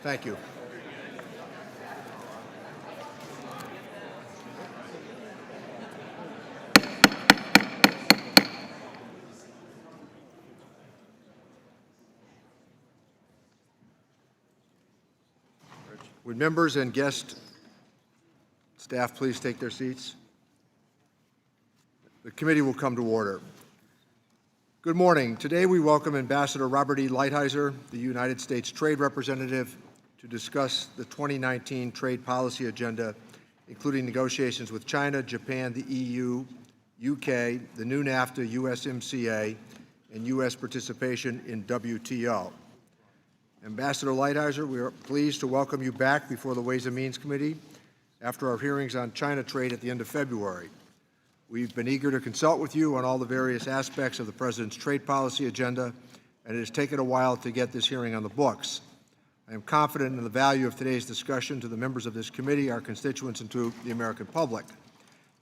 Thank you. Would members and guest staff please take their seats? The committee will come to order. Good morning. Today we welcome Ambassador Robert E. Lighthizer, the United States Trade Representative, to discuss the 2019 trade policy agenda, including negotiations with China, Japan, the EU, UK, the new NAFTA, USMCA, and U.S. participation in WTO. Ambassador Lighthizer, we are pleased to welcome you back before the Ways and Means Committee after our hearings on China trade at the end of February. We've been eager to consult with you on all the various aspects of the President's trade policy agenda, and it has taken a while to get this hearing on the books. I am confident in the value of today's discussion to the members of this committee, our constituents, and to the American public.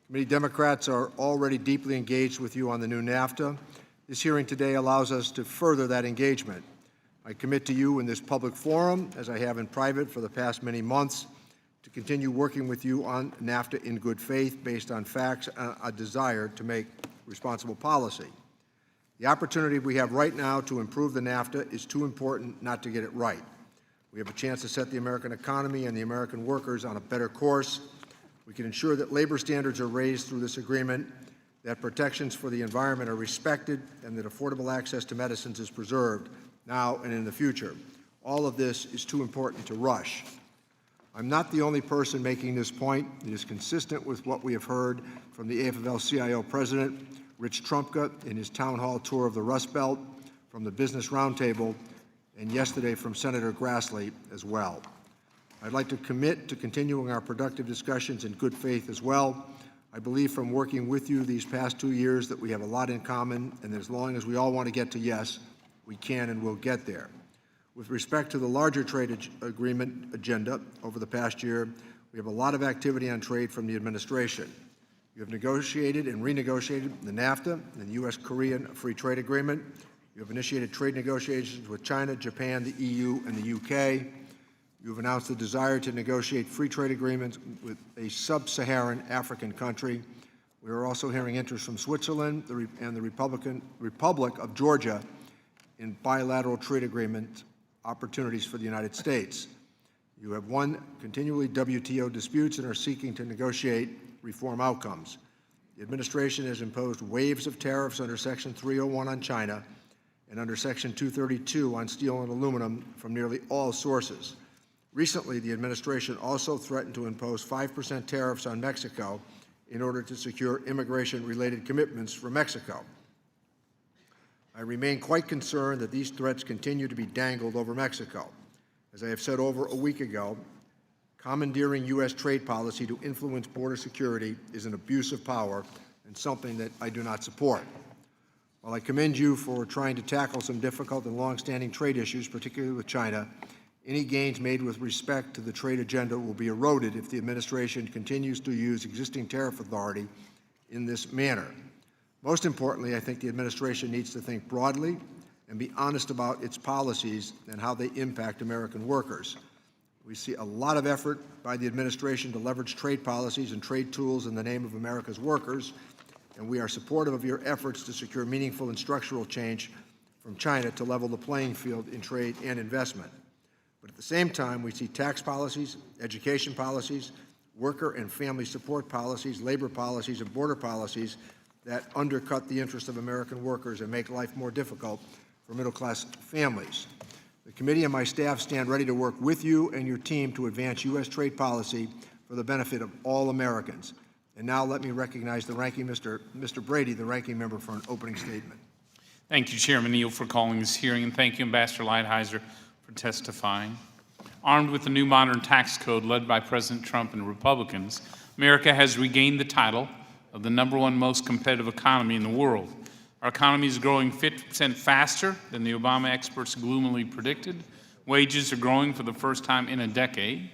Committee Democrats are already deeply engaged with you on the new NAFTA. This hearing today allows us to further that engagement. I commit to you in this public forum, as I have in private for the past many months, to continue working with you on NAFTA in good faith, based on facts and a desire to make responsible policy. The opportunity we have right now to improve the NAFTA is too important not to get it right. We have a chance to set the American economy and the American workers on a better course. We can ensure that labor standards are raised through this agreement, that protections for the environment are respected, and that affordable access to medicines is preserved now and in the future. All of this is too important to rush. I'm not the only person making this point. It is consistent with what we have heard from the AFL-CIO president, Rich Trumpka, in his town hall tour of the Rust Belt, from the Business Roundtable, and yesterday from Senator Grassley as well. I'd like to commit to continuing our productive discussions in good faith as well. I believe from working with you these past 2 years that we have a lot in common, and as long as we all want to get to yes, we can and will get there. With respect to the larger trade agreement agenda over the past year, we have a lot of activity on trade from the administration. You have negotiated and renegotiated the NAFTA and the U.S.-Korean Free Trade Agreement. You have initiated trade negotiations with China, Japan, the EU, and the UK. You have announced the desire to negotiate free trade agreements with a sub-Saharan African country. We are also hearing interest from Switzerland and the Republic of Georgia in bilateral trade agreement opportunities for the United States. You have won continually WTO disputes and are seeking to negotiate reform outcomes. The administration has imposed waves of tariffs under Section 301 on China and under Section 232 on steel and aluminum from nearly all sources. Recently, the administration also threatened to impose 5% tariffs on Mexico in order to secure immigration-related commitments from Mexico. I remain quite concerned that these threats continue to be dangled over Mexico. As I have said over a week ago, commandeering U.S. trade policy to influence border security is an abuse of power and something that I do not support. While I commend you for trying to tackle some difficult and long-standing trade issues, particularly with China, any gains made with respect to the trade agenda will be eroded if the administration continues to use existing tariff authority in this manner. Most importantly, I think the administration needs to think broadly and be honest about its policies and how they impact American workers. We see a lot of effort by the administration to leverage trade policies and trade tools in the name of America's workers, and we are supportive of your efforts to secure meaningful and structural change from China to level the playing field in trade and investment. But at the same time, we see tax policies, education policies, worker and family support policies, labor policies, and border policies that undercut the interests of American workers and make life more difficult for middle-class families. The committee and my staff stand ready to work with you and your team to advance U.S. trade policy for the benefit of all Americans. And now let me recognize the ranking Mr. Brady, the ranking member, for an opening statement. Thank you, Chairman Neal, for calling this hearing, and thank you, Ambassador Lighthizer, for testifying. Armed with the new modern tax code led by President Trump and Republicans, America has regained the title of the #1 most competitive economy in the world. Our economy is growing 50% faster than the Obama experts gloomily predicted. Wages are growing for the first time in a decade.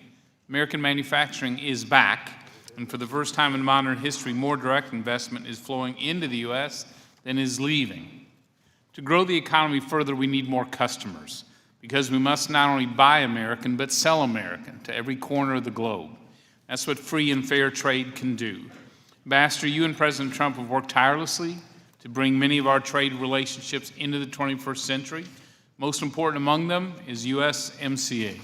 American manufacturing is back, and for the first time in modern history, more direct investment is flowing into the U.S. than is leaving. To grow the economy further, we need more customers. because we must not only buy American, but sell American to every corner of the globe. That's what free and fair trade can do. Ambassador, you and President Trump have worked tirelessly to bring many of our trade relationships into the 21st century. Most important among them is USMCA.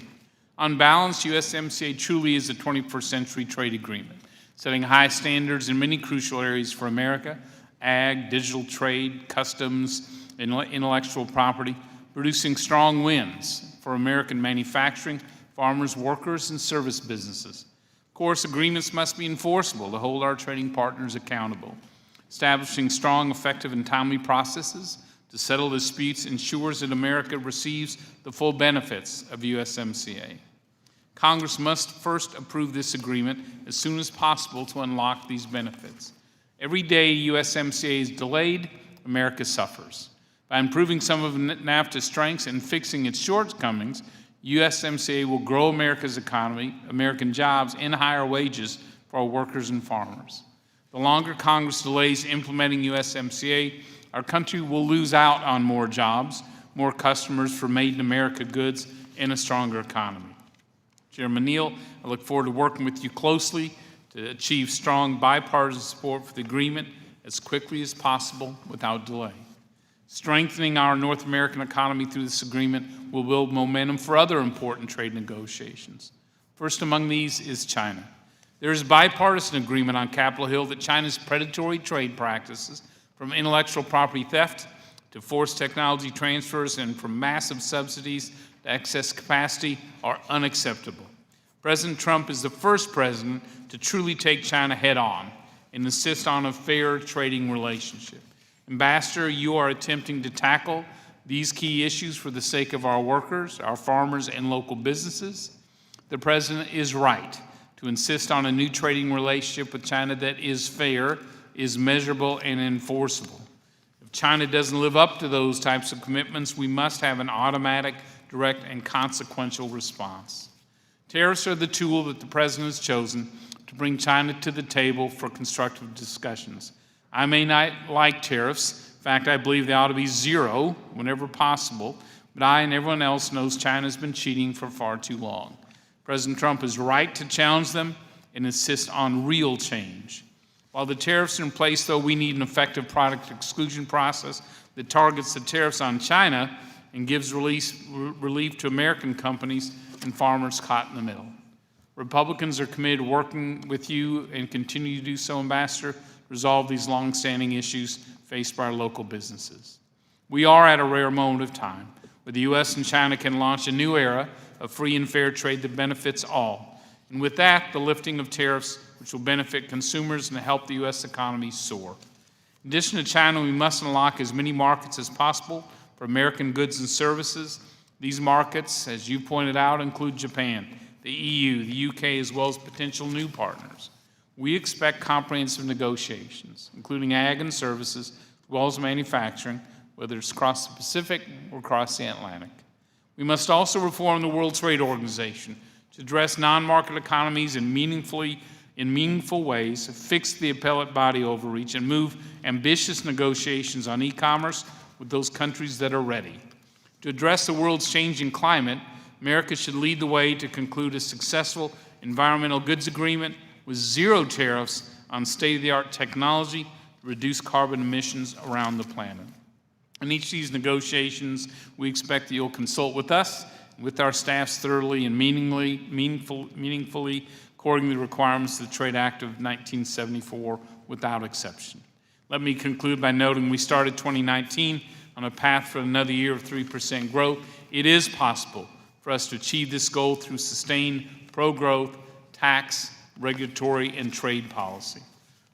On balance, USMCA truly is a 21st century trade agreement, setting high standards in many crucial areas for America: ag, digital trade, customs, intellectual property, producing strong wins for American manufacturing, farmers, workers, and service businesses. Of course, agreements must be enforceable to hold our trading partners accountable. Establishing strong, effective, and timely processes to settle disputes ensures that America receives the full benefits of USMCA. Congress must first approve this agreement as soon as possible to unlock these benefits. Every day USMCA is delayed, America suffers. By improving some of NAFTA's strengths and fixing its shortcomings, USMCA will grow America's economy, American jobs, and higher wages for our workers and farmers. The longer Congress delays implementing USMCA, our country will lose out on more jobs, more customers for made in America goods, and a stronger economy. Chairman Neal, I look forward to working with you closely to achieve strong bipartisan support for the agreement as quickly as possible without delay. Strengthening our North American economy through this agreement will build momentum for other important trade negotiations. First among these is China. There is bipartisan agreement on Capitol Hill that China's predatory trade practices, from intellectual property theft to forced technology transfers and from massive subsidies to excess capacity, are unacceptable. President Trump is the first president to truly take China head on and insist on a fair trading relationship. Ambassador, you are attempting to tackle these key issues for the sake of our workers, our farmers, and local businesses. The President is right to insist on a new trading relationship with China that is fair, is measurable, and enforceable. If China doesn't live up to those types of commitments, we must have an automatic, direct, and consequential response. Tariffs are the tool that the President has chosen to bring China to the table for constructive discussions. I may not like tariffs. In fact, I believe they ought to be zero whenever possible, but I and everyone else knows China's been cheating for far too long. President Trump is right to challenge them and insist on real change. While the tariffs are in place, though, we need an effective product exclusion process that targets the tariffs on China and gives relief to American companies and farmers caught in the middle. Republicans are committed to working with you and continue to do so, Ambassador, resolve these long-standing issues faced by our local businesses. We are at a rare moment of time where the U.S. and China can launch a new era of free and fair trade that benefits all. And with that, the lifting of tariffs, which will benefit consumers and help the U.S. economy soar. In addition to China, we must unlock as many markets as possible for American goods and services. These markets, as you pointed out, include Japan, the EU, the UK, as well as potential new partners. We expect comprehensive negotiations, including ag and services, as well as manufacturing, whether it's across the Pacific or across the Atlantic. We must also reform the World Trade Organization to address non-market economies in meaningful ways, fix the appellate body overreach, and move ambitious negotiations on e-commerce with those countries that are ready. To address the world's changing climate, America should lead the way to conclude a successful environmental goods agreement with zero tariffs on state-of-the-art technology to reduce carbon emissions around the planet. In each of these negotiations, we expect that you'll consult with us, with our staffs thoroughly and meaningfully, according to the requirements of the Trade Act of 1974, without exception. Let me conclude by noting we started 2019 on a path for another year of 3% growth. It is possible for us to achieve this goal through sustained pro-growth, tax, regulatory, and trade policy.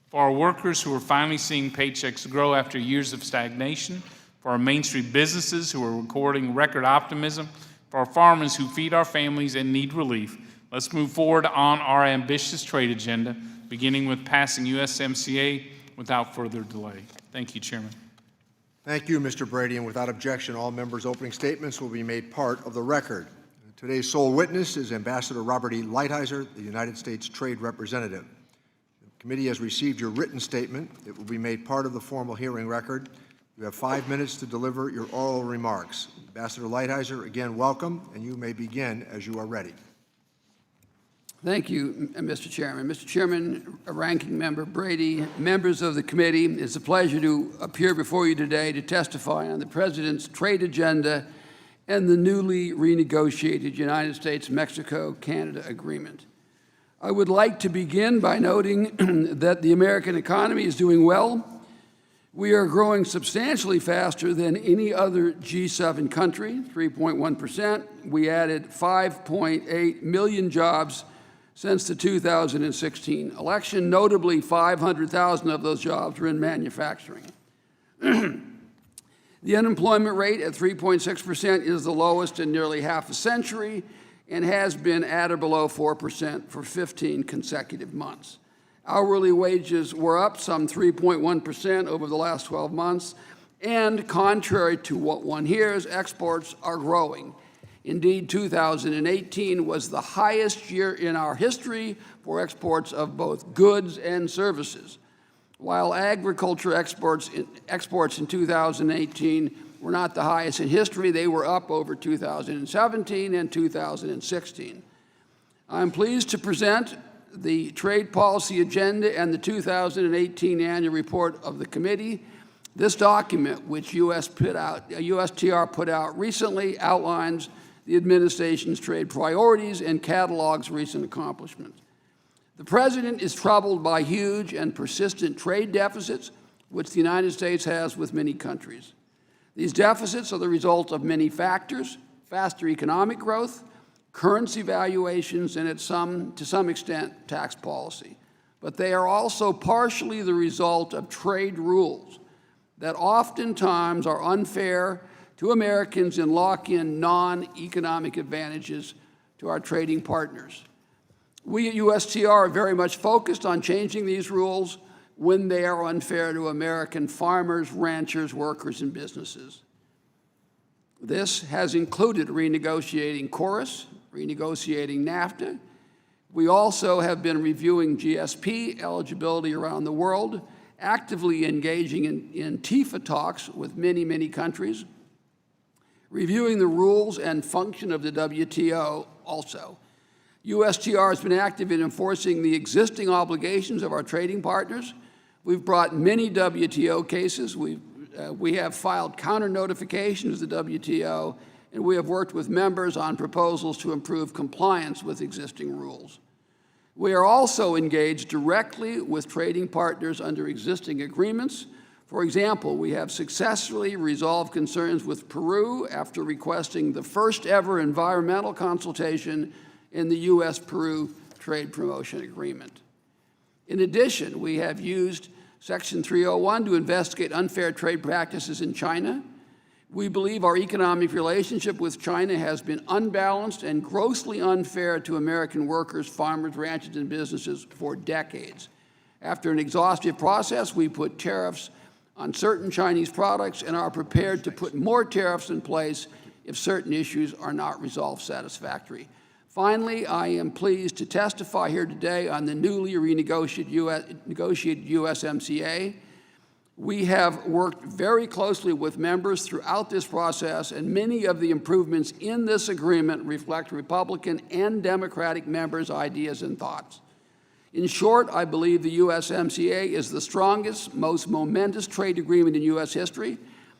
For our workers who are finally seeing paychecks grow after years of stagnation, for our Main Street businesses who are recording record optimism, for our farmers who feed our families and need relief, let's move forward on our ambitious trade agenda, beginning with passing USMCA without further delay. Thank you, Chairman. Thank you, Mr. Brady, and without objection, all members' opening statements will be made part of the record. Today's sole witness is Ambassador Robert Lighthizer, the United States Trade Representative. The committee has received your written statement. It will be made part of the formal hearing record. You have 5 minutes to deliver your oral remarks. Ambassador Lighthizer, again, welcome, and you may begin as you are ready. Thank you, Mr. Chairman. Mr. Chairman, Ranking Member Brady, members of the committee, it's a pleasure to appear before you today to testify on the President's trade agenda and the newly renegotiated United States-Mexico-Canada agreement. I would like to begin by noting that the American economy is doing well. We are growing substantially faster than any other G7 country, 3.1%. We added 5.8 million jobs since the 2016 election. Notably, 500,000 of those jobs were in manufacturing. The unemployment rate at 3.6% is the lowest in nearly half a century and has been at or below 4% for 15 consecutive months. Hourly wages were up some 3.1% over the last 12 months, and contrary to what one hears, exports are growing. Indeed, 2018 was the highest year in our history for exports of both goods and services. While agriculture exports in 2018 were not the highest in history, they were up over 2017 and 2016. I'm pleased to present the trade policy agenda and the 2018 annual report of the committee. This document, which USTR put out recently, outlines the administration's trade priorities and catalogs recent accomplishments. The President is troubled by huge and persistent trade deficits, which the United States has with many countries. These deficits are the result of many factors: faster economic growth, currency valuations, and to some extent, tax policy. But they are also partially the result of trade rules that oftentimes are unfair to Americans and lock in non-economic advantages to our trading partners. We at USTR are very much focused on changing these rules when they are unfair to American farmers, ranchers, workers, and businesses. This has included renegotiating KORUS, renegotiating NAFTA. We also have been reviewing GSP eligibility around the world, actively engaging in TIFA talks with many countries, reviewing the rules and function of the WTO also. USTR has been active in enforcing the existing obligations of our trading partners. We've brought many WTO cases. We have filed counter notifications to the WTO, and we have worked with members on proposals to improve compliance with existing rules. We are also engaged directly with trading partners under existing agreements. For example, we have successfully resolved concerns with Peru after requesting the first ever environmental consultation in the U.S.-Peru Trade Promotion Agreement. In addition, we have used Section 301 to investigate unfair trade practices in China. We believe our economic relationship with China has been unbalanced and grossly unfair to American workers, farmers, ranchers, and businesses for decades. After an exhaustive process, we put tariffs on certain Chinese products and are prepared to put more tariffs in place if certain issues are not resolved satisfactorily. Finally, I am pleased to testify here today on the newly renegotiated USMCA. We have worked very closely with members throughout this process, and many of the improvements in this agreement reflect Republican and Democratic members' ideas and thoughts. In short, I believe the USMCA is the strongest, most momentous trade agreement in U.S. history.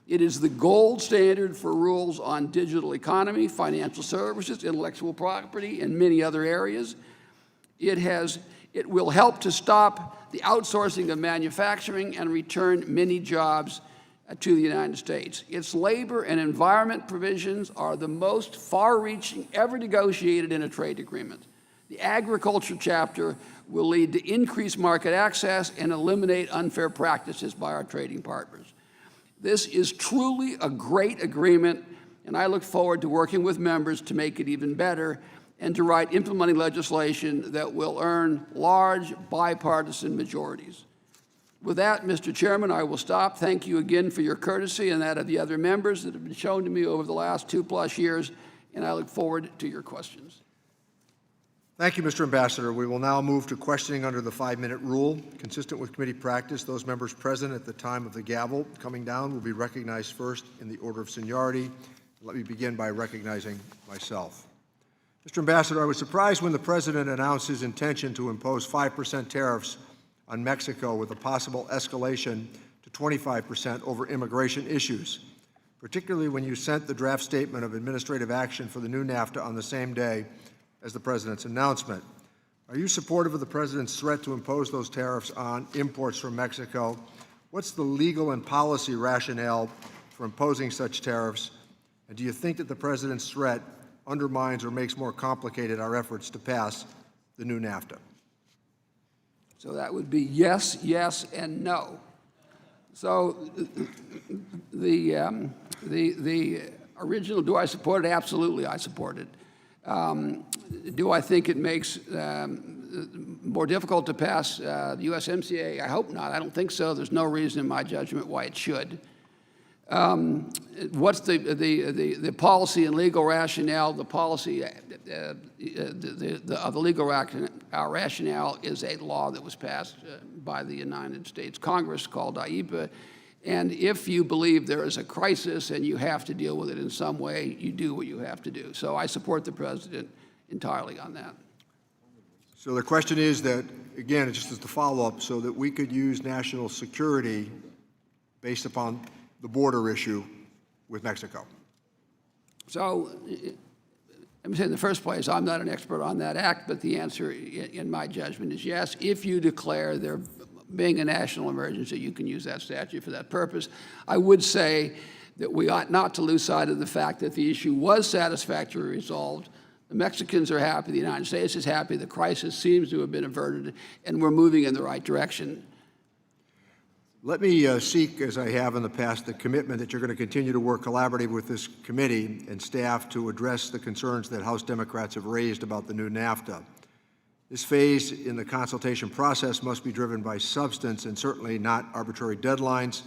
It is the gold standard for rules on digital economy, financial services, intellectual property, and many other areas. It will help to stop the outsourcing of manufacturing and return many jobs to the United States. Its labor and environment provisions are the most far-reaching ever negotiated in a trade agreement. The agriculture chapter will lead to increased market access and eliminate unfair practices by our trading partners. This is truly a great agreement, and I look forward to working with members to make it even better and to write implementing legislation that will earn large bipartisan majorities. With that, Mr. Chairman, I will stop. Thank you again for your courtesy and that of the other members that have been shown to me over the last 2+ years, and I look forward to your questions. Thank you, Mr. Ambassador. We will now move to questioning under the 5-minute rule. Consistent with committee practice, those members present at the time of the gavel coming down will be recognized first in the order of seniority. Let me begin by recognizing myself. Mr. Ambassador, I was surprised when the President announced his intention to impose 5% tariffs on Mexico with a possible escalation to 25% over immigration issues, particularly when you sent the draft statement of administrative action for the new NAFTA on the same day as the President's announcement. Are you supportive of the President's threat to impose those tariffs on imports from Mexico? What's the legal and policy rationale for imposing such tariffs? And do you think that the President's threat undermines or makes more complicated our efforts to pass the new NAFTA? So that would be yes, yes, and no. So the original, do I support it? Absolutely, I support it. Do I think it makes more difficult to pass the USMCA? I hope not. I don't think so. There's no reason in my judgment why it should. What's the policy and legal rationale? The policy, the legal rationale is a law that was passed by the United States Congress called IEPA. And if you believe there is a crisis and you have to deal with it in some way, you do what you have to do. So I support the President entirely on that. So the question is that, again, just as the follow-up, so that we could use national security based upon the border issue with Mexico. So let me say in the first place, I'm not an expert on that act, but the answer in my judgment is yes. If you declare there being a national emergency, you can use that statute for that purpose. I would say that we ought not to lose sight of the fact that the issue was satisfactorily resolved. The Mexicans are happy, the United States is happy, the crisis seems to have been averted, and we're moving in the right direction. Let me seek, as I have in the past, the commitment that you're going to continue to work collaboratively with this committee and staff to address the concerns that House Democrats have raised about the new NAFTA. This phase in the consultation process must be driven by substance and certainly not arbitrary deadlines.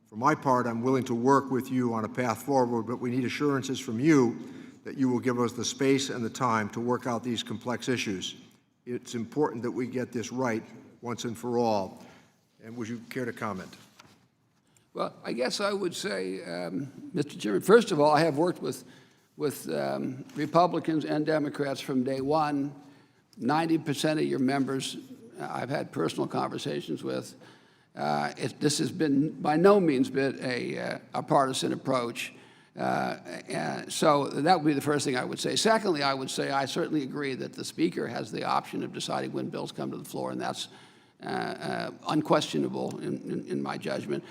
For my part, I'm willing to work with you on a path forward, but we need assurances from you that you will give us the space and the time to work out these complex issues. It's important that we get this right once and for all. And would you care to comment? Well, I guess I would say, Mr. Chairman, first of all, I have worked with Republicans and Democrats from day one. 90% of your members I've had personal conversations with. This has been by no means been a partisan approach. So that would be the first thing I would say. Secondly, I would say I certainly agree that the Speaker has the option of deciding when bills come to the floor, and that's unquestionable in my judgment.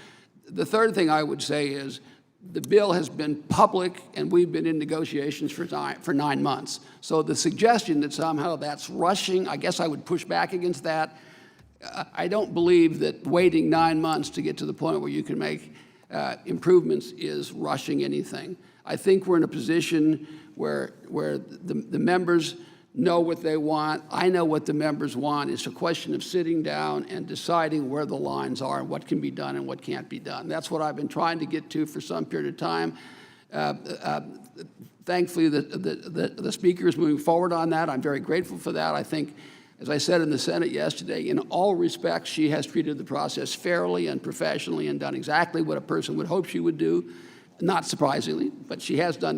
The third thing I would say is the bill has been public, and we've been in negotiations for 9 months. So the suggestion that somehow that's rushing, I guess I would push back against that. I don't believe that waiting 9 months to get to the point where you can make improvements is rushing anything. I think we're in a position where the members know what they want. I know what the members want. It's a question of sitting down and deciding where the lines are and what can be done and what can't be done. That's what I've been trying to get to for some period of time. Thankfully, the Speaker is moving forward on that. I'm very grateful for that. I think, as I said in the Senate yesterday, in all respects, she has treated the process fairly and professionally and done exactly what a person would hope she would do. Not surprisingly, but she has done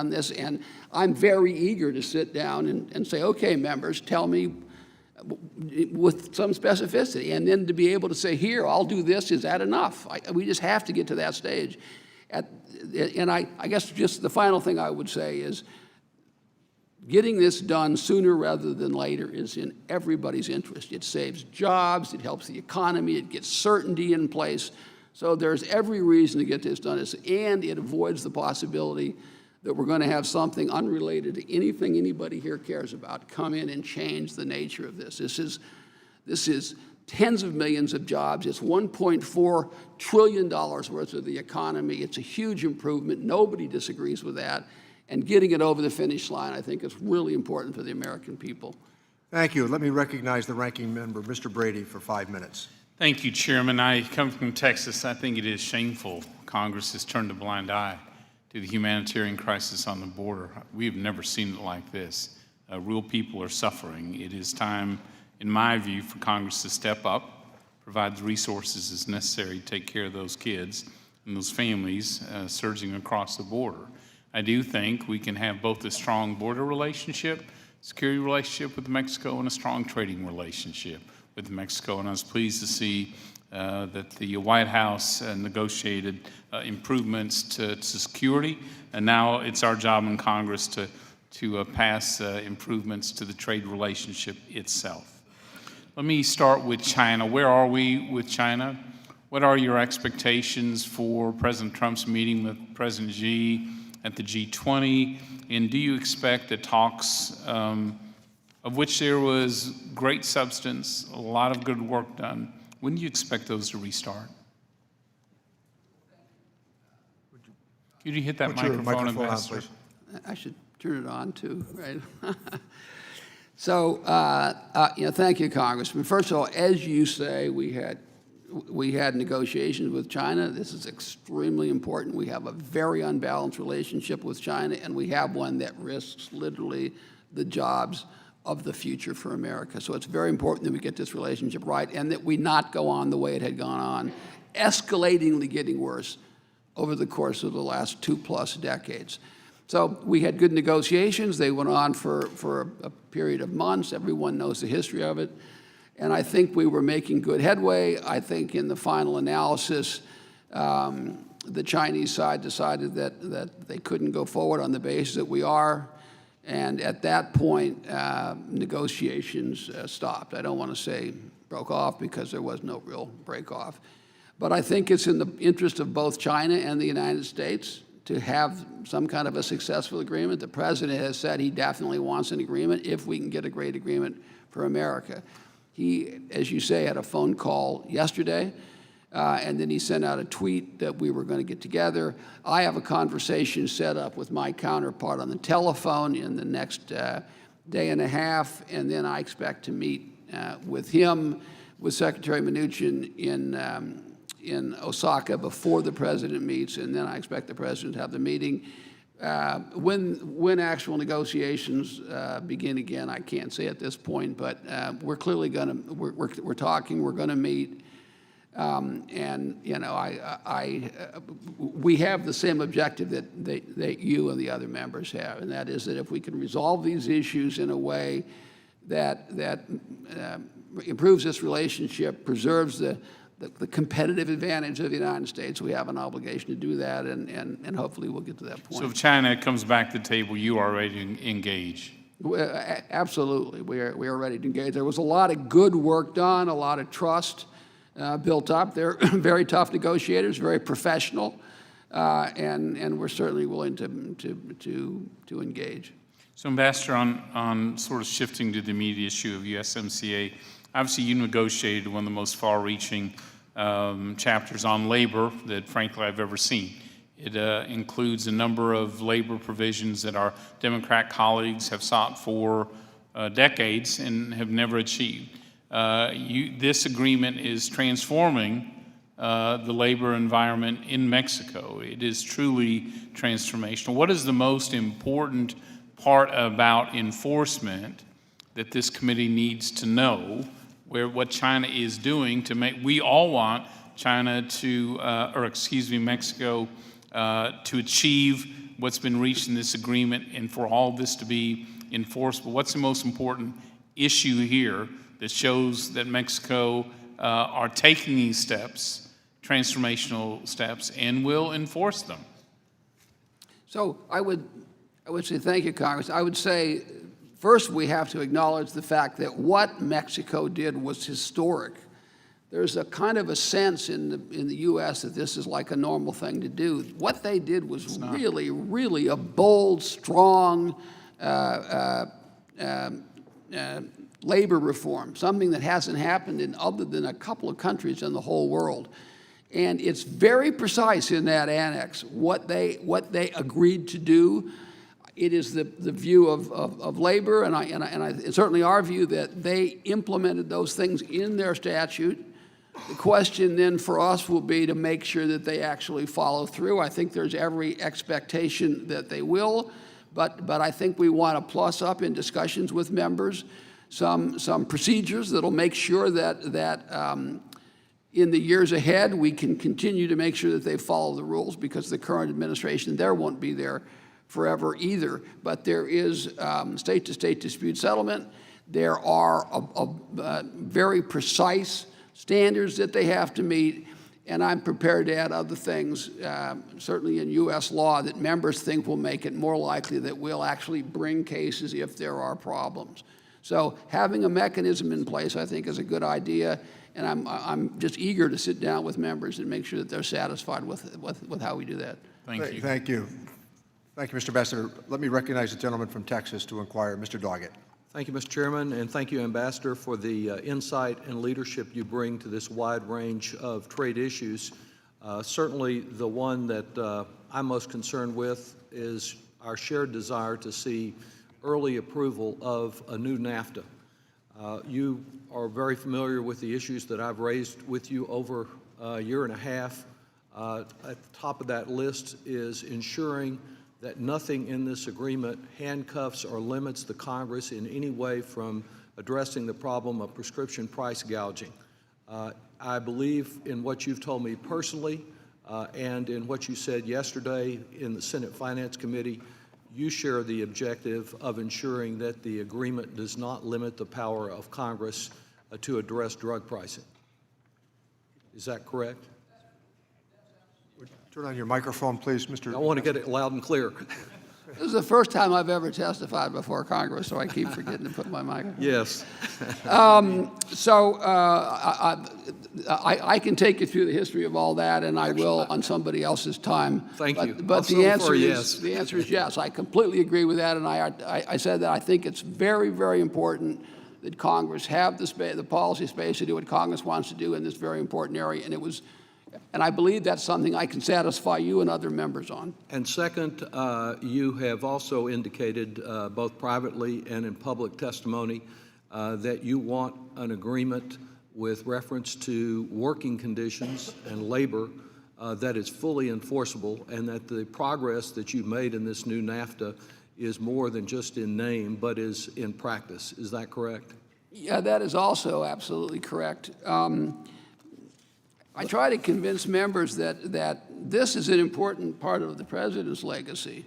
this, and I'm very eager to sit down and say, okay, members, tell me with some specificity, and then to be able to say, here, I'll do this, is that enough? We just have to get to that stage. And I guess just the final thing I would say is getting this done sooner rather than later is in everybody's interest. It saves jobs, it helps the economy, it gets certainty in place. So there's every reason to get this done, and it avoids the possibility that we're going to have something unrelated to anything anybody here cares about come in and change the nature of this. This is tens of millions of jobs. It's $1.4 trillion worth of the economy. It's a huge improvement. Nobody disagrees with that. And getting it over the finish line, I think, is really important for the American people. Thank you. Let me recognize the ranking member, Mr. Brady, for 5 minutes. Thank you, Chairman. I come from Texas. I think it is shameful Congress has turned a blind eye to the humanitarian crisis on the border. We have never seen it like this. Real people are suffering. It is time, in my view, for Congress to step up, provide the resources as necessary to take care of those kids and those families surging across the border. I do think we can have both a strong border relationship, security relationship with Mexico, and a strong trading relationship with Mexico. And I was pleased to see that the White House negotiated improvements to security, and now it's our job in Congress to pass improvements to the trade relationship itself. Let me start with China. Where are we with China? What are your expectations for President Trump's meeting with President Xi at the G20? And do you expect that talks, of which there was great substance, a lot of good work done, when do you expect those to restart? Could you hit that Put your microphone, microphone on, Ambassador? please. I should turn it on too, right? So, thank you, Congressman. First of all, as you say, we had negotiations with China. This is extremely important. We have a very unbalanced relationship with China, and we have one that risks literally the jobs of the future for America. So it's very important that we get this relationship right and that we not go on the way it had gone on, escalatingly getting worse over the course of the last 2+ decades. So we had good negotiations. They went on for a period of months. Everyone knows the history of it. And I think we were making good headway. I think in the final analysis, the Chinese side decided that they couldn't go forward on the basis that we are. And at that point, negotiations stopped. I don't want to say broke off because there was no real break off. But I think it's in the interest of both China and the United States to have some kind of a successful agreement. The president has said he definitely wants an agreement if we can get a great agreement for America. He, as you say, had a phone call yesterday, and then he sent out a tweet that we were going to get together. I have a conversation set up with my counterpart on the telephone in the next day and a half, and then I expect to meet with him, with Secretary Mnuchin in Osaka before the president meets, and then I expect the president to have the meeting. When actual negotiations begin again, I can't say at this point, but we're clearly going to, we're talking, we're going to meet. And, we have the same objective that you and the other members have, and that is that if we can resolve these issues in a way that improves this relationship, preserves the competitive advantage of the United States, we have an obligation to do that, and hopefully we'll get to that point. So if China comes back to the table, you are ready to engage? Absolutely, we are ready to engage. There was a lot of good work done, a lot of trust built up. They're very tough negotiators, very professional, and we're certainly willing to engage. So, Ambassador, on sort of shifting to the immediate issue of USMCA, obviously you negotiated one of the most far-reaching chapters on labor that, frankly, I've ever seen. It includes a number of labor provisions that our Democrat colleagues have sought for decades and have never achieved. This agreement is transforming the labor environment in Mexico. It is truly transformational. What is the most important part about enforcement that this committee needs to know, what China is doing to make, we all want China to, Mexico to achieve what's been reached in this agreement and for all this to be enforceable? What's the most important issue here that shows that Mexico are taking these steps, transformational steps, and will enforce them? So I would say thank you, Congress. I would say first we have to acknowledge the fact that what Mexico did was historic. There's a kind of a sense in the U.S. that this is like a normal thing to do. What they did was really, really a bold, strong labor reform, something that hasn't happened in other than a couple of countries in the whole world. And it's very precise in that annex what they agreed to do. It is the view of labor, and certainly our view that they implemented those things in their statute. The question then for us will be to make sure that they actually follow through. I think there's every expectation that they will, But I think we want to plus up in discussions with members some procedures that'll make sure that in the years ahead, we can continue to make sure that they follow the rules, because the current administration there won't be there forever either. But there is state-to-state dispute settlement. There are very precise standards that they have to meet, and I'm prepared to add other things, certainly in U.S. law, that members think will make it more likely that we'll actually bring cases if there are problems. So having a mechanism in place, I think, is a good idea, and I'm just eager to sit down with members and make sure that they're satisfied with how we do that. Thank you. Thank you. Thank you, Mr. Ambassador. Let me recognize the gentleman from Texas to inquire, Mr. Doggett. Thank you, Mr. Chairman, and thank you, Ambassador, for the insight and leadership you bring to this wide range of trade issues. Certainly, the one that I'm most concerned with is our shared desire to see early approval of a new NAFTA. You are very familiar with the issues that I've raised with you over a year and a half. At the top of that list is ensuring that nothing in this agreement handcuffs or limits the Congress in any way from addressing the problem of prescription price gouging. I believe in what you've told me personally and in what you said yesterday in the Senate Finance Committee. You share the objective of ensuring that the agreement does not limit the power of Congress to address drug pricing. Is that correct? Turn on your microphone, please, Mr. I want to get it loud and clear. This is the first time I've ever testified before Congress, so I keep forgetting to put my microphone. Yes. So I can take you through the history of all that, and I will on somebody else's time. Thank you. But Also the answer for a is yes. the answer is yes. I completely agree with that, and I said that I think it's very, very important that Congress have the policy space to do what Congress wants to do in this very important area, and I believe that's something I can satisfy you and other members on. And second, you have also indicated, both privately and in public testimony, that you want an agreement with reference to working conditions and labor that is fully enforceable, and that the progress that you've made in this new NAFTA is more than just in name, but is in practice. Is that correct? Yeah, that is also absolutely correct. I try to convince members that this is an important part of the president's legacy.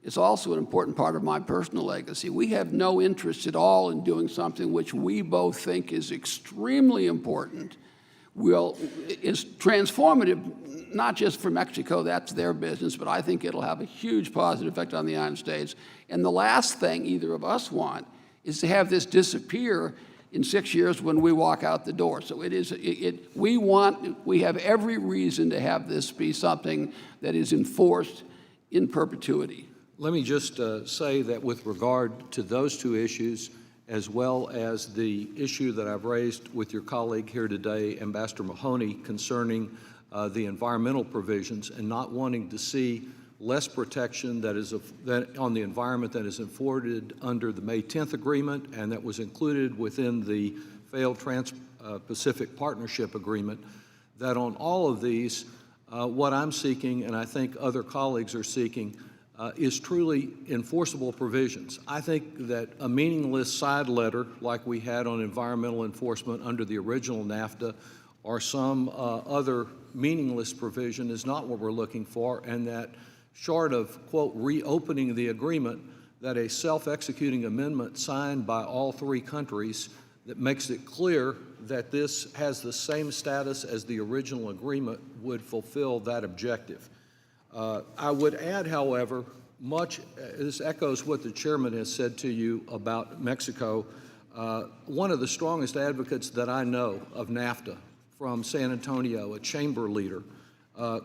It's also an important part of my personal legacy. We have no interest at all in doing something which we both think is extremely important, is transformative, not just for Mexico, that's their business, but I think it'll have a huge positive effect on the United States. And the last thing either of us want is to have this disappear in 6 years when we walk out the door. So we have every reason to have this be something that is enforced in perpetuity. Let me just say that with regard to those two issues, as well as the issue that I've raised with your colleague here today, Ambassador Mahoney, concerning the environmental provisions and not wanting to see less protection on the environment that is afforded under the May 10th agreement and that was included within the failed Trans-Pacific Partnership Agreement, that on all of these, what I'm seeking, and I think other colleagues are seeking, is truly enforceable provisions. I think that a meaningless side letter like we had on environmental enforcement under the original NAFTA or some other meaningless provision is not what we're looking for, and that short of, quote, reopening the agreement, that a self-executing amendment signed by all three countries that makes it clear that this has the same status as the original agreement would fulfill that objective. I would add, however, this echoes what the chairman has said to you about Mexico. One of the strongest advocates that I know of NAFTA from San Antonio, a chamber leader,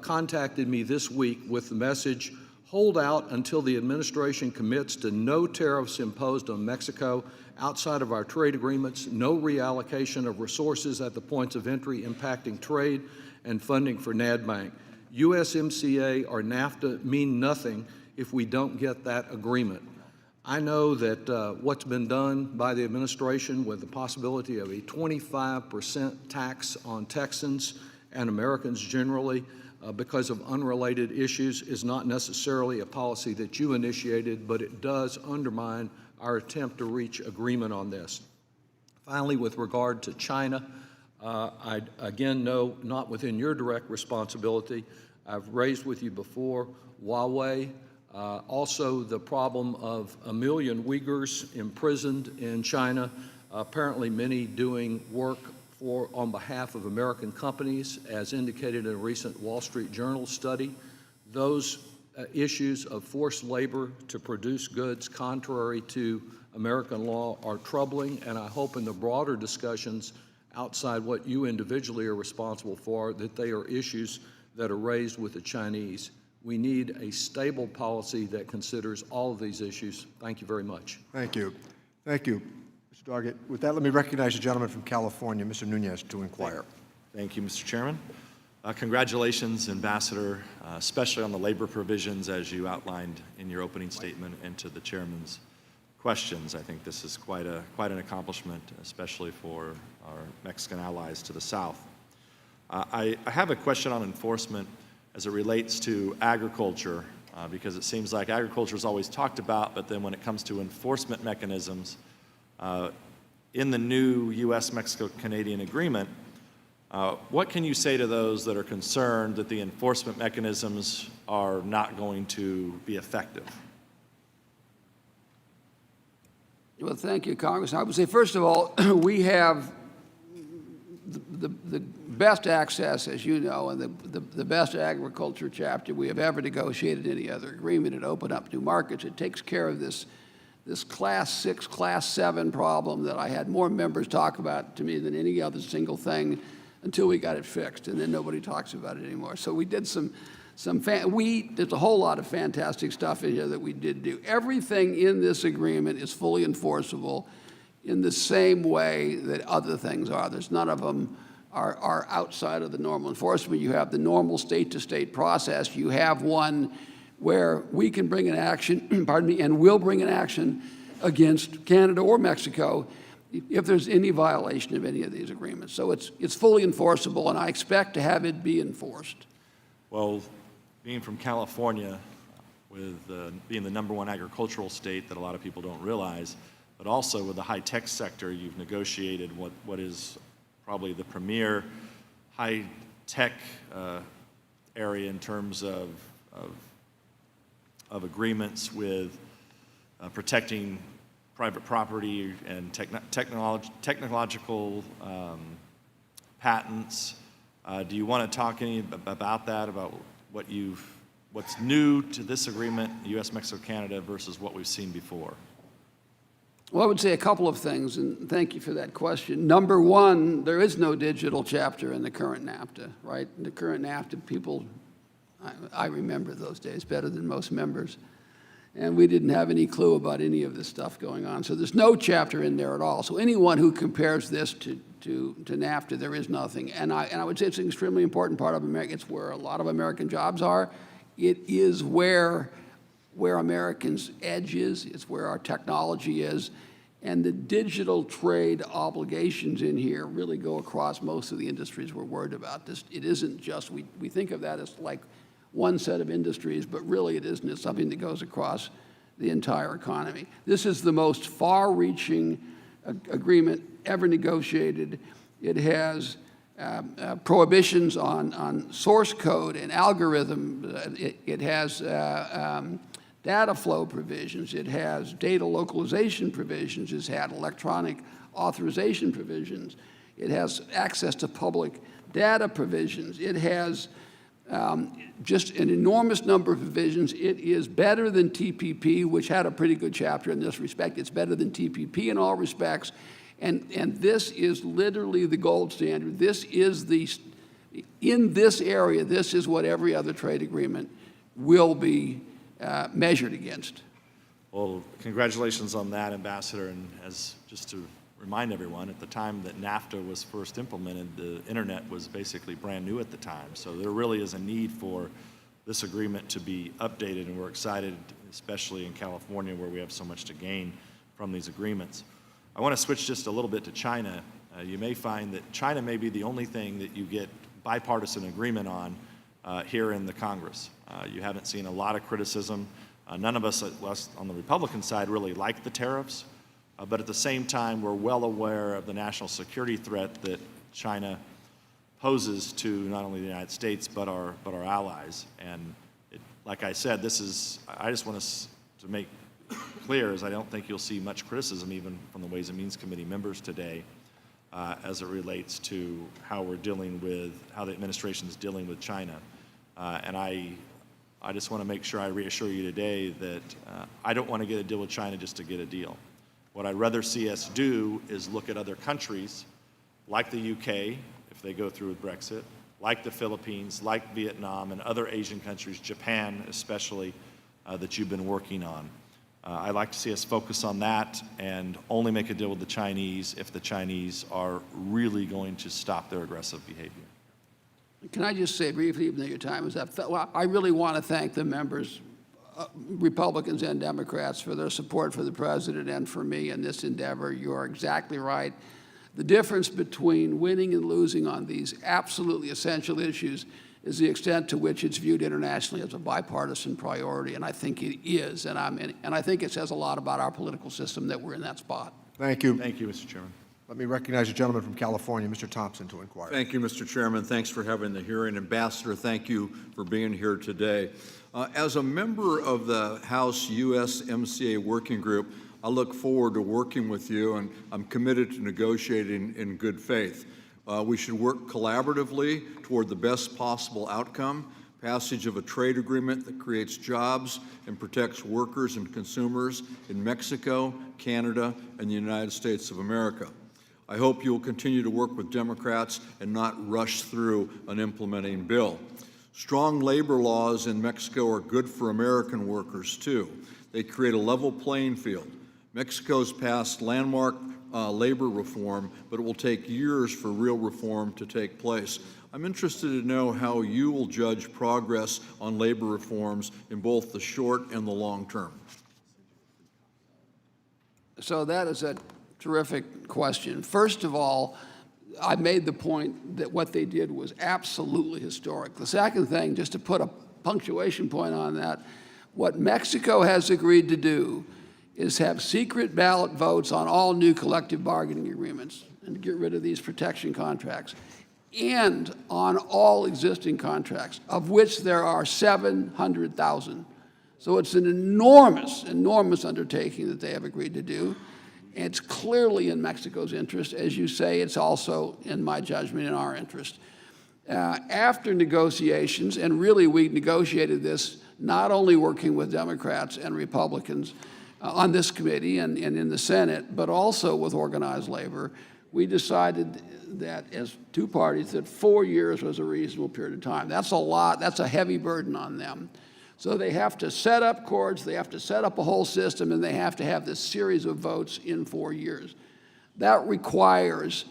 contacted me this week with the message, hold out until the administration commits to no tariffs imposed on Mexico outside of our trade agreements, no reallocation of resources at the points of entry impacting trade and funding for NADBank. USMCA or NAFTA mean nothing if we don't get that agreement. I know that what's been done by the administration with the possibility of a 25% tax on Texans and Americans generally because of unrelated issues is not necessarily a policy that you initiated, but it does undermine our attempt to reach agreement on this. Finally, with regard to China, I again know not within your direct responsibility. I've raised with you before Huawei, also the problem of 1 million Uyghurs imprisoned in China, apparently many doing work on behalf of American companies, as indicated in a recent Wall Street Journal study. Those issues of forced labor to produce goods contrary to American law are troubling, and I hope in the broader discussions outside what you individually are responsible for, that they are issues that are raised with the Chinese. We need a stable policy that considers all of these issues. Thank you very much. Thank you. Thank you, Mr. Doggett. With that, let me recognize the gentleman from California, Mr. Nunez, to inquire. Thank you, Mr. Chairman. Congratulations, Ambassador, especially on the labor provisions as you outlined in your opening statement and to the Chairman's questions. I think this is quite an accomplishment, especially for our Mexican allies to the south. I have a question on enforcement as it relates to agriculture, because it seems like agriculture is always talked about, but then when it comes to enforcement mechanisms, in the new U.S.-Mexico-Canadian agreement, what can you say to those that are concerned that the enforcement mechanisms are not going to be effective? Well, thank you, Congressman. I would say, first of all, we have the best access, as you know, and the best agriculture chapter we have ever negotiated any other agreement. It opened up new markets. It takes care of this Class 6, Class 7 problem that I had more members talk about to me than any other single thing until we got it fixed, and then nobody talks about it anymore. So we did there's a whole lot of fantastic stuff in here that we did do. Everything in this agreement is fully enforceable in the same way that other things are. There's none of them are outside of the normal enforcement. You have the normal state-to-state process. You have one where we can bring an action, pardon me, and will bring an action against Canada or Mexico if there's any violation of any of these agreements. So it's fully enforceable, and I expect to have it be enforced. Well, being from California, with being the #1 agricultural state that a lot of people don't realize, but also with the high-tech sector, you've negotiated what is probably the premier high-tech area in terms of agreements with protecting private property and technological patents. Do you want to talk any about that, about what's new to this agreement, U.S.-Mexico-Canada, versus what we've seen before? Well, I would say a couple of things, and thank you for that question. Number one, there is no digital chapter in the current NAFTA, right? In the current NAFTA, people, I remember those days better than most members, and we didn't have any clue about any of this stuff going on. So there's no chapter in there at all. So anyone who compares this to NAFTA, there is nothing. And I would say it's an extremely important part of America. It's where a lot of American jobs are. It is where Americans' edge is. It's where our technology is. And the digital trade obligations in here really go across most of the industries we're worried about. It isn't just, we think of that as like one set of industries, but really it isn't. It's something that goes across the entire economy. This is the most far-reaching agreement ever negotiated. It has prohibitions on source code and algorithm. It has data flow provisions. It has data localization provisions. It's had electronic authorization provisions. It has access to public data provisions. It has just an enormous number of provisions. It is better than TPP, which had a pretty good chapter in this respect. It's better than TPP in all respects. And this is literally the gold standard. This is in this area, this is what every other trade agreement will be measured against. Well, congratulations on that, Ambassador. And as just to remind everyone, at the time that NAFTA was first implemented, the internet was basically brand new at the time. So there really is a need for this agreement to be updated, and we're excited, especially in California, where we have so much to gain from these agreements. I want to switch just a little bit to China. You may find that China may be the only thing that you get bipartisan agreement on here in the Congress. You haven't seen a lot of criticism. None of us on the Republican side really like the tariffs, but at the same time, we're well aware of the national security threat that China poses to not only the United States but our allies. And like I said, I just want us to make clear is I don't think you'll see much criticism even from the Ways and Means Committee members today as it relates to how the administration is dealing with China. And I just want to make sure I reassure you today that I don't want to get a deal with China just to get a deal. What I'd rather see us do is look at other countries like the UK, if they go through with Brexit, like the Philippines, like Vietnam, and other Asian countries, Japan especially, that you've been working on. I'd like to see us focus on that and only make a deal with the Chinese if the Chinese are really going to stop their aggressive behavior. Can I just say briefly, even though your time is up, I really want to thank the members, Republicans and Democrats, for their support for the president and for me in this endeavor. You are exactly right. The difference between winning and losing on these absolutely essential issues is the extent to which it's viewed internationally as a bipartisan priority, and I think it is. And I think it says a lot about our political system that we're in that spot. Thank you. Thank you, Mr. Chairman. Let me recognize the gentleman from California, Mr. Thompson, to inquire. Thank you, Mr. Chairman. Thanks for having the hearing. Ambassador, thank you for being here today. As a member of the House USMCA Working Group, I look forward to working with you, and I'm committed to negotiating in good faith. We should work collaboratively toward the best possible outcome, passage of a trade agreement that creates jobs and protects workers and consumers in Mexico, Canada, and the United States of America. I hope you will continue to work with Democrats and not rush through an implementing bill. Strong labor laws in Mexico are good for American workers, too. They create a level playing field. Mexico's passed landmark labor reform, but it will take years for real reform to take place. I'm interested to know how you will judge progress on labor reforms in both the short and the long term. So that is a terrific question. First of all, I made the point that what they did was absolutely historic. The second thing, just to put a punctuation point on that, what Mexico has agreed to do is have secret ballot votes on all new collective bargaining agreements and to get rid of these protection contracts, and on all existing contracts, of which there are 700,000. So it's an enormous, enormous undertaking that they have agreed to do. It's clearly in Mexico's interest. As you say, it's also, in my judgment, in our interest. After negotiations, and really we negotiated this not only working with Democrats and Republicans on this committee and in the Senate, but also with organized labor, we decided that as two parties that 4 years was a reasonable period of time. That's a lot. That's a heavy burden on them. So they have to set up courts, they have to set up a whole system, and they have to have this series of votes in 4 years. That requires,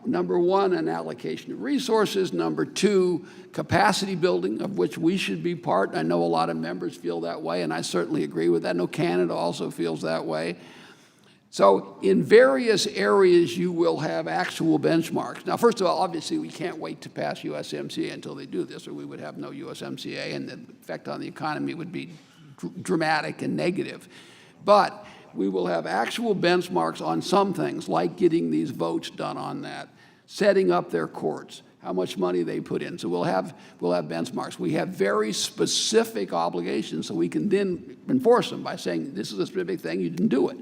number one, an allocation of resources, number two, capacity building, of which we should be part. I know a lot of members feel that way, and I certainly agree with that. I know Canada also feels that way. So in various areas, you will have actual benchmarks. Now, first of all, obviously, we can't wait to pass USMCA until they do this, or we would have no USMCA, and the effect on the economy would be dramatic and negative. But we will have actual benchmarks on some things, like getting these votes done on that, setting up their courts, how much money they put in. So we'll have benchmarks. We have very specific obligations, so we can then enforce them by saying, this is a specific thing, you didn't do it.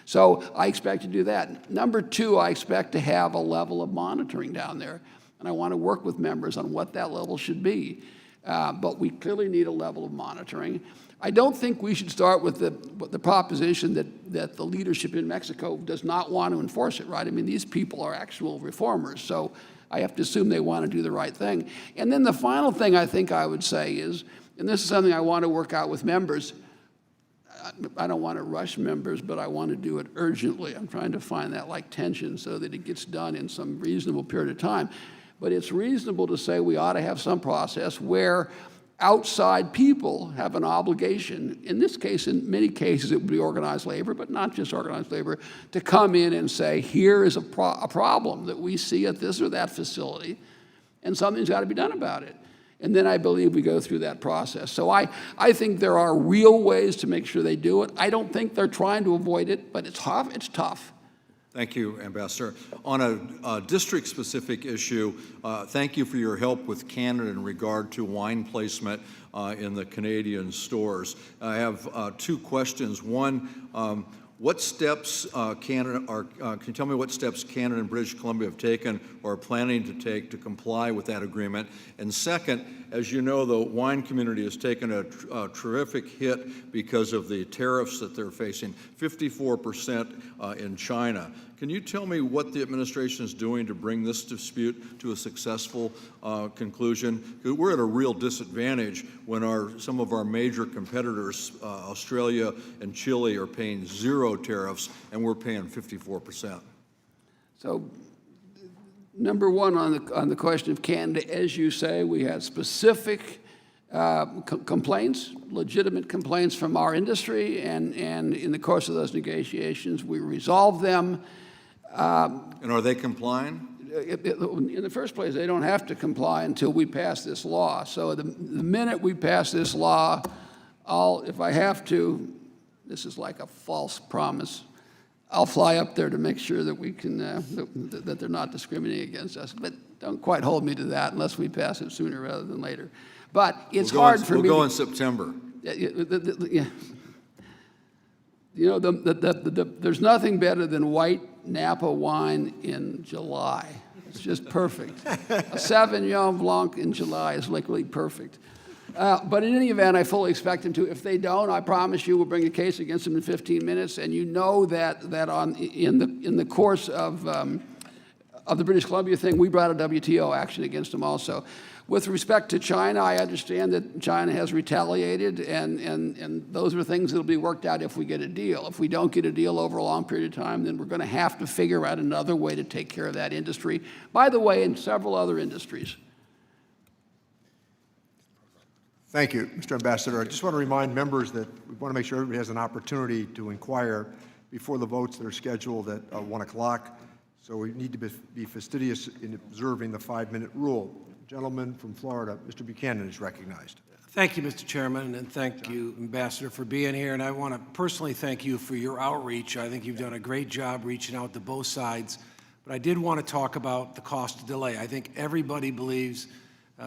So I expect to do that. Number two, I expect to have a level of monitoring down there, and I want to work with members on what that level should be. But we clearly need a level of monitoring. I don't think we should start with the proposition that the leadership in Mexico does not want to enforce it, right? I mean, these people are actual reformers, so I have to assume they want to do the right thing. And then the final thing I think I would say is, and this is something I want to work out with members, I don't want to rush members, but I want to do it urgently. I'm trying to find that like tension so that it gets done in some reasonable period of time. But it's reasonable to say we ought to have some process where outside people have an obligation, in this case, in many cases it would be organized labor, but not just organized labor, to come in and say, here is a problem that we see at this or that facility, and something's got to be done about it. And then I believe we go through that process. So I think there are real ways to make sure they do it. I don't think they're trying to avoid it, but it's tough. It's tough. Thank you, Ambassador. On a district-specific issue, thank you for your help with Canada in regard to wine placement in the Canadian stores. I have two questions. One, what steps can you tell me what steps Canada and British Columbia have taken or are planning to take to comply with that agreement? And second, as you know, the wine community has taken a terrific hit because of the tariffs that they're facing, 54% in China. Can you tell me what the administration is doing to bring this dispute to a successful conclusion? 'Cause we're at a real disadvantage when some of our major competitors, Australia and Chile, are paying 0 tariffs, and we're paying 54%. So, number one, on the question of Canada, as you say, we had specific complaints, legitimate complaints from our industry, and in the course of those negotiations, we resolved them. And are they complying? In the first place, they don't have to comply until we pass this law. So the minute we pass this law, if I have to, this is like a false promise, I'll fly up there to make sure that we can, that they're not discriminating against us. But don't quite hold me to that unless we pass it sooner rather than later. But it's hard for me. We'll go in September. Yeah. You know, there's nothing better than white Napa wine in July. It's just perfect. A Sauvignon Blanc in July is literally perfect. But in any event, I fully expect them to. If they don't, I promise you we'll bring a case against them in 15 minutes. And you know that in the course of the British Columbia thing, we brought a WTO action against them also. With respect to China, I understand that China has retaliated, and those are things that will be worked out if we get a deal. If we don't get a deal over a long period of time, then we're going to have to figure out another way to take care of that industry. By the way, in several other industries. Thank you, Mr. Ambassador. I just want to remind members that we want to make sure everybody has an opportunity to inquire before the votes that are scheduled at 1 o'clock. So we need to be fastidious in observing the 5-minute rule. Gentleman from Florida, Mr. Buchanan, is recognized. Thank you, Mr. Chairman, and thank you, Ambassador, for being here. And I want to personally thank you for your outreach. I think you've done a great job reaching out to both sides. But I did want to talk about the cost of delay. I think everybody believes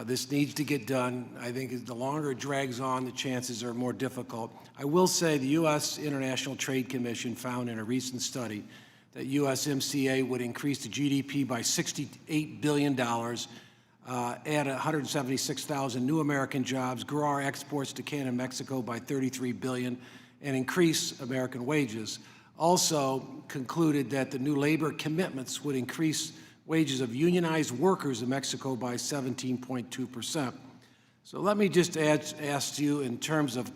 this needs to get done. I think the longer it drags on, the chances are more difficult. I will say the U.S. International Trade Commission found in a recent study that USMCA would increase the GDP by $68 billion, add 176,000 new American jobs, grow our exports to Canada and Mexico by $33 billion, and increase American wages. Also concluded that the new labor commitments would increase wages of unionized workers in Mexico by 17.2%. So let me just ask you, in terms of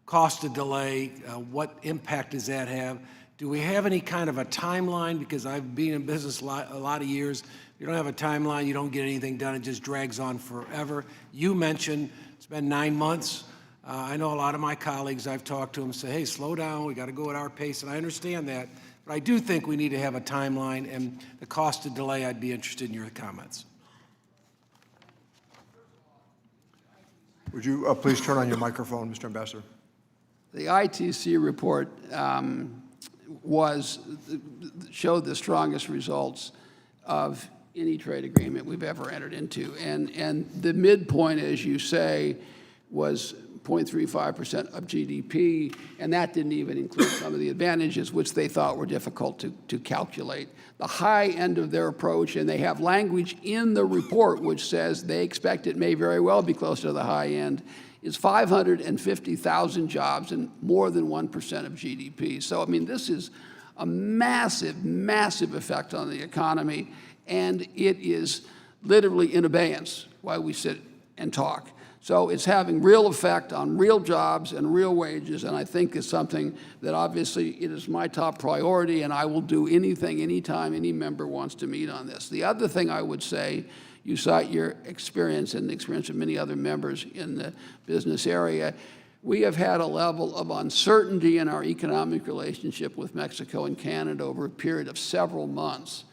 cost of delay, what impact does that have? Do we have any kind of a timeline? Because I've been in business a lot of years. You don't have a timeline, you don't get anything done, it just drags on forever. You mentioned it's been 9 months. I know a lot of my colleagues, I've talked to them, say, hey, slow down, we got to go at our pace, and I understand that. But I do think we need to have a timeline, and the cost of delay, I'd be interested in your comments. Would you please turn on your microphone, Mr. Ambassador? The ITC report showed the strongest results of any trade agreement we've ever entered into. And the midpoint, as you say, was 0.35% of GDP, and that didn't even include some of the advantages which they thought were difficult to calculate. The high end of their approach, and they have language in the report which says they expect it may very well be close to the high end, is 550,000 jobs and more than 1% of GDP. So, I mean, this is a massive, massive effect on the economy, and it is literally in abeyance while we sit and talk. So it's having real effect on real jobs and real wages, and I think it's something that obviously it is my top priority, and I will do anything, anytime any member wants to meet on this. The other thing I would say, you cite your experience and the experience of many other members in the business area. We have had a level of uncertainty in our economic relationship with Mexico and Canada over a period of several months.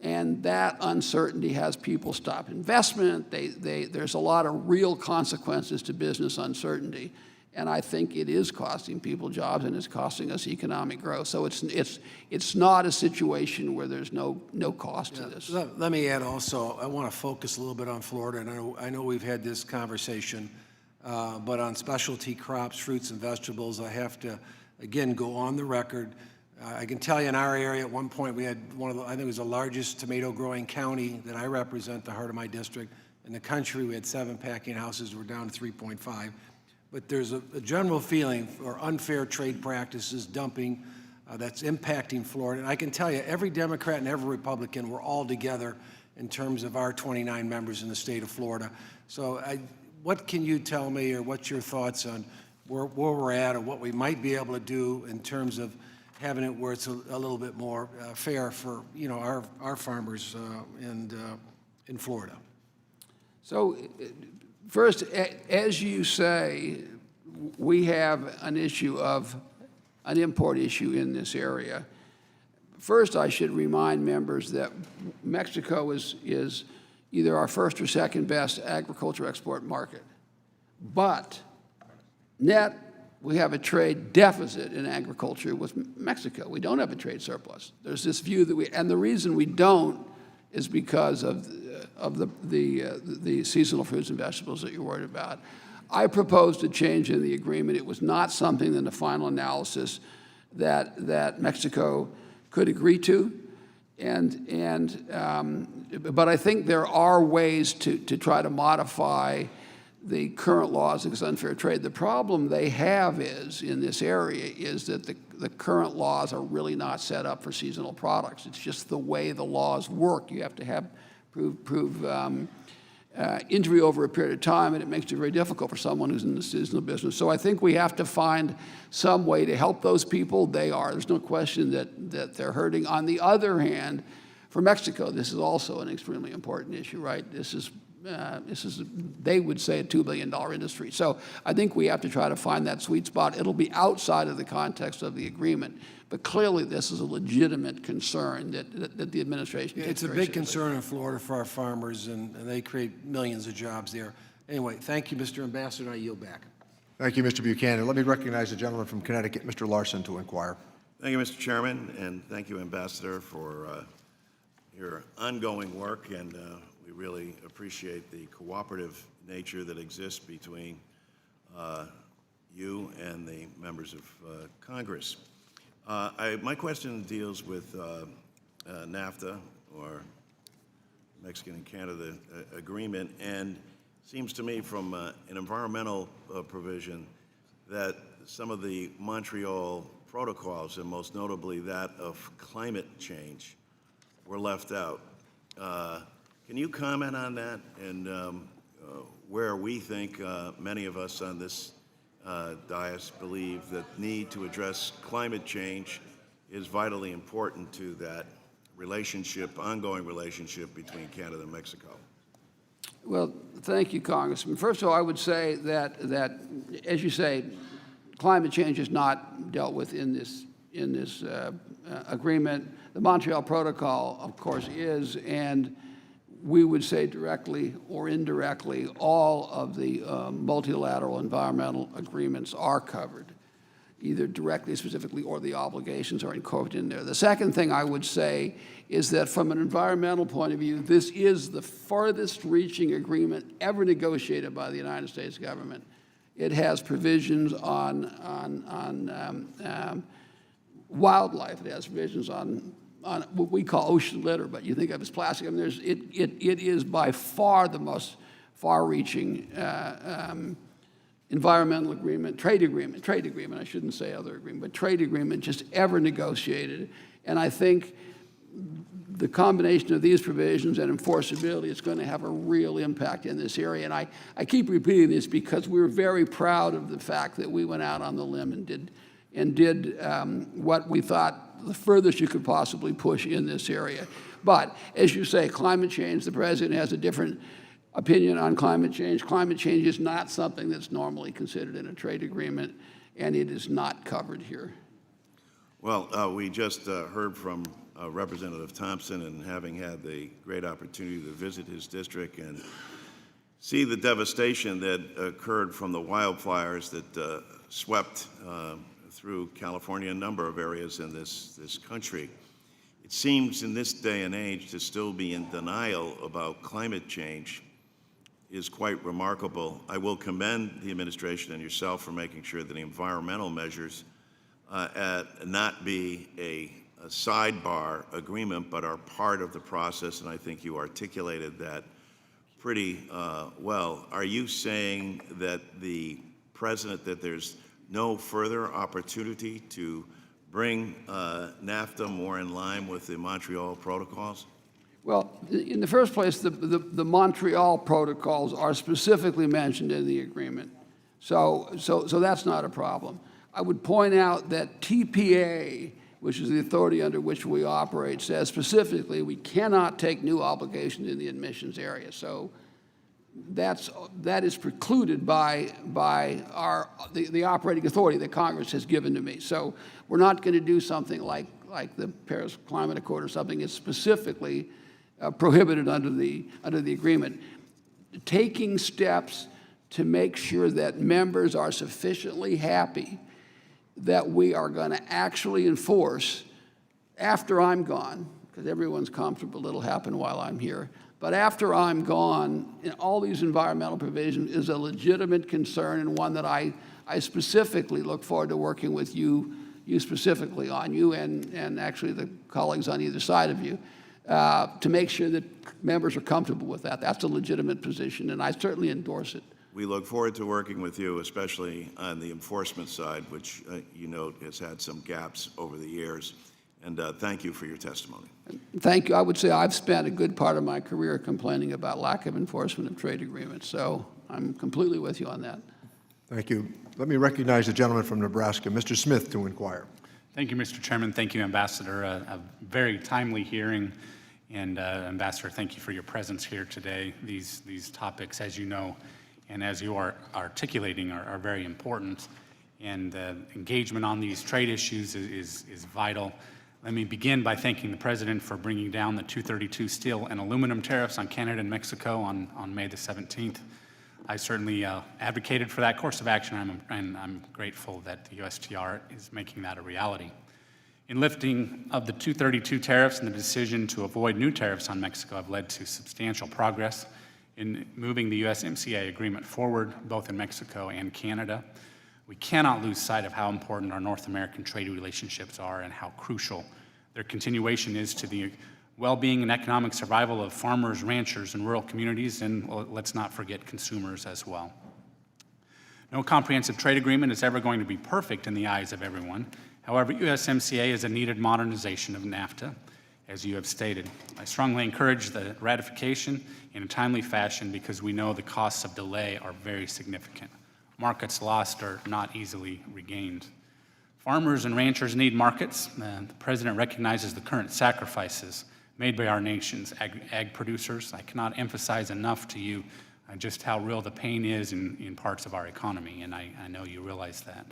And that uncertainty has people stop investment. There's a lot of real consequences to business uncertainty. And I think it is costing people jobs and it's costing us economic growth. So it's not a situation where there's no cost to this. Let me add also, I want to focus a little bit on Florida, and I know we've had this conversation, but on specialty crops, fruits and vegetables, I have to, again, go on the record. I can tell you in our area, at one point, we had I think it was the largest tomato growing county that I represent, the heart of my district. In the country, we had 7 packing houses, we're down to 3.5. But there's a general feeling for unfair trade practices, dumping, that's impacting Florida. And I can tell you, every Democrat and every Republican, we're all together in terms of our 29 members in the state of Florida. So what can you tell me, or what's your thoughts on where we're at, or what we might be able to do in terms of having it where it's a little bit more fair for, you know, our farmers in Florida? So first, as you say, we have an import issue in this area. First, I should remind members that Mexico is either our first or second best agriculture export market. But net, we have a trade deficit in agriculture with Mexico. We don't have a trade surplus. There's this view that and the reason we don't is because of the seasonal fruits and vegetables that you're worried about. I proposed a change in the agreement. It was not something in the final analysis that Mexico could agree to, but I think there are ways to try to modify the current laws against unfair trade. The problem they have in this area is that the current laws are really not set up for seasonal products. It's just the way the laws work. You have to prove injury over a period of time, and it makes it very difficult for someone who's in the seasonal business. So I think we have to find some way to help those people. There's no question that they're hurting. On the other hand, for Mexico, this is also an extremely important issue, right? This is, they would say, a $2 billion industry. So I think we have to try to find that sweet spot. It'll be outside of the context of the agreement. But clearly, this is a legitimate concern that the administration takes It's a very big seriously. concern in Florida for our farmers, and they create millions of jobs there. Anyway, thank you, Mr. Ambassador. I yield back. Thank you, Mr. Buchanan. Let me recognize the gentleman from Connecticut, Mr. Larson, to inquire. Thank you, Mr. Chairman, and thank you, Ambassador, for your ongoing work, and we really appreciate the cooperative nature that exists between you and the members of Congress. My question deals with NAFTA, or Mexican and Canada agreement, and seems to me from an environmental provision that some of the Montreal protocols, and most notably that of climate change, were left out. Can you comment on that, and where we think many of us on this dais believe that need to address climate change is vitally important to that relationship, ongoing relationship between Canada and Mexico? Well, thank you, Congressman. First of all, I would say that as you say, climate change is not dealt with in this agreement. The Montreal Protocol, of course, is, and we would say directly or indirectly, all of the multilateral environmental agreements are covered, either directly, specifically, or the obligations are incorporated in there. The second thing I would say is that from an environmental point of view, this is the farthest reaching agreement ever negotiated by the United States government. It has provisions on wildlife. It has provisions on what we call ocean litter, but you think of as plastic. I mean, it is by far the most far-reaching environmental agreement, trade agreement, I shouldn't say other agreement, but trade agreement just ever negotiated. And I think the combination of these provisions and enforceability is going to have a real impact in this area. And I keep repeating this because we're very proud of the fact that we went out on the limb and did what we thought the furthest you could possibly push in this area. But as you say, climate change, the president has a different opinion on climate change. Climate change is not something that's normally considered in a trade agreement, and it is not covered here. Well, we just heard from Representative Thompson, and having had the great opportunity to visit his district and see the devastation that occurred from the wildfires that swept through California, a number of areas in this country. It seems in this day and age to still be in denial about climate change is quite remarkable. I will commend the administration and yourself for making sure that the environmental measures not be a sidebar agreement, but are part of the process, and I think you articulated that pretty well. Are you saying that the President, that there's no further opportunity to bring NAFTA more in line with the Montreal protocols? Well, in the first place, the Montreal protocols are specifically mentioned in the agreement. So that's not a problem. I would point out that TPA, which is the authority under which we operate, says specifically we cannot take new obligations in the admissions area. So that is precluded by the operating authority that Congress has given to me. So we're not going to do something like the Paris Climate Accord or something. It's specifically prohibited under the agreement. Taking steps to make sure that members are sufficiently happy that we are going to actually enforce after I'm gone, because everyone's comfortable it'll happen while I'm here, but after I'm gone, all these environmental provisions is a legitimate concern, and one that I specifically look forward to working with you specifically on, you and actually the colleagues on either side of you, to make sure that members are comfortable with that. That's a legitimate position, and I certainly endorse it. We look forward to working with you, especially on the enforcement side, which you note has had some gaps over the years. And thank you for your testimony. Thank you. I would say I've spent a good part of my career complaining about lack of enforcement of trade agreements, so I'm completely with you on that. Thank you. Let me recognize the gentleman from Nebraska, Mr. Smith, to inquire. Thank you, Mr. Chairman. Thank you, Ambassador. A very timely hearing. And Ambassador, thank you for your presence here today. These topics, as you know, and as you are articulating, are very important. And engagement on these trade issues is vital. Let me begin by thanking the President for bringing down the 232 steel and aluminum tariffs on Canada and Mexico on May the 17th. I certainly advocated for that course of action, and I'm grateful that the USTR is making that a reality. In lifting of the 232 tariffs and the decision to avoid new tariffs on Mexico have led to substantial progress in moving the USMCA agreement forward, both in Mexico and Canada. We cannot lose sight of how important our North American trade relationships are and how crucial their continuation is to the well-being and economic survival of farmers, ranchers, and rural communities, and let's not forget consumers as well. No comprehensive trade agreement is ever going to be perfect in the eyes of everyone. However, USMCA is a needed modernization of NAFTA, as you have stated. I strongly encourage the ratification in a timely fashion because we know the costs of delay are very significant. Markets lost are not easily regained. Farmers and ranchers need markets. The President recognizes the current sacrifices made by our nation's ag producers. I cannot emphasize enough to you just how real the pain is in parts of our economy, and I know you realize that.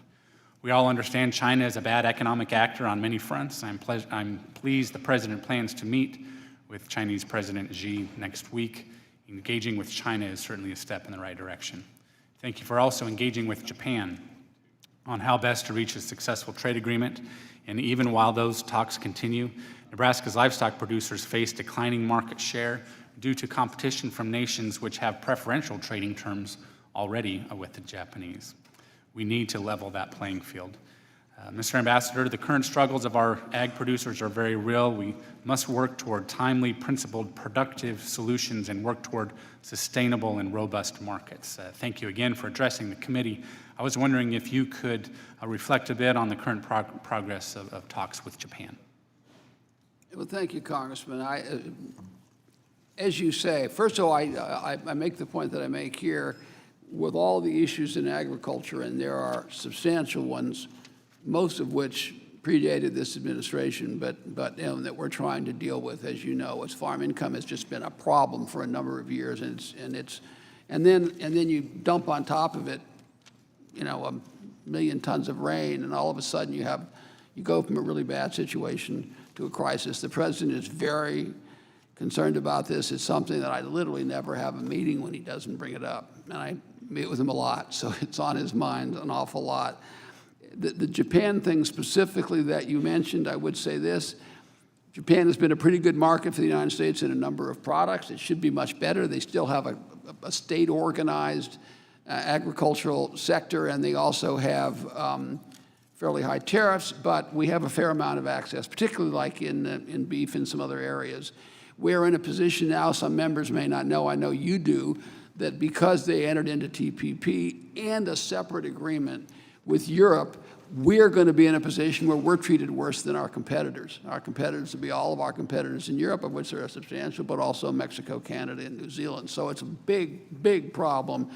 We all understand China is a bad economic actor on many fronts. I'm pleased the President plans to meet with Chinese President Xi next week. Engaging with China is certainly a step in the right direction. Thank you for also engaging with Japan on how best to reach a successful trade agreement. And even while those talks continue, Nebraska's livestock producers face declining market share due to competition from nations which have preferential trading terms already with the Japanese. We need to level that playing field. Mr. Ambassador, the current struggles of our ag producers are very real. We must work toward timely, principled, productive solutions and work toward sustainable and robust markets. Thank you again for addressing the committee. I was wondering if you could reflect a bit on the current progress of talks with Japan. Well, thank you, Congressman. As you say, first of all, I make the point that I make here, with all the issues in agriculture, and there are substantial ones, most of which predated this administration, but that we're trying to deal with. As you know, as farm income has just been a problem for a number of years, and then you dump on top of it, 1 million tons of rain, and all of a sudden you have you go from a really bad situation to a crisis. The president is very concerned about this. It's something that I literally never have a meeting when he doesn't bring it up. And I meet with him a lot, so it's on his mind an awful lot. The Japan thing specifically that you mentioned, I would say this. Japan has been a pretty good market for the United States in a number of products. It should be much better. They still have a state-organized agricultural sector, and they also have fairly high tariffs, but we have a fair amount of access, particularly like in beef and some other areas. We're in a position now, some members may not know, I know you do, that because they entered into TPP and a separate agreement with Europe, we're going to be in a position where we're treated worse than our competitors. Our competitors will be all of our competitors in Europe, of which there are substantial, but also Mexico, Canada, and New Zealand. So it's a big, big problem,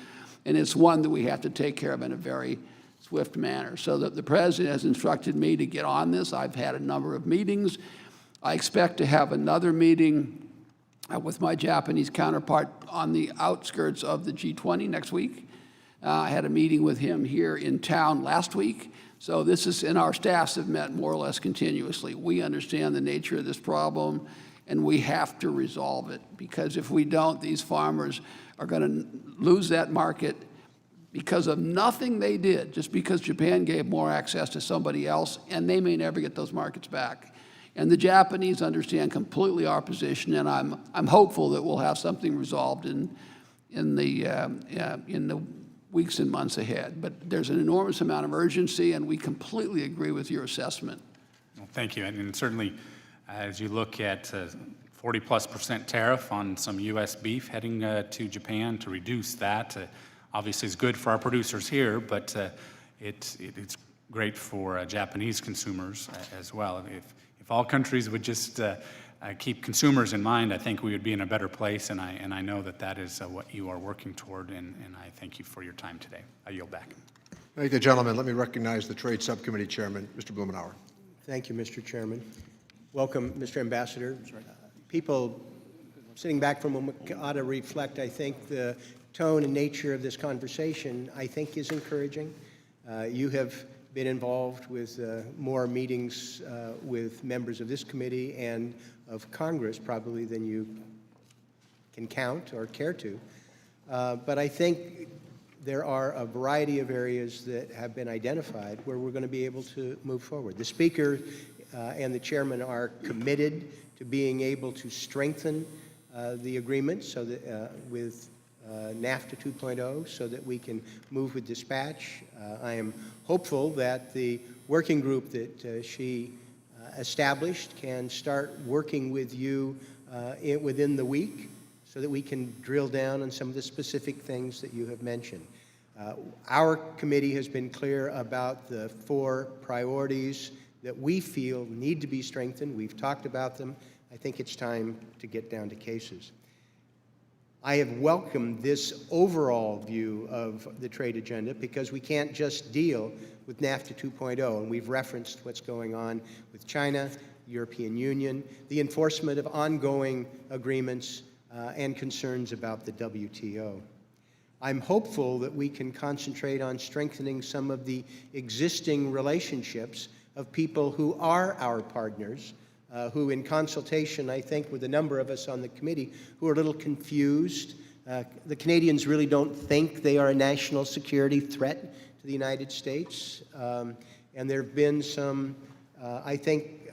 and it's one that we have to take care of in a very swift manner. So the president has instructed me to get on this. I've had a number of meetings. I expect to have another meeting with my Japanese counterpart on the outskirts of the G20 next week. I had a meeting with him here in town last week. So this is, and our staffs have met more or less continuously. We understand the nature of this problem, and we have to resolve it, because if we don't, these farmers are going to lose that market because of nothing they did, just because Japan gave more access to somebody else, and they may never get those markets back. And the Japanese understand completely our position, and I'm hopeful that we'll have something resolved in the weeks and months ahead. But there's an enormous amount of urgency, and we completely agree with your assessment. Well, thank you. And certainly, as you look at 40+% tariff on some U.S. beef heading to Japan, to reduce that, obviously is good for our producers here, but it's great for Japanese consumers as well. If all countries would just keep consumers in mind, I think we would be in a better place, and I know that is what you are working toward, and I thank you for your time today. I yield back. Thank you, gentlemen. Let me recognize the Trade Subcommittee Chairman, Mr. Blumenauer. Thank you, Mr. Chairman. Welcome, Mr. Ambassador. People sitting back from a moment ought to reflect, I think, the tone and nature of this conversation, I think, is encouraging. You have been involved with more meetings with members of this committee and of Congress probably than you can count or care to. But I think there are a variety of areas that have been identified where we're going to be able to move forward. The Speaker and the Chairman are committed to being able to strengthen the agreement so that with NAFTA 2.0 so that we can move with dispatch. I am hopeful that the working group that she established can start working with you within the week so that we can drill down on some of the specific things that you have mentioned. Our committee has been clear about the 4 priorities that we feel need to be strengthened. We've talked about them. I think it's time to get down to cases. I have welcomed this overall view of the trade agenda because we can't just deal with NAFTA 2.0, and we've referenced what's going on with China, European Union, the enforcement of ongoing agreements, and concerns about the WTO. I'm hopeful that we can concentrate on strengthening some of the existing relationships of people who are our partners, who in consultation, I think, with a number of us on the committee, who are a little confused. The Canadians really don't think they are a national security threat to the United States. And there have been some, I think,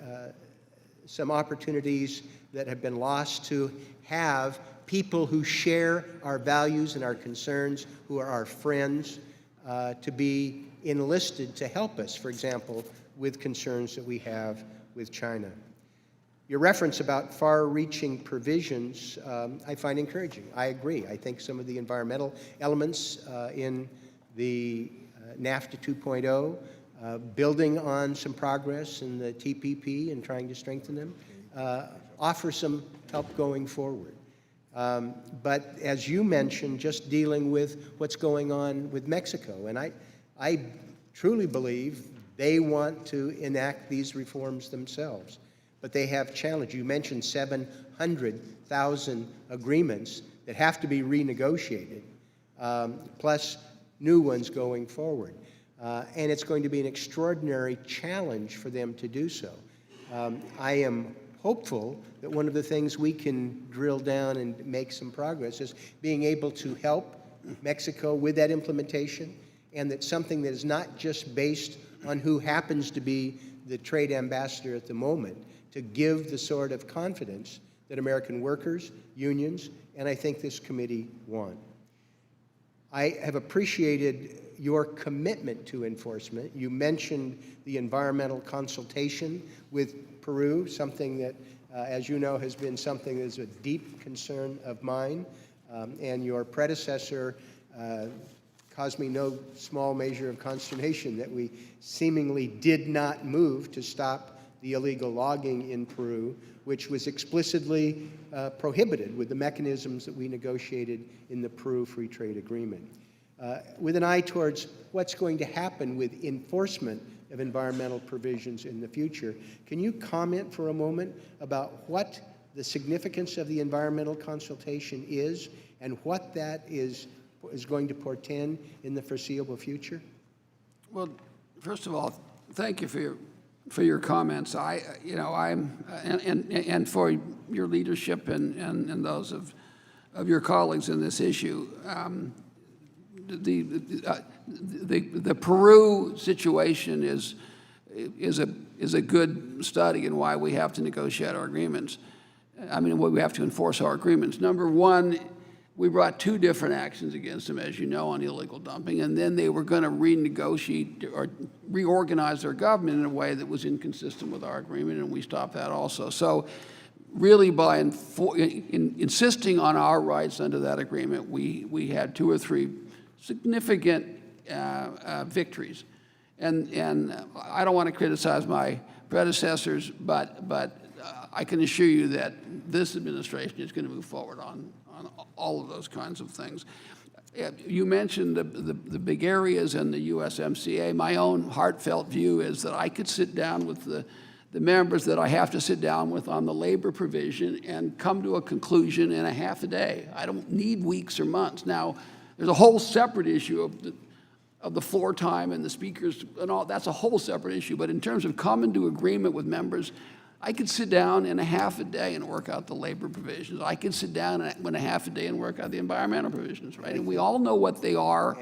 some opportunities that have been lost to have people who share our values and our concerns, who are our friends, to be enlisted to help us, for example, with concerns that we have with China. Your reference about far-reaching provisions, I find encouraging. I agree. I think some of the environmental elements in the NAFTA 2.0, building on some progress in the TPP and trying to strengthen them, offer some help going forward. But as you mentioned, just dealing with what's going on with Mexico, and I truly believe they want to enact these reforms themselves. But they have challenged. You mentioned 700,000 agreements that have to be renegotiated, plus new ones going forward. and it's going to be an extraordinary challenge for them to do so. I am hopeful that one of the things we can drill down and make some progress is being able to help Mexico with that implementation, and that something that is not just based on who happens to be the trade ambassador at the moment, to give the sort of confidence that American workers, unions, and I think this committee want. I have appreciated your commitment to enforcement. You mentioned the environmental consultation with Peru, something that, as you know, has been something that is a deep concern of mine. And your predecessor caused me no small measure of consternation that we seemingly did not move to stop the illegal logging in Peru, which was explicitly prohibited with the mechanisms that we negotiated in the Peru Free Trade Agreement. With an eye towards what's going to happen with enforcement of environmental provisions in the future, can you comment for a moment about what the significance of the environmental consultation is and what that is going to portend in the foreseeable future? Well, first of all, thank you for your comments. And for your leadership and those of your colleagues in this issue. The Peru situation is a good study in why we have to negotiate our agreements. I mean, why we have to enforce our agreements. Number one, we brought 2 different actions against them, as you know, on illegal dumping, and then they were going to renegotiate or reorganize their government in a way that was inconsistent with our agreement, and we stopped that also. So really by insisting on our rights under that agreement, we had 2 or 3 significant victories. And I don't want to criticize my predecessors, but I can assure you that this administration is going to move forward on all of those kinds of things. You mentioned the big areas and the USMCA. My own heartfelt view is that I could sit down with the members that I have to sit down with on the labor provision and come to a conclusion in a half a day. I don't need weeks or months. Now, there's a whole separate issue of the floor time and the speakers and all. That's a whole separate issue. But in terms of coming to agreement with members, I could sit down in a half a day and work out the labor provisions. I could sit down in a half a day and work out the environmental provisions, right? And we all know what they are.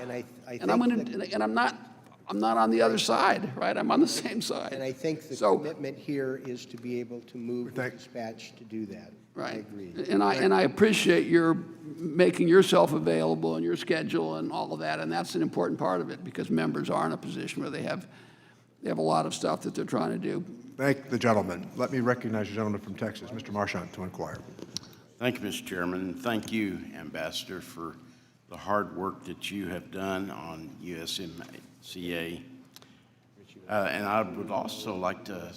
And I'm not on the other side, right? I'm on the same side. And I think the commitment here is to be able to move with dispatch to do that. Right. I agree. And I appreciate your making yourself available and your schedule and all of that, and that's an important part of it because members are in a position where they have a lot of stuff that they're trying to do. Thank the gentleman. Let me recognize the gentleman from Texas, Mr. Marchant, to inquire. Thank you, Mr. Chairman, and thank you, Ambassador, for the hard work that you have done on USMCA. And I would also like to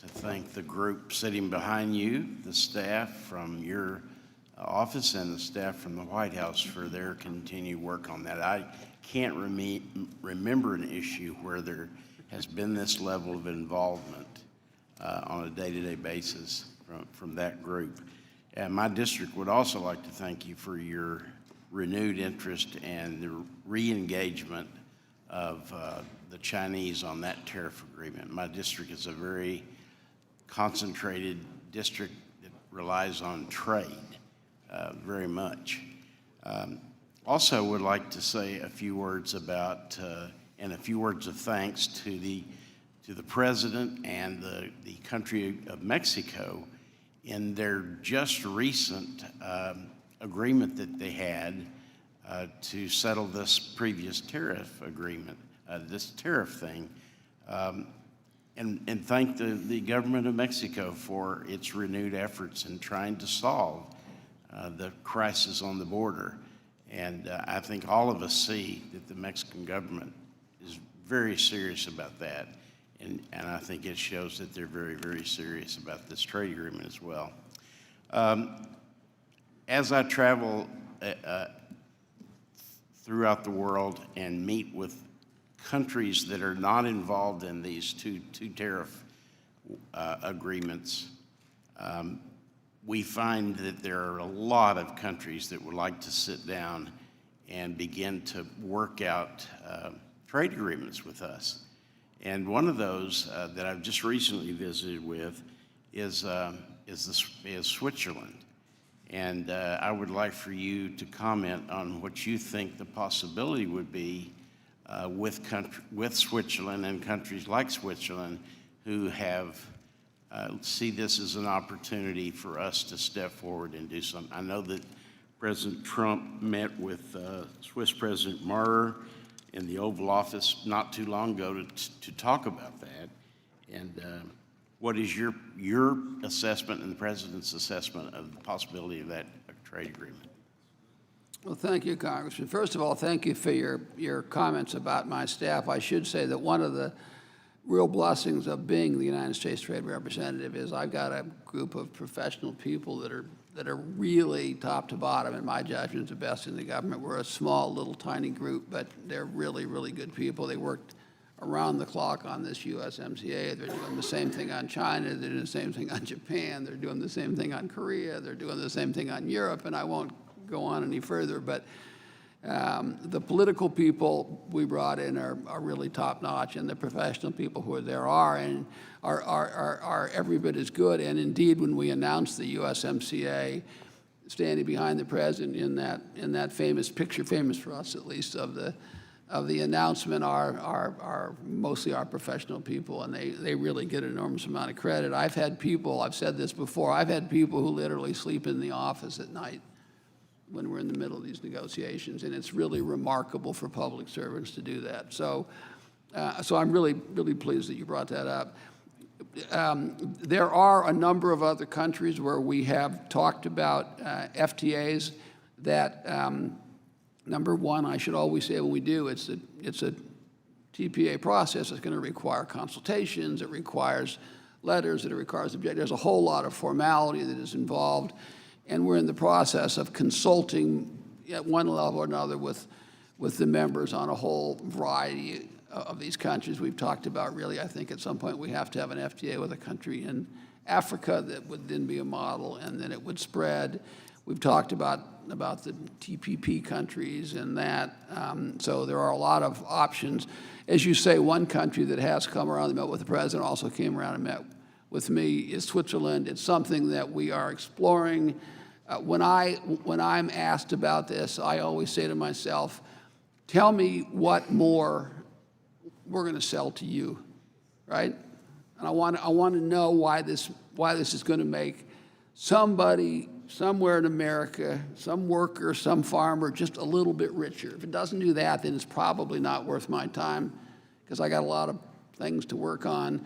thank the group sitting behind you, the staff from your office and the staff from the White House for their continued work on that. I can't remember an issue where there has been this level of involvement on a day-to-day basis from that group. And my district would also like to thank you for your renewed interest and the re-engagement of the Chinese on that tariff agreement. My district is a very concentrated district that relies on trade very much. Also would like to say a few words about and a few words of thanks to the President and the country of Mexico in their just recent agreement that they had to settle this previous tariff agreement, this tariff thing. And thank the government of Mexico for its renewed efforts in trying to solve the crisis on the border. And I think all of us see that the Mexican government is very serious about that. And I think it shows that they're very, very serious about this trade agreement as well. As I travel throughout the world and meet with countries that are not involved in these two tariff agreements, we find that there are a lot of countries that would like to sit down and begin to work out trade agreements with us. And one of those that I've just recently visited with is Switzerland. And I would like for you to comment on what you think the possibility would be with Switzerland and countries like Switzerland who have see this as an opportunity for us to step forward and do something. I know that President Trump met with Swiss President Maurer in the Oval Office not too long ago to talk about that. And what is your assessment and the President's assessment of the possibility of that trade agreement? Well, thank you, Congressman. First of all, thank you for your comments about my staff. I should say that one of the real blessings of being the United States Trade Representative is I've got a group of professional people that are really top to bottom, in my judgment, the best in the government. We're a small, little, tiny group, but they're really, really good people. They worked around the clock on this USMCA. They're doing the same thing on China. They're doing the same thing on Japan. They're doing the same thing on Korea. They're doing the same thing on Europe, and I won't go on any further, but the political people we brought in are really top-notch, and the professional people who are there are every bit as good. And indeed, when we announced the USMCA, standing behind the president in that famous picture, famous for us at least, of the announcement are mostly our professional people, and they really get an enormous amount of credit. I've had people, I've said this before, I've had people who literally sleep in the office at night when we're in the middle of these negotiations, and it's really remarkable for public servants to do that. So I'm really, really pleased that you brought that up. There are a number of other countries where we have talked about FTAs that, number one, I should always say when we do, it's a TPA process. It's going to require consultations, it requires letters, it requires objectives. There's a whole lot of formality that is involved. And we're in the process of consulting at one level or another with the members on a whole variety of these countries. We've talked about really, I think at some point we have to have an FTA with a country in Africa that would then be a model, and then it would spread. We've talked about the TPP countries and that. So there are a lot of options. As you say, one country that has come around and met with the president also came around and met with me is Switzerland. It's something that we are exploring. When I'm asked about this, I always say to myself, tell me what more we're going to sell to you, right? And I want to know why this is going to make somebody somewhere in America, some worker, some farmer, just a little bit richer. If it doesn't do that, then it's probably not worth my time, because I got a lot of things to work on.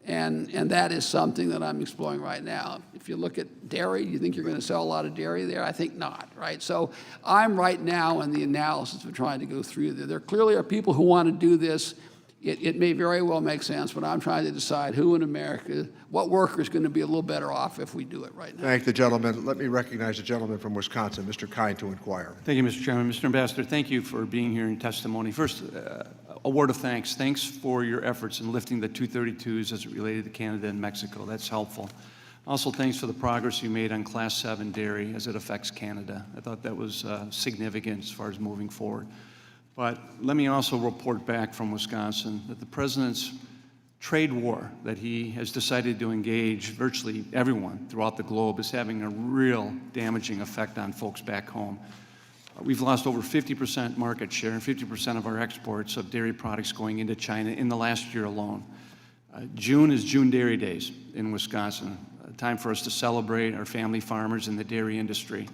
And that is something that I'm exploring right now. If you look at dairy, you think you're going to sell a lot of dairy there? I think not, right? So I'm right now in the analysis of trying to go through there. There clearly are people who want to do this. It may very well make sense, but I'm trying to decide who in America, what worker is going to be a little better off if we do it right now. Thank the gentleman. Let me recognize the gentleman from Wisconsin, Mr. Kine, to inquire. Thank you, Mr. Chairman. Mr. Ambassador, thank you for being here in testimony. First, a word of thanks. Thanks for your efforts in lifting the 232s as it related to Canada and Mexico. That's helpful. Also, thanks for the progress you made on Class 7 dairy as it affects Canada. I thought that was significant as far as moving forward. But let me also report back from Wisconsin that the President's trade war that he has decided to engage virtually everyone throughout the globe is having a real damaging effect on folks back home. We've lost over 50% market share and 50% of our exports of dairy products going into China in the last year alone. June is June Dairy Days in Wisconsin, a time for us to celebrate our family farmers in the dairy industry.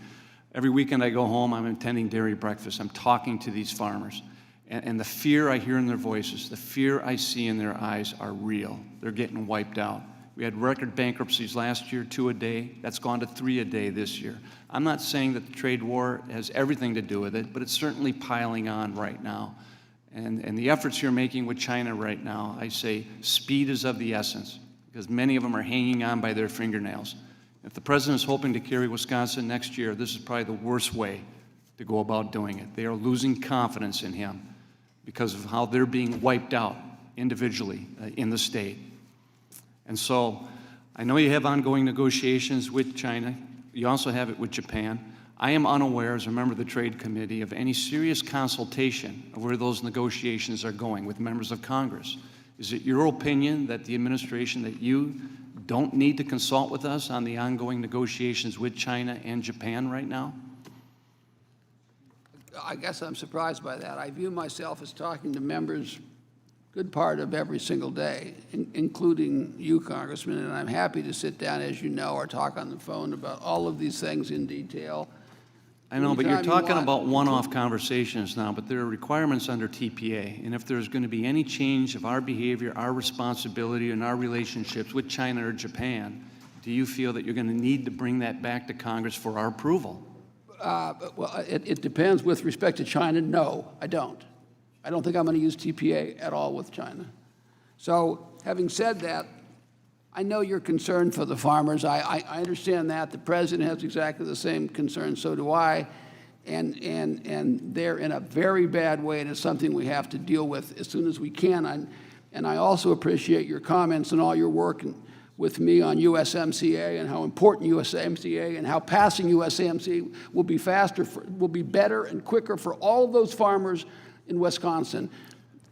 Every weekend I go home, I'm attending dairy breakfast. I'm talking to these farmers. And the fear I hear in their voices, the fear I see in their eyes are real. They're getting wiped out. We had record bankruptcies last year, 2 a day. That's gone to 3 a day this year. I'm not saying that the trade war has everything to do with it, but it's certainly piling on right now. And the efforts you're making with China right now, I say speed is of the essence, because many of them are hanging on by their fingernails. If the President is hoping to carry Wisconsin next year, this is probably the worst way to go about doing it. They are losing confidence in him because of how they're being wiped out individually in the state. And so I know you have ongoing negotiations with China. You also have it with Japan. I am unaware, as a member of the Trade Committee, of any serious consultation of where those negotiations are going with members of Congress. Is it your opinion that the administration, that you don't need to consult with us on the ongoing negotiations with China and Japan right now? I guess I'm surprised by that. I view myself as talking to members good part of every single day, including you, Congressman, and I'm happy to sit down, as you know, or talk on the phone about all of these things in detail. I know, but you're Anytime you talking want. about one-off conversations now, but there are requirements under TPA, and if there's going to be any change of our behavior, our responsibility, and our relationships with China or Japan, do you feel that you're going to need to bring that back to Congress for our approval? Well, it depends. With respect to China, no, I don't. I don't think I'm going to use TPA at all with China. So having said that, I know you're concerned for the farmers. I understand that. The president has exactly the same concern, so do I. And they're in a very bad way, and it's something we have to deal with as soon as we can. And I also appreciate your comments and all your work with me on USMCA and how important USMCA and how passing USMCA will be faster, will be better and quicker for all of those farmers in Wisconsin.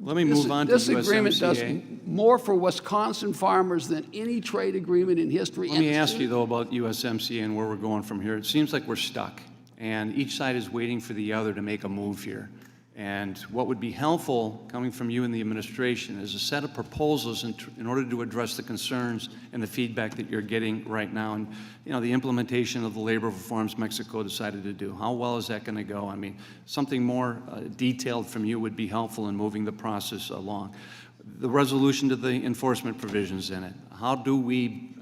Let me move on to This agreement does USMCA. more for Wisconsin farmers than any trade agreement in history. Let me ask you, though, about USMCA and where we're going from here. It seems like we're stuck, and each side is waiting for the other to make a move here. And what would be helpful, coming from you and the administration, is a set of proposals in order to address the concerns and the feedback that you're getting right now. And, you know, the implementation of the labor reforms Mexico decided to do. How well is that going to go? I mean, something more detailed from you would be helpful in moving the process along. The resolution to the enforcement provisions in it. How do we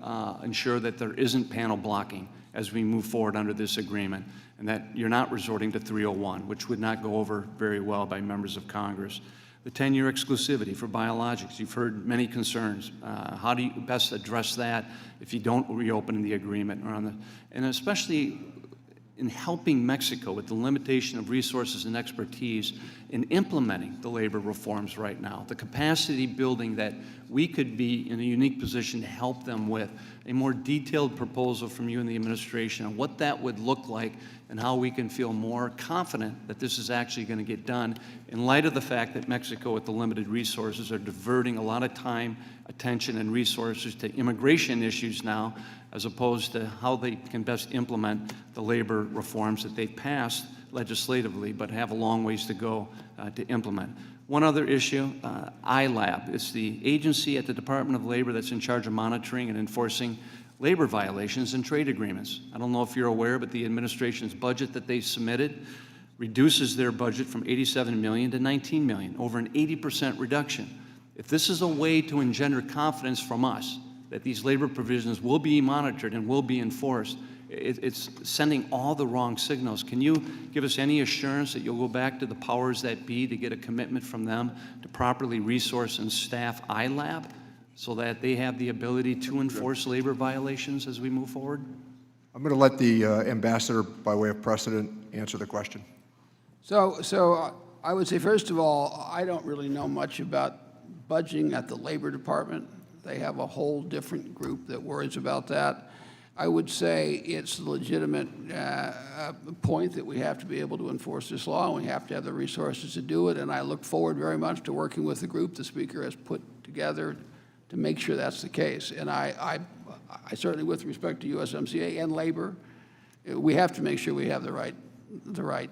ensure that there isn't panel blocking as we move forward under this agreement, and that you're not resorting to 301, which would not go over very well by members of Congress? The 10-year exclusivity for biologics, you've heard many concerns. How do you best address that if you don't reopen the agreement? And especially in helping Mexico with the limitation of resources and expertise in implementing the labor reforms right now, the capacity building that we could be in a unique position to help them with, a more detailed proposal from you and the administration on what that would look like and how we can feel more confident that this is actually going to get done in light of the fact that Mexico, with the limited resources, are diverting a lot of time, attention, and resources to immigration issues now, as opposed to how they can best implement the labor reforms that they've passed legislatively, but have a long ways to go to implement. One other issue, ILAB. It's the agency at the Department of Labor that's in charge of monitoring and enforcing labor violations and trade agreements. I don't know if you're aware, but the administration's budget that they submitted reduces their budget from $87 million to $19 million, over an 80% reduction. If this is a way to engender confidence from us that these labor provisions will be monitored and will be enforced, it's sending all the wrong signals. Can you give us any assurance that you'll go back to the powers that be to get a commitment from them to properly resource and staff ILAB so that they have the ability to enforce labor violations as we move forward? I'm going to let the ambassador, by way of precedent, answer the question. So I would say, first of all, I don't really know much about budgeting at the Labor Department. They have a whole different group that worries about that. I would say it's a legitimate point that we have to be able to enforce this law, and we have to have the resources to do it, and I look forward very much to working with the group the Speaker has put together to make sure that's the case. And I certainly, with respect to USMCA and labor, we have to make sure we have the right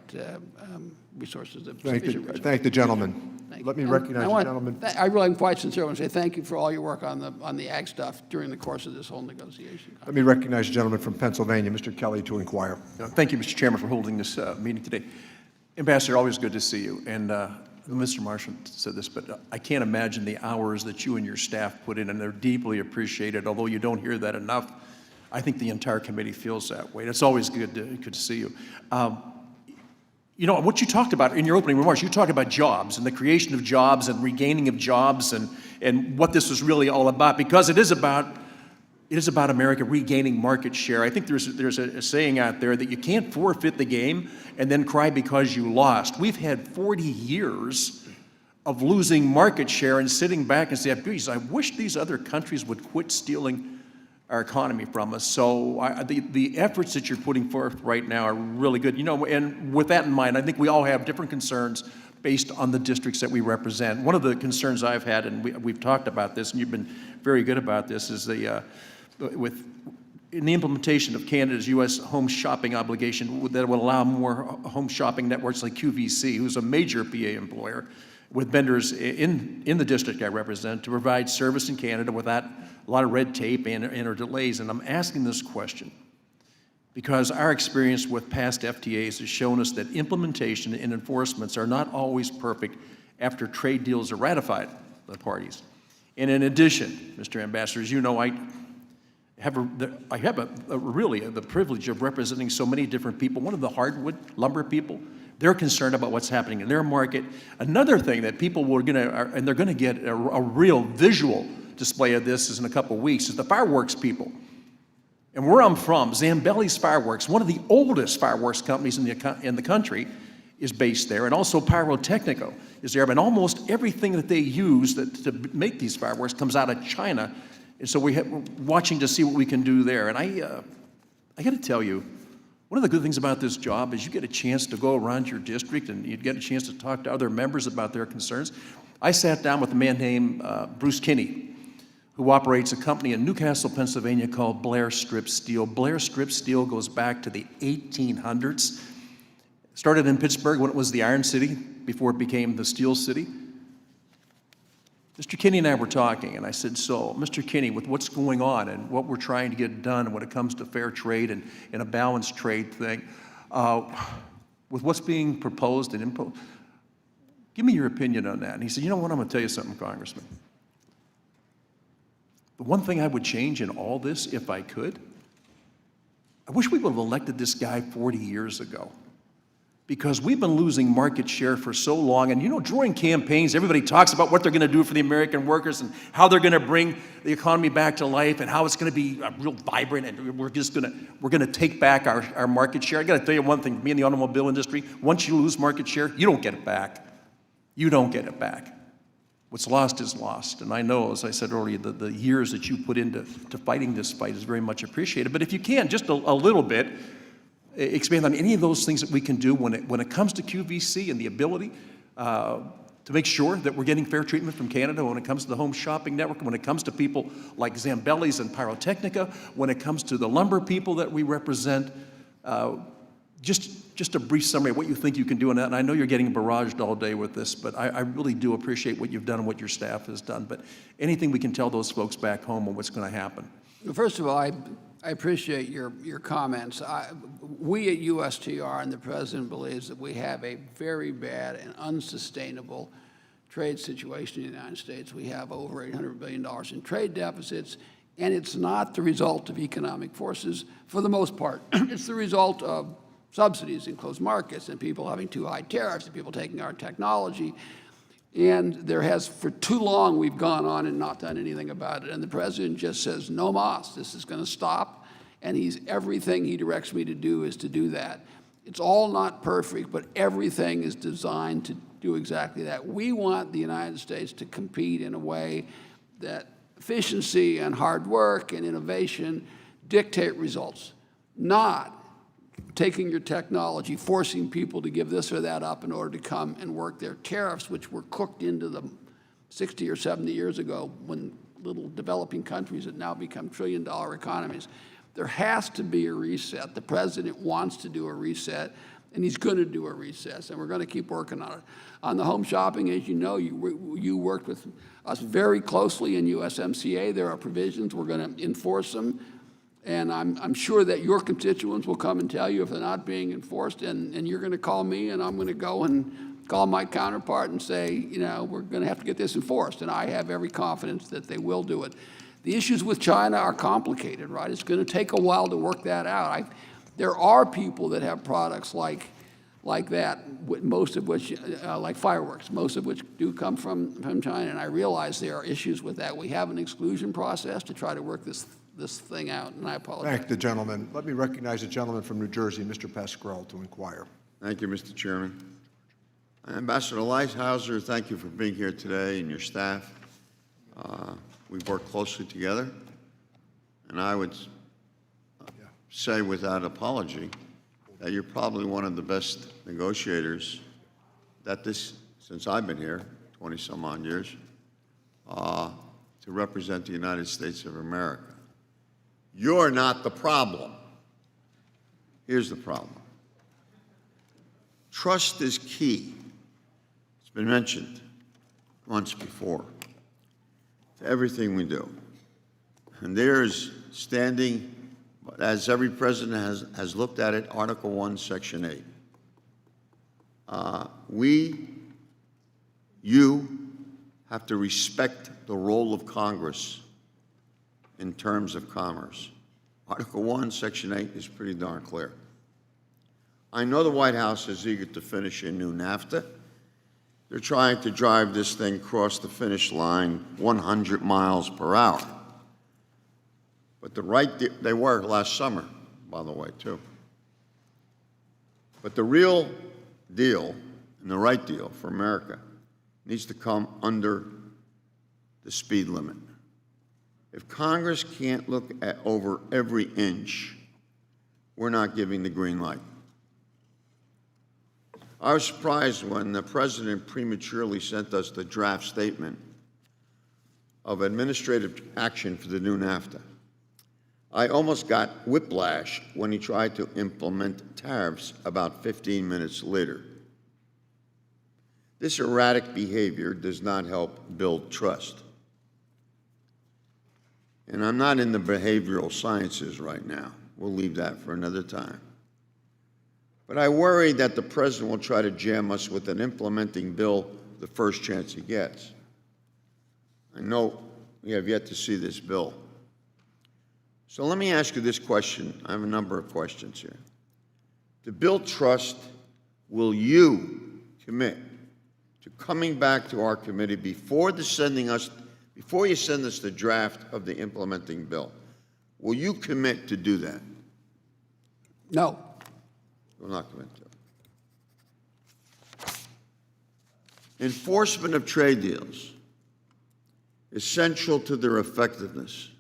resources. Thank the gentleman. Let me recognize the gentleman. I really am quite sincere. I want to say thank you for all your work on the ag stuff during the course of this whole negotiation. Let me recognize the gentleman from Pennsylvania, Mr. Kelly, to inquire. Thank you, Mr. Chairman, for holding this meeting today. Ambassador, always good to see you. And Mr. Marshall said this, but I can't imagine the hours that you and your staff put in, and they're deeply appreciated. Although you don't hear that enough, I think the entire committee feels that way. And it's always good to see you. You know, what you talked about in your opening remarks, you talked about jobs and the creation of jobs and regaining of jobs and what this was really all about, because it is about America regaining market share. I think there's a saying out there that you can't forfeit the game and then cry because you lost. We've had 40 years of losing market share and sitting back and saying, geez, I wish these other countries would quit stealing our economy from us. So the efforts that you're putting forth right now are really good. You know, and with that in mind, I think we all have different concerns based on the districts that we represent. One of the concerns I've had, and we've talked about this, and you've been very good about this, is in the implementation of Canada's U.S. home shopping obligation that will allow more home shopping networks like QVC, who's a major PA employer, with vendors in the district I represent, to provide service in Canada without a lot of red tape and or delays. And I'm asking this question because our experience with past FTAs has shown us that implementation and enforcements are not always perfect after trade deals are ratified by the parties. And in addition, Mr. Ambassador, as you know, I have really the privilege of representing so many different people. One of the hardwood lumber people, they're concerned about what's happening in their market. Another thing that people were they're gonna get a real visual display of this is in a couple of weeks, is the fireworks people. And where I'm from, Zambelli's Fireworks, one of the oldest fireworks companies in the country, is based there, and also Pyrotechnico is there. But almost everything that they use to make these fireworks comes out of China. And so we're watching to see what we can do there. And I got to tell you, one of the good things about this job is you get a chance to go around your district and you get a chance to talk to other members about their concerns. I sat down with a man named Bruce Kinney, who operates a company in Newcastle, Pennsylvania called Blair Strip Steel. Blair Strip Steel goes back to the 1800s. Started in Pittsburgh when it was the Iron City, before it became the Steel City. Mr. Kinney and I were talking, and I said, so, Mr. Kinney, with what's going on and what we're trying to get done when it comes to fair trade and a balanced trade thing, with what's being proposed and imposed, give me your opinion on that. And he said, you know what, I'm going to tell you something, Congressman. The one thing I would change in all this, if I could, I wish we would have elected this guy 40 years ago. Because we've been losing market share for so long. And you know, during campaigns, everybody talks about what they're going to do for the American workers and how they're going to bring the economy back to life and how it's going to be real vibrant and we're going to take back our market share. I got to tell you one thing, me in the automobile industry, once you lose market share, you don't get it back. You don't get it back. What's lost is lost. And I know, as I said earlier, the years that you put into fighting this fight is very much appreciated. But if you can, just a little bit, expand on any of those things that we can do when it comes to QVC and the ability to make sure that we're getting fair treatment from Canada, when it comes to the home shopping network, when it comes to people like Zambelli's and Pyrotechnica, when it comes to the lumber people that we represent. Just a brief summary of what you think you can do on that. And I know you're getting barraged all day with this, but I really do appreciate what you've done and what your staff has done. But anything we can tell those folks back home on what's going to happen. First of all, I appreciate your comments. We at USTR and the President believes that we have a very bad and unsustainable trade situation in the United States. We have over $800 billion in trade deficits, and it's not the result of economic forces for the most part. It's the result of subsidies in closed markets and people having too high tariffs and people taking our technology. And there has, for too long, we've gone on and not done anything about it. And the President just says, no mas, this is going to stop. And everything he directs me to do is to do that. It's all not perfect, but everything is designed to do exactly that. We want the United States to compete in a way that efficiency and hard work and innovation dictate results, not taking your technology, forcing people to give this or that up in order to come and work their tariffs, which were cooked into them 60 or 70 years ago when little developing countries had now become trillion-dollar economies. There has to be a reset. The President wants to do a reset, and he's going to do a reset, and we're going to keep working on it. On the home shopping, as you know, you worked with us very closely in USMCA. There are provisions. We're going to enforce them. And I'm sure that your constituents will come and tell you if they're not being enforced, and you're going to call me, and I'm going to go and call my counterpart and say, you know, we're going to have to get this enforced. And I have every confidence that they will do it. The issues with China are complicated, right? It's going to take a while to work that out. There are people that have products like that, most of which, like fireworks, most of which do come from China. And I realize there are issues with that. We have an exclusion process to try to work this thing out, and I apologize. Thank the gentleman. Let me recognize the gentleman from New Jersey, Mr. Pasquale, to inquire. Thank you, Mr. Chairman. Ambassador Lighthizer, thank you for being here today and your staff. We've worked closely together, and I would say without apology that you're probably one of the best negotiators that since I've been here, 20-some odd years, to represent the United States of America. You're not the problem. Here's the problem. Trust is key. It's been mentioned once before to everything we do. And there's standing, as every president has looked at it, Article 1, Section 8. You have to respect the role of Congress in terms of commerce. Article 1, Section 8 is pretty darn clear. I know the White House is eager to finish a new NAFTA. They're trying to drive this thing across the finish line 100 miles per hour. But they were last summer, by the way, too. But the real deal and the right deal for America needs to come under the speed limit. If Congress can't look at over every inch, we're not giving the green light. I was surprised when the president prematurely sent us the draft statement of administrative action for the new NAFTA. I almost got whiplash when he tried to implement tariffs about 15 minutes later. This erratic behavior does not help build trust. And I'm not in the behavioral sciences right now. We'll leave that for another time. But I worry that the president will try to jam us with an implementing bill the first chance he gets. I know we have yet to see this bill. So let me ask you this question. I have a number of questions here. To build trust, will you commit to coming back to our committee before you send us the draft of the implementing bill? Will you commit to do that? No. Will not commit to it. Enforcement of trade deals is essential to their effectiveness.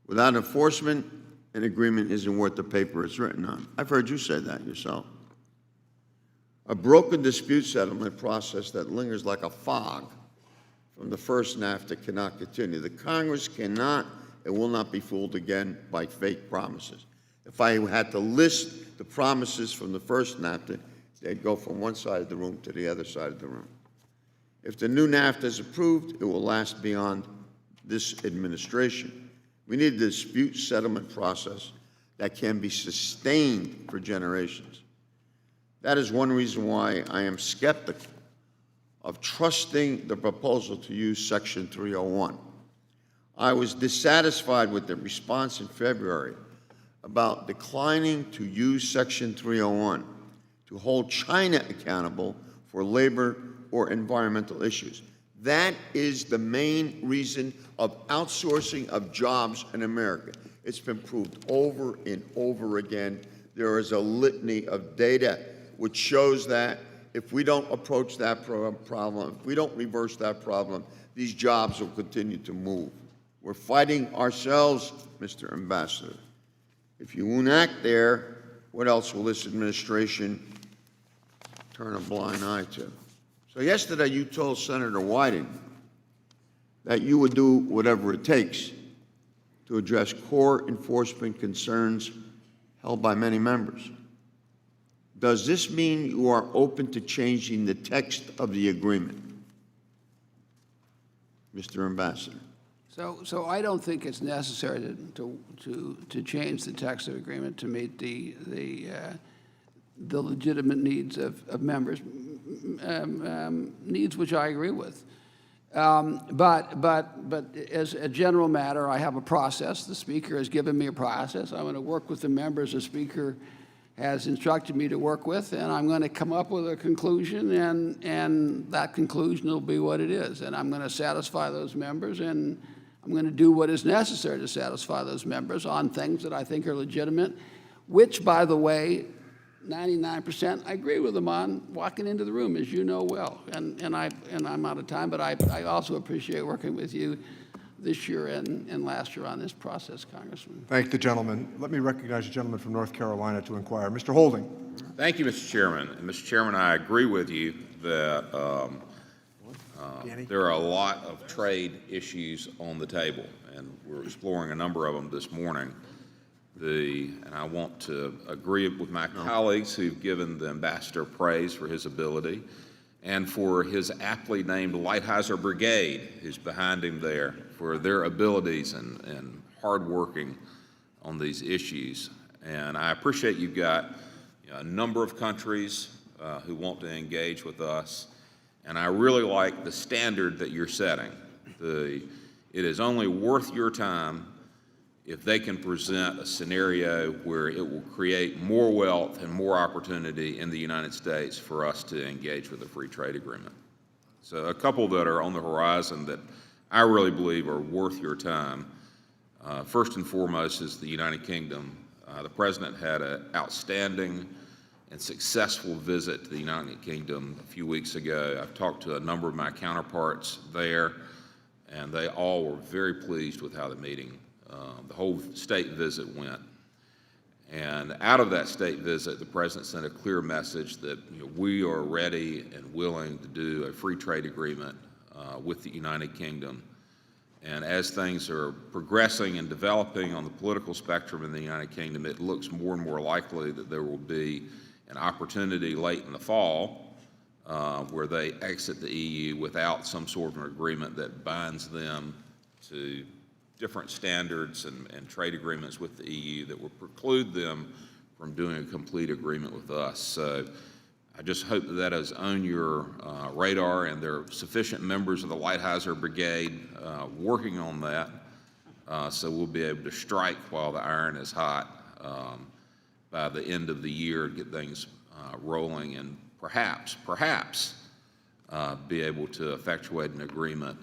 Without enforcement, an agreement isn't worth the paper it's written on. I've heard you say that yourself. A broken dispute settlement process that lingers like a fog from the first NAFTA cannot continue. The Congress cannot and will not be fooled again by fake promises. If I had to list the promises from the first NAFTA, they'd go from one side of the room to the other side of the room. If the new NAFTA is approved, it will last beyond this administration. We need a dispute settlement process that can be sustained for generations. That is one reason why I am skeptical of trusting the proposal to use Section 301. I was dissatisfied with the response in February about declining to use Section 301 to hold China accountable for labor or environmental issues. That is the main reason of outsourcing of jobs in America. It's been proved over and over again. There is a litany of data which shows that if we don't approach that problem, if we don't reverse that problem, these jobs will continue to move. We're fighting ourselves, Mr. Ambassador. If you won't act there, what else will this administration turn a blind eye to? So yesterday you told Senator Whiting that you would do whatever it takes to address core enforcement concerns held by many members. Does this mean you are open to changing the text of the agreement, Mr. Ambassador? So I don't think it's necessary to change the text of the agreement to meet the legitimate needs of members, needs which I agree with. But as a general matter, I have a process. The Speaker has given me a process. I'm going to work with the members the Speaker has instructed me to work with, and I'm going to come up with a conclusion, and that conclusion will be what it is. And I'm going to satisfy those members, and I'm going to do what is necessary to satisfy those members on things that I think are legitimate, which, by the way, 99% I agree with them on walking into the room, as you know well. And I'm out of time, but I also appreciate working with you, this year and last year on this process, Congressman. Thank the gentleman. Let me recognize the gentleman from North Carolina to inquire. Mr. Holding. Thank you, Mr. Chairman. And Mr. Chairman, I agree with you that there are a lot of trade issues on the table, and we're exploring a number of them this morning. And I want to agree with my colleagues who've given the ambassador praise for his ability and for his aptly named Lighthizer Brigade, who's behind him there, for their abilities and hard working on these issues. And I appreciate you've got a number of countries who want to engage with us, and I really like the standard that you're setting. It is only worth your time if they can present a scenario where it will create more wealth and more opportunity in the United States for us to engage with a free trade agreement. So a couple that are on the horizon that I really believe are worth your time. First and foremost is the United Kingdom. The President had an outstanding and successful visit to the United Kingdom a few weeks ago. I've talked to a number of my counterparts there, and they all were very pleased with how the meeting, the whole state visit went. And out of that state visit, the President sent a clear message that we are ready and willing to do a free trade agreement with the United Kingdom. And as things are progressing and developing on the political spectrum in the United Kingdom, it looks more and more likely that there will be an opportunity late in the fall where they exit the EU without some sort of an agreement that binds them to different standards and trade agreements with the EU that would preclude them from doing a complete agreement with us. So I just hope that that is on your radar, and there are sufficient members of the Lighthizer Brigade working on that, so we'll be able to strike while the iron is hot by the end of the year, get things rolling, and perhaps be able to effectuate an agreement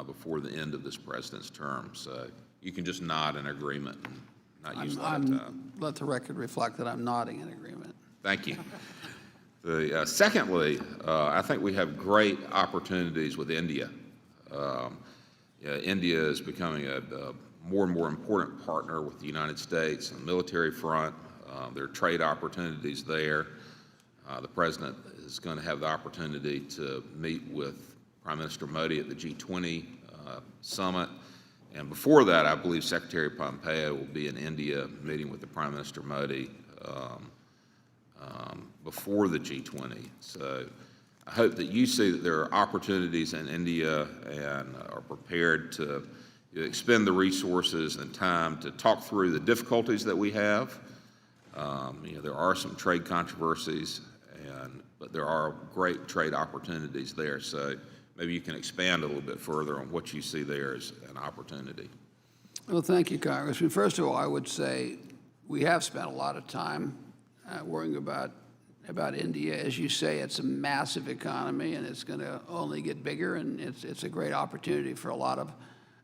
before the end of this president's term. So you can just nod in agreement and not use a lot of time. Let the record reflect that I'm nodding in agreement. Thank you. Secondly, I think we have great opportunities with India. India is becoming a more and more important partner with the United States on the military front. There are trade opportunities there. The President is going to have the opportunity to meet with Prime Minister Modi at the G20 summit. And before that, I believe Secretary Pompeo will be in India meeting with the Prime Minister Modi before the G20. So I hope that you see that there are opportunities in India and are prepared to expend the resources and time to talk through the difficulties that we have. There are some trade controversies, but there are great trade opportunities there. So maybe you can expand a little bit further on what you see there as an opportunity. Well, thank you, Congressman. First of all, I would say we have spent a lot of time worrying about India. As you say, it's a massive economy, and it's going to only get bigger, and it's a great opportunity for a lot of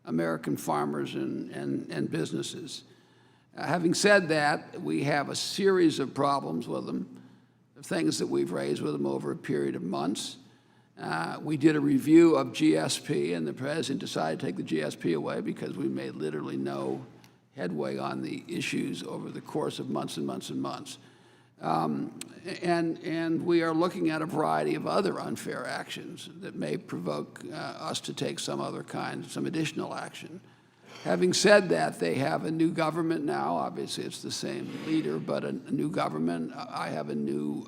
American farmers and businesses. Having said that, we have a series of problems with them, things that we've raised with them over a period of months. We did a review of GSP, and the President decided to take the GSP away because we made literally no headway on the issues over the course of months and months and months. And we are looking at a variety of other unfair actions that may provoke us to take some additional action. Having said that, they have a new government now. Obviously, it's the same leader, but a new government. I have a new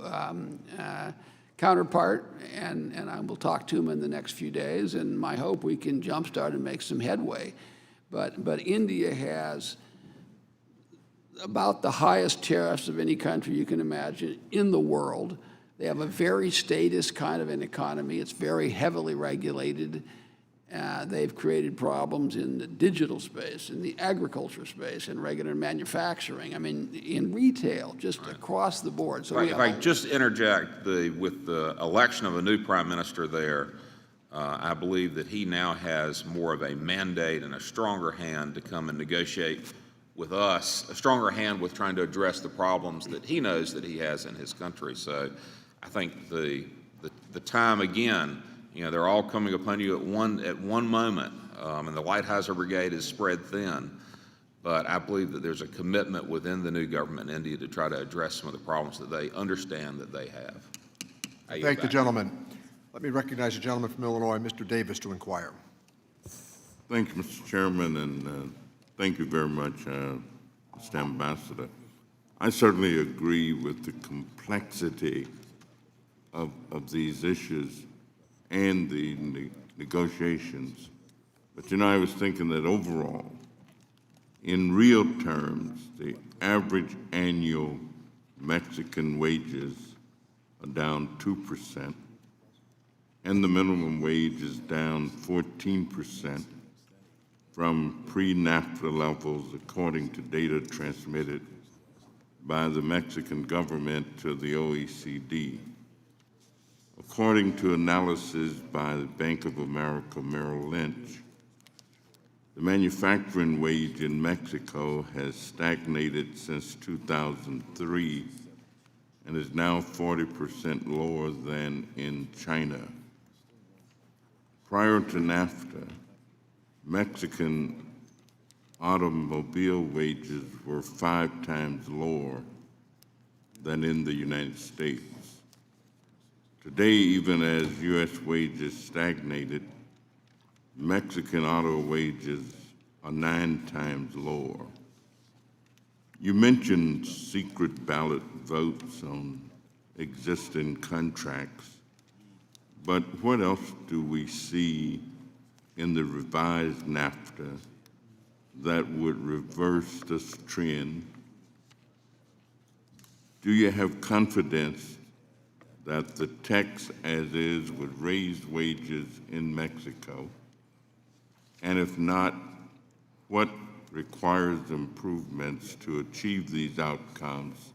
counterpart, and I will talk to him in the next few days, and my hope we can jumpstart and make some headway. But India has about the highest tariffs of any country you can imagine in the world. They have a very statist kind of an economy. It's very heavily regulated. They've created problems in the digital space, in the agriculture space, in regular manufacturing. I mean, in retail, just across the board. So if I just interject, with the election of a new prime minister there, I believe that he now has more of a mandate and a stronger hand to come and negotiate with us, a stronger hand with trying to address the problems that he knows that he has in his country. So I think the time, again, they're all coming upon you at one moment. And the Lighthizer Brigade is spread thin. But I believe that there's a commitment within the new government in India to try to address some of the problems that they understand that they have. Thank the gentleman. Let me recognize the gentleman from Illinois, Mr. Davis, to inquire. Thank you, Mr. Chairman, and thank you very much, Mr. Ambassador. I certainly agree with the complexity of these issues and the negotiations. But, you know, I was thinking that overall, in real terms, the average annual Mexican wages are down 2%, and the minimum wage is down 14% from pre-NAFTA levels, according to data transmitted by the Mexican government to the OECD. According to analysis by the Bank of America Merrill Lynch, the manufacturing wage in Mexico has stagnated since 2003 and is now 40% lower than in China. Prior to NAFTA, Mexican automobile wages were 5 times lower than in the United States. Today, even as U.S. wages stagnated, Mexican auto wages are 9 times lower. You mentioned secret ballot votes on existing contracts, but what else do we see in the revised NAFTA that would reverse this trend? Do you have confidence that the text as is would raise wages in Mexico? And if not, what requires improvements to achieve these outcomes,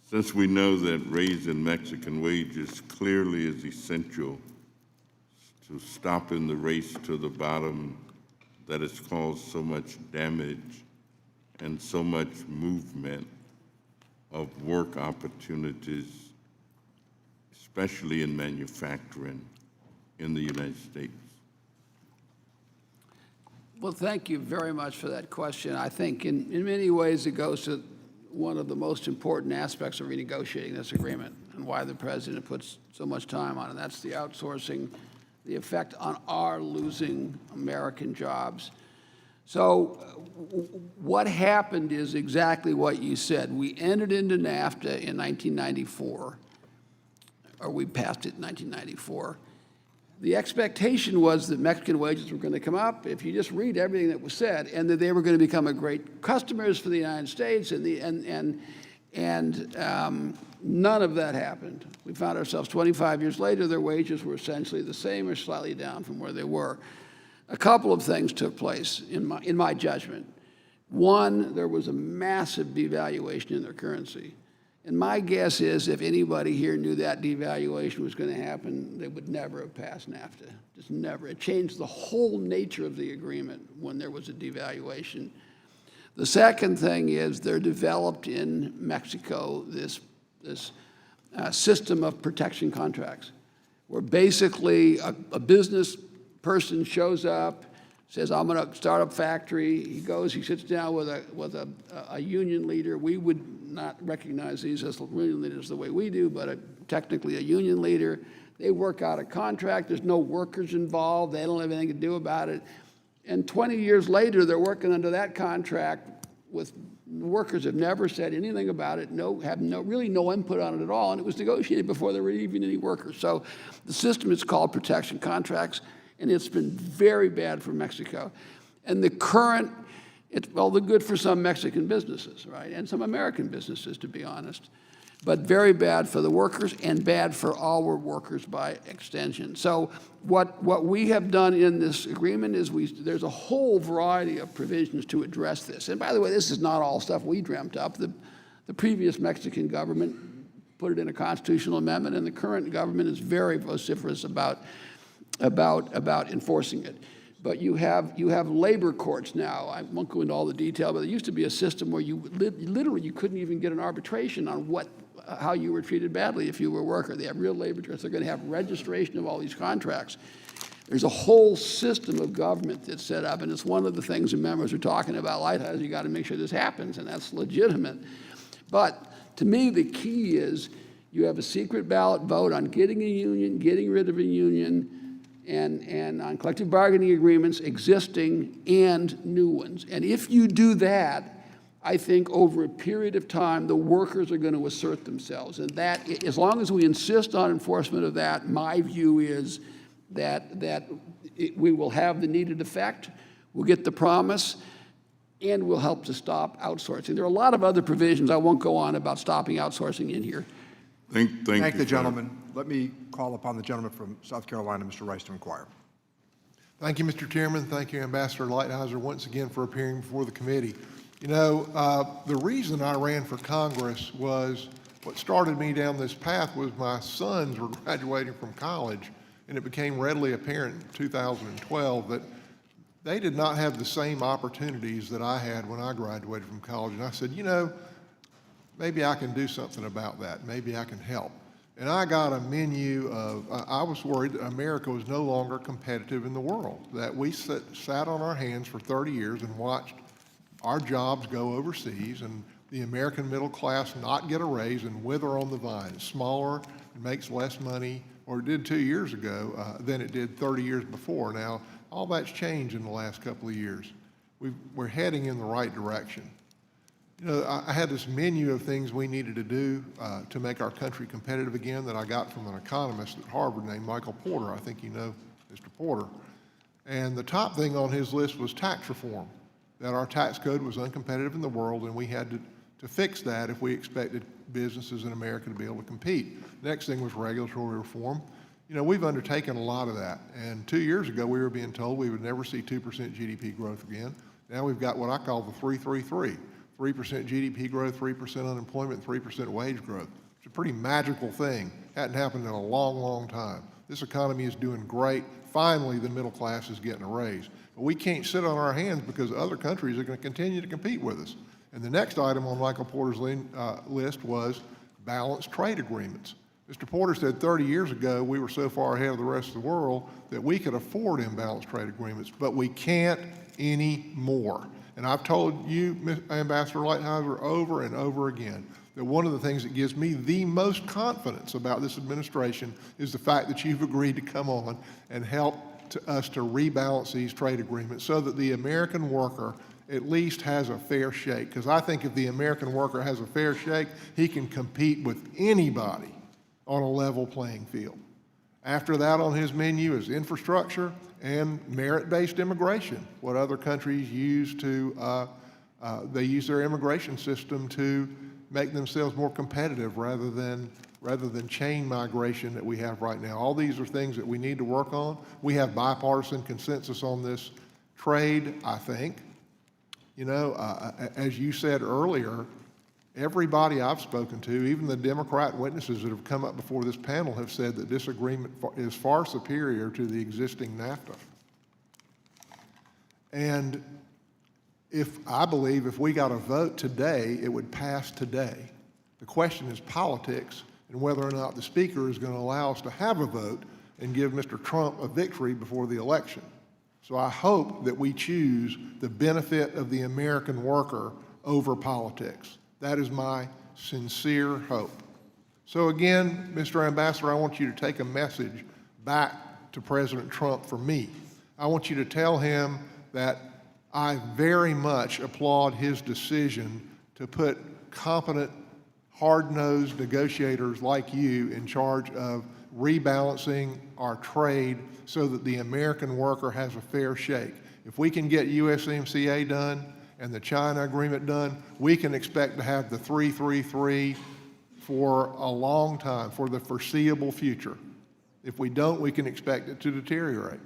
since we know that raising Mexican wages clearly is essential to stopping the race to the bottom that has caused so much damage and so much movement of work opportunities, especially in manufacturing in the United States? Well, thank you very much for that question. I think in many ways it goes to one of the most important aspects of renegotiating this agreement and why the president puts so much time on it. That's the outsourcing, the effect on our losing American jobs. So what happened is exactly what you said. We entered into NAFTA in 1994, or we passed it in 1994. The expectation was that Mexican wages were going to come up, if you just read everything that was said, and that they were going to become a great customers for the United States, and none of that happened. We found ourselves 25 years later, their wages were essentially the same or slightly down from where they were. A couple of things took place in my judgment. One, there was a massive devaluation in their currency. And my guess is if anybody here knew that devaluation was going to happen, they would never have passed NAFTA. Just never. It changed the whole nature of the agreement when there was a devaluation. The second thing is there developed in Mexico this system of protection contracts, where basically a business person shows up, says, I'm going to start a factory. He goes, he sits down with a union leader. We would not recognize these as union leaders the way we do, but technically a union leader. They work out a contract. There's no workers involved. They don't have anything to do about it. And 20 years later, they're working under that contract with workers have never said anything about it, really no input on it at all, and it was negotiated before there were even any workers. So the system is called protection contracts, and it's been very bad for Mexico. And the current, they're good for some Mexican businesses, right, and some American businesses, to be honest, but very bad for the workers and bad for all workers by extension. So what we have done in this agreement is there's a whole variety of provisions to address this. And by the way, this is not all stuff we dreamt up. The previous Mexican government put it in a constitutional amendment, and the current government is very vociferous about enforcing it. But you have labor courts now. I won't go into all the detail, but there used to be a system where you couldn't even get an arbitration on how you were treated badly if you were a worker. They have real labor courts. They're going to have registration of all these contracts. There's a whole system of government that's set up, and it's one of the things the members are talking about. Lighthizer, you got to make sure this happens, and that's legitimate. But to me, the key is you have a secret ballot vote on getting a union, getting rid of a union, and on collective bargaining agreements, existing and new ones. And if you do that, I think over a period of time, the workers are going to assert themselves. And that, as long as we insist on enforcement of that, my view is that we will have the needed effect, we'll get the promise, and we'll help to stop outsourcing. There are a lot of other provisions. I won't go on about stopping outsourcing in here. Thank Thank you, the gentleman. Let me call upon the gentleman from South Carolina, Mr. Rice, to inquire. Thank you, Mr. Chairman. Thank you, Ambassador Lighthizer, once again for appearing before the committee. You know, the reason I ran for Congress was what started me down this path was my sons were graduating from college, and it became readily apparent in 2012 that they did not have the same opportunities that I had when I graduated from college. And I said, you know, maybe I can do something about that. Maybe I can help. And I got a menu of, I was worried that America was no longer competitive in the world, that we sat on our hands for 30 years and watched our jobs go overseas and the American middle class not get a raise and wither on the vine. It's smaller, it makes less money, or it did 2 years ago than it did 30 years before. Now, all that's changed in the last couple of years. We're heading in the right direction. You know, I had this menu of things we needed to do to make our country competitive again that I got from an economist at Harvard named Michael Porter. I think you know Mr. Porter. And the top thing on his list was tax reform, that our tax code was uncompetitive in the world and we had to fix that if we expected businesses in America to be able to compete. Next thing was regulatory reform. You know, we've undertaken a lot of that. And 2 years ago, we were being told we would never see 2% GDP growth again. Now we've got what I call the 3-3-3. 3% GDP growth, 3% unemployment, 3% wage growth. It's a pretty magical thing. Hadn't happened in a long, long time. This economy is doing great. Finally, the middle class is getting a raise. But we can't sit on our hands because other countries are going to continue to compete with us. And the next item on Michael Porter's list was balanced trade agreements. Mr. Porter said 30 years ago we were so far ahead of the rest of the world that we could afford imbalanced trade agreements, but we can't anymore. And I've told you, Ambassador Lighthizer, over and over again that one of the things that gives me the most confidence about this administration is the fact that you've agreed to come on and help us to rebalance these trade agreements so that the American worker at least has a fair shake. Because I think if the American worker has a fair shake, he can compete with anybody on a level playing field. After that on his menu is infrastructure and merit-based immigration, what other countries use to, they use their immigration system to make themselves more competitive rather than chain migration that we have right now. All these are things that we need to work on. We have bipartisan consensus on this trade, I think. You know, as you said earlier, everybody I've spoken to, even the Democrat witnesses that have come up before this panel, have said that this agreement is far superior to the existing NAFTA. And I believe if we got a vote today, it would pass today. The question is politics and whether or not the Speaker is going to allow us to have a vote and give Mr. Trump a victory before the election. So I hope that we choose the benefit of the American worker over politics. That is my sincere hope. So again, Mr. Ambassador, I want you to take a message back to President Trump for me. I want you to tell him that I very much applaud his decision to put competent, hard-nosed negotiators like you in charge of rebalancing our trade so that the American worker has a fair shake. If we can get USMCA done and the China agreement done, we can expect to have the 3-3-3 for a long time, for the foreseeable future. If we don't, we can expect it to deteriorate.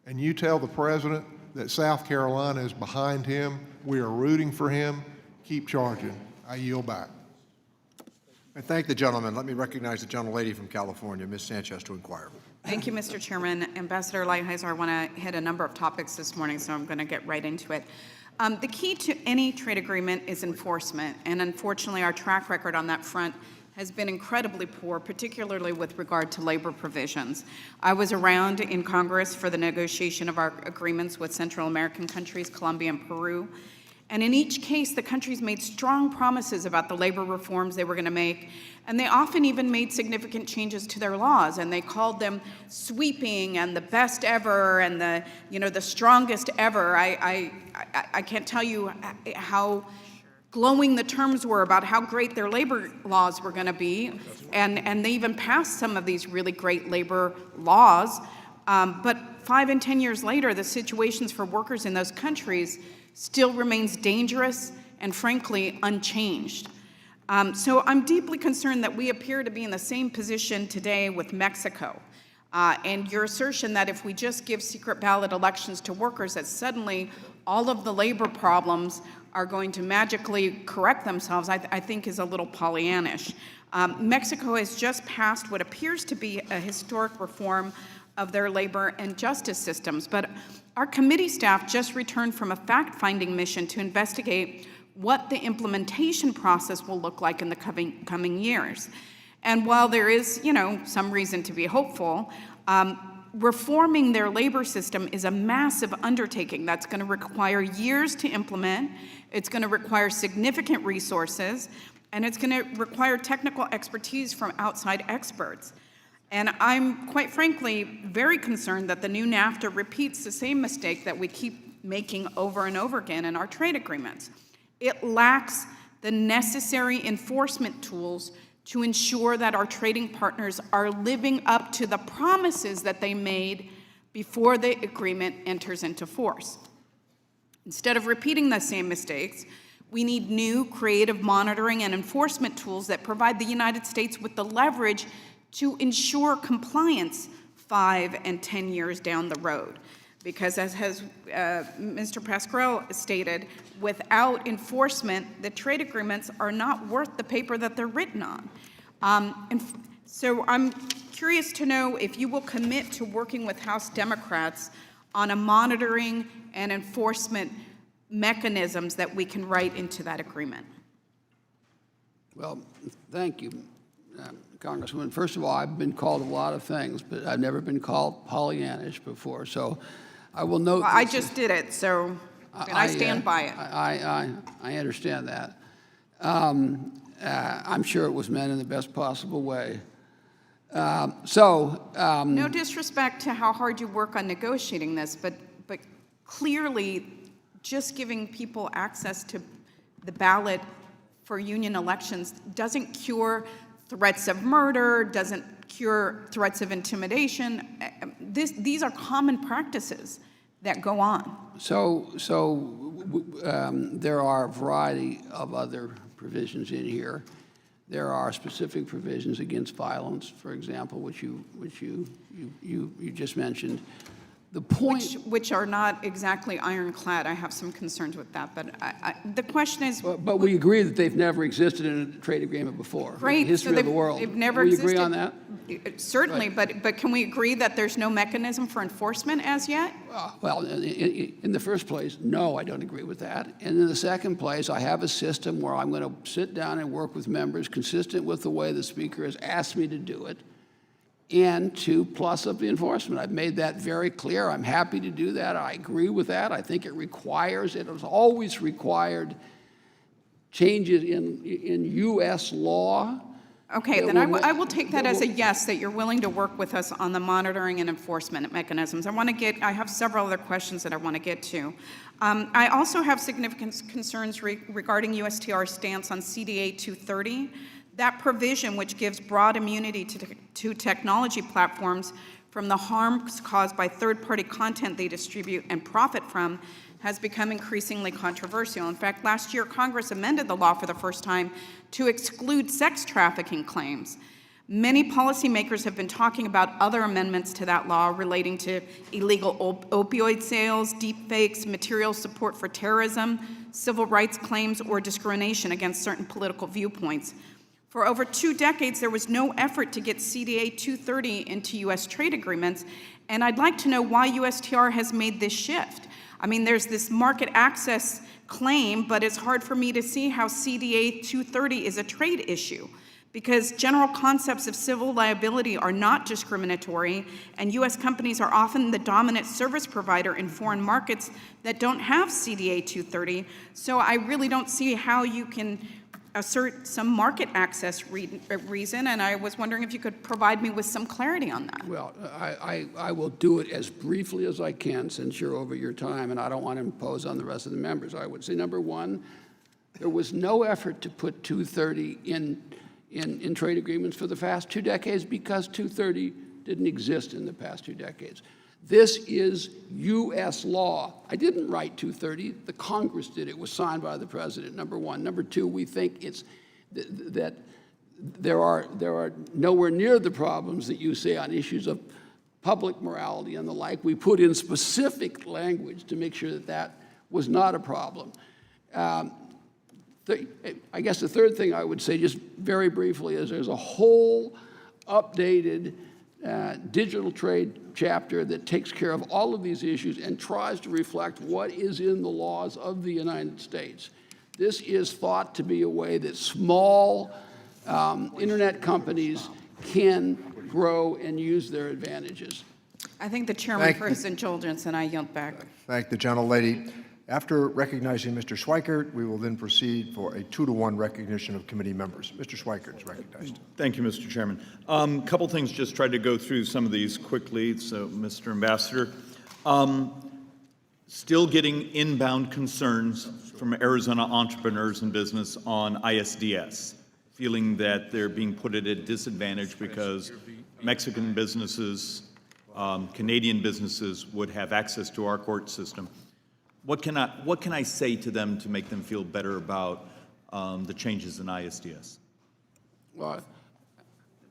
And you tell the President that South Carolina is behind him. We are rooting for him. Keep charging. I yield back. I thank the gentleman. Let me recognize the gentlelady from California, Ms. Sanchez, to inquire. Thank you, Mr. Chairman. Ambassador Lighthizer, I want to hit a number of topics this morning, so I'm going to get right into it. The key to any trade agreement is enforcement, and unfortunately our track record on that front has been incredibly poor, particularly with regard to labor provisions. I was around in Congress for the negotiation of our agreements with Central American countries, Colombia and Peru. And in each case, the countries made strong promises about the labor reforms they were going to make, and they often even made significant changes to their laws, and they called them sweeping and the best ever and the strongest ever. I can't tell you how glowing the terms were about how great their labor laws were going to be, and they even passed some of these really great labor laws. But 5 and 10 years later, the situations for workers in those countries still remains dangerous and frankly unchanged. So I'm deeply concerned that we appear to be in the same position today with Mexico. And your assertion that if we just give secret ballot elections to workers, that suddenly all of the labor problems are going to magically correct themselves, I think is a little Pollyannish. Mexico has just passed what appears to be a historic reform of their labor and justice systems, but our committee staff just returned from a fact-finding mission to investigate what the implementation process will look like in the coming years. And while there is, some reason to be hopeful, reforming their labor system is a massive undertaking that's going to require years to implement. It's going to require significant resources, and it's going to require technical expertise from outside experts. And I'm, quite frankly, very concerned that the new NAFTA repeats the same mistake that we keep making over and over again in our trade agreements. It lacks the necessary enforcement tools to ensure that our trading partners are living up to the promises that they made before the agreement enters into force. Instead of repeating the same mistakes, we need new, creative monitoring and enforcement tools that provide the United States with the leverage to ensure compliance 5 and 10 years down the road. Because as has Mr. Pasquarello stated, without enforcement, the trade agreements are not worth the paper that they're written on. And so I'm curious to know if you will commit to working with House Democrats on a monitoring and enforcement mechanisms that we can write into that agreement. Well, thank you, Congresswoman. First of all, I've been called a lot of things, but I've never been called Pollyannish before. So I will note. Well, I just did it, so I stand by it. I understand that. I'm sure it was meant in the best possible way. No disrespect to how hard you work on negotiating this, but clearly just giving people access to the ballot for union elections doesn't cure threats of murder, doesn't cure threats of intimidation. These are common practices that go on. There are a variety of other provisions in here. There are specific provisions against violence, for example, which you just mentioned. The point, which are not exactly ironclad. I have some concerns with that, but the question is. But we agree that they've never existed in a trade agreement before. Great. In the history of the world. They've never we existed. Agree on that? Certainly, right. but can we agree that there's no mechanism for enforcement as yet? Well, in the first place, no, I don't agree with that. And in the second place, I have a system where I'm going to sit down and work with members consistent with the way the Speaker has asked me to do it, and to plus up the enforcement. I've made that very clear. I'm happy to do that. I agree with that. I think it has always required changes in U.S. law. Okay, then I will take that as a yes, that you're willing to work with us on the monitoring and enforcement mechanisms. I have several other questions that I want to get to. I also have significant concerns regarding USTR's stance on CDA 230. That provision, which gives broad immunity to technology platforms from the harms caused by third-party content they distribute and profit from, has become increasingly controversial. In fact, last year, Congress amended the law for the first time to exclude sex trafficking claims. Many policymakers have been talking about other amendments to that law relating to illegal opioid sales, deepfakes, material support for terrorism, civil rights claims, or discrimination against certain political viewpoints. For over 2 decades, there was no effort to get CDA 230 into U.S. trade agreements, and I'd like to know why USTR has made this shift. I mean, there's this market access claim, but it's hard for me to see how CDA 230 is a trade issue, because general concepts of civil liability are not discriminatory, and U.S. companies are often the dominant service provider in foreign markets that don't have CDA 230. So I really don't see how you can assert some market access reason, and I was wondering if you could provide me with some clarity on that. Well, I will do it as briefly as I can, since you're over your time, and I don't want to impose on the rest of the members. I would say, number one, there was no effort to put 230 in trade agreements for the past 2 decades because 230 didn't exist in the past 2 decades. This is U.S. law. I didn't write 230. The Congress did. It was signed by the president, number one. Number two, we think it's that there are nowhere near the problems that you say on issues of public morality and the like. We put in specific language to make sure that that was not a problem. I guess the third thing I would say, just very briefly, is there's a whole updated digital trade chapter that takes care of all of these issues and tries to reflect what is in the laws of the United States. This is thought to be a way that small internet companies can grow and use their advantages. I think the chairman for his indulgence, and I yield back. Thank the gentlelady. After recognizing Mr. Schweikert, we will then proceed for a 2-to-1 recognition of committee members. Mr. Schweikert is recognized. Thank you, Mr. Chairman. Couple things, just tried to go through some of these quickly. So, Mr. Ambassador, still getting inbound concerns from Arizona entrepreneurs and business on ISDS, feeling that they're being put at a disadvantage because Mexican businesses, Canadian businesses would have access to our court system. What can I say to them to make them feel better about the changes in ISDS? Well,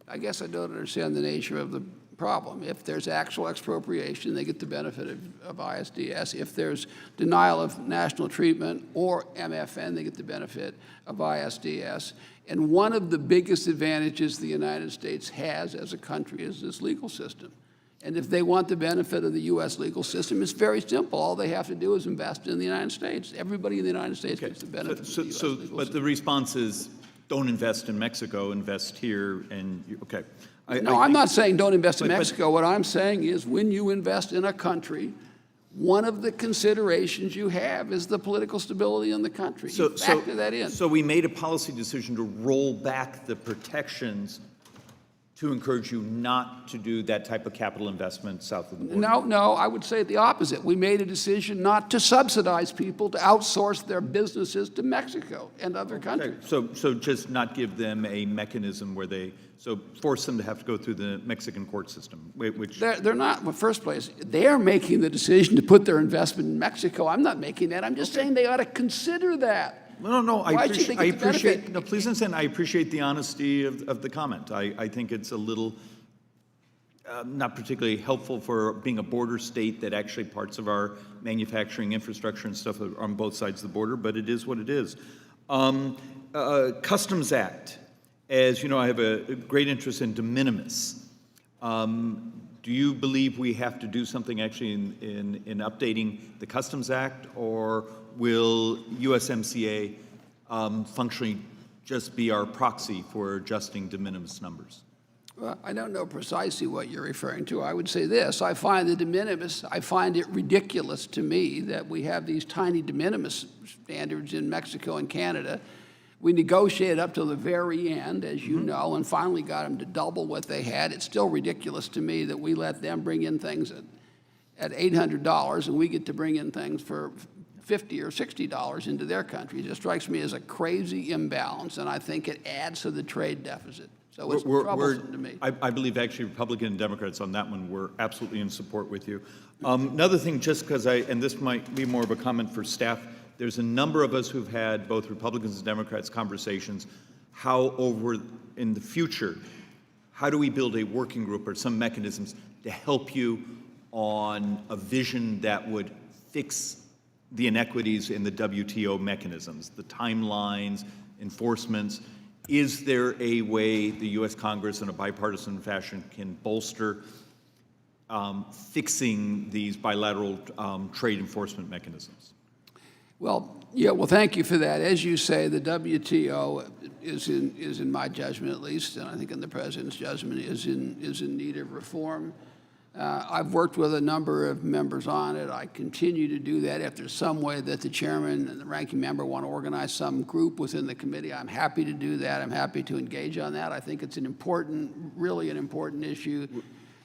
I guess I don't understand the nature of the problem. If there's actual expropriation, they get the benefit of ISDS. If there's denial of national treatment or MFN, they get the benefit of ISDS. And one of the biggest advantages the United States has as a country is this legal system. And if they want the benefit of the U.S. legal system, it's very simple. All they have to do is invest in the United States. Everybody in the United States gets the benefit of the U.S. legal system. But the response is, don't invest in Mexico, invest here, and, okay. I'm not saying don't invest in Mexico. What I'm saying is when you invest in a country, one of the considerations you have is the political stability in the country. You factor that in. So we made a policy decision to roll back the protections to encourage you not to do that type of capital investment south of the border? No, I would say the opposite. We made a decision not to subsidize people to outsource their businesses to Mexico and other countries. So just not give them a mechanism where so force them to have to go through the Mexican court system, which... They're not, in the first place, they're making the decision to put their investment in Mexico. I'm not making that. I'm just saying they ought to consider that. No, I appreciate, no, please understand, I appreciate the honesty of the comment. I think it's a little not particularly helpful for being a border state that actually parts of our manufacturing infrastructure and stuff are on both sides of the border, but it is what it is. Customs Act, as you know, I have a great interest in de minimis. Do you believe we have to do something actually in updating the Customs Act, or will USMCA functionally just be our proxy for adjusting de minimis numbers? Well, I don't know precisely what you're referring to. I would say this. I find the de minimis, I find it ridiculous to me that we have these tiny de minimis standards in Mexico and Canada. We negotiated up to the very end, as you know, and finally got them to double what they had. It's still ridiculous to me that we let them bring in things at $800 and we get to bring in things for $50 or $60 into their country. It just strikes me as a crazy imbalance, and I think it adds to the trade deficit. So it's troublesome to me. I believe actually Republican and Democrats on that one were absolutely in support with you. Another thing, just because and this might be more of a comment for staff, there's a number of us who've had both Republicans and Democrats conversations how in the future, how do we build a working group or some mechanisms to help you on a vision that would fix the inequities in the WTO mechanisms, the timelines, enforcements. Is there a way the U.S. Congress in a bipartisan fashion can bolster fixing these bilateral trade enforcement mechanisms? Well, yeah, well, thank you for that. As you say, the WTO is in my judgment at least, and I think in the President's judgment, is in need of reform. I've worked with a number of members on it. I continue to do that. If there's some way that the chairman and the ranking member want to organize some group within the committee, I'm happy to do that. I'm happy to engage on that. I think it's really an important issue,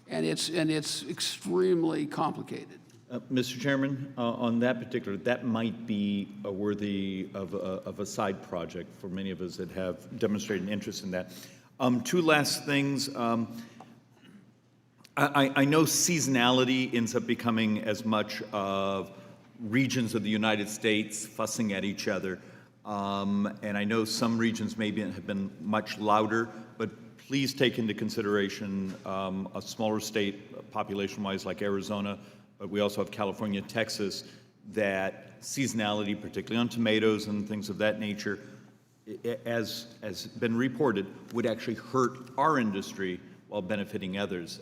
and it's extremely complicated. Mr. Chairman, on that particular, that might be worthy of a side project for many of us that have demonstrated an interest in that. Two last things. I know seasonality ends up becoming as much of regions of the United States fussing at each other. And I know some regions maybe have been much louder, but please take into consideration a smaller state population-wise like Arizona, but we also have California, Texas, that seasonality, particularly on tomatoes and things of that nature, as been reported, would actually hurt our industry while benefiting others.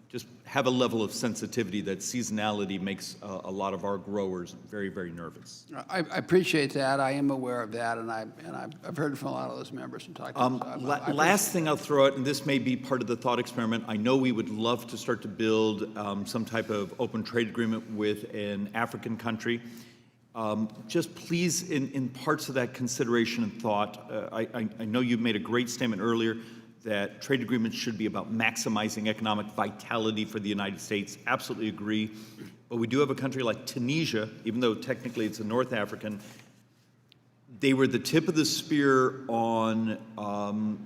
Just have a level of sensitivity that seasonality makes a lot of our growers very, very nervous. I appreciate that. I am aware of that, and I've heard from a lot of those members and talked to them. Last thing I'll throw out, and this may be part of the thought experiment, I know we would love to start to build some type of open trade agreement with an African country. Just please, in parts of that consideration and thought, I know you made a great statement earlier that trade agreements should be about maximizing economic vitality for the United States. Absolutely agree. But we do have a country like Tunisia, even though technically it's a North African. They were the tip of the spear on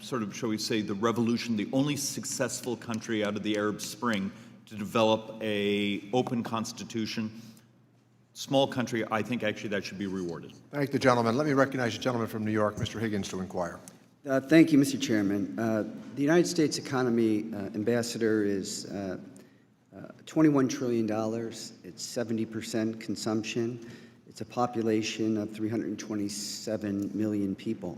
sort of, shall we say, the revolution, the only successful country out of the Arab Spring to develop an open constitution. Small country, I think actually that should be rewarded. Thank the gentleman. Let me recognize the gentleman from New York, Mr. Higgins, to inquire. Thank you, Mr. Chairman. The United States economy, Ambassador, is $21 trillion. It's 70% consumption. It's a population of 327 million people.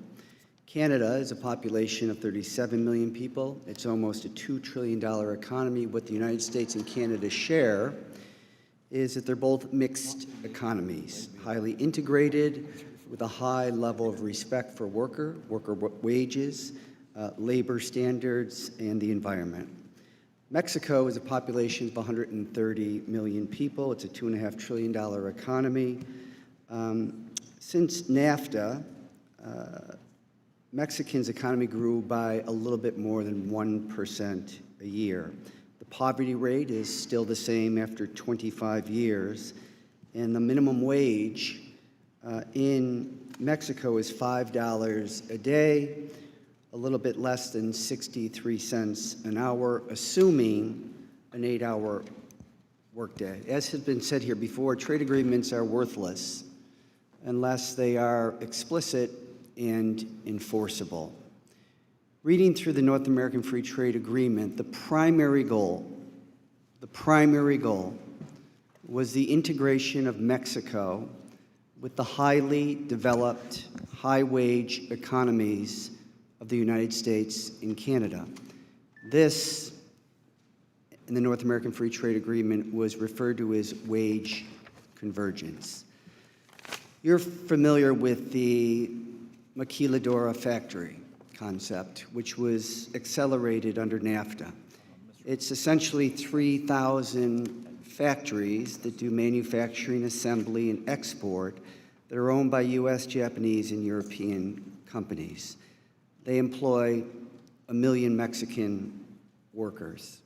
Canada is a population of 37 million people. It's almost a $2 trillion economy. What the United States and Canada share is that they're both mixed economies, highly integrated, with a high level of respect for worker wages, labor standards, and the environment. Mexico is a population of 130 million people. It's a $2.5 trillion economy. Since NAFTA, Mexican's economy grew by a little bit more than 1% a year. The poverty rate is still the same after 25 years, and the minimum wage in Mexico is $5 a day, a little bit less than 63 cents an hour, assuming an 8-hour workday. As has been said here before, trade agreements are worthless unless they are explicit and enforceable. Reading through the North American Free Trade Agreement, the primary goal was the integration of Mexico with the highly developed, high-wage economies of the United States and Canada. This, in the North American Free Trade Agreement, was referred to as wage convergence. You're familiar with the maquiladora factory concept, which was accelerated under NAFTA. It's essentially 3,000 factories that do manufacturing, assembly, and export that are owned by U.S., Japanese, and European companies. They employ 1 million Mexican workers.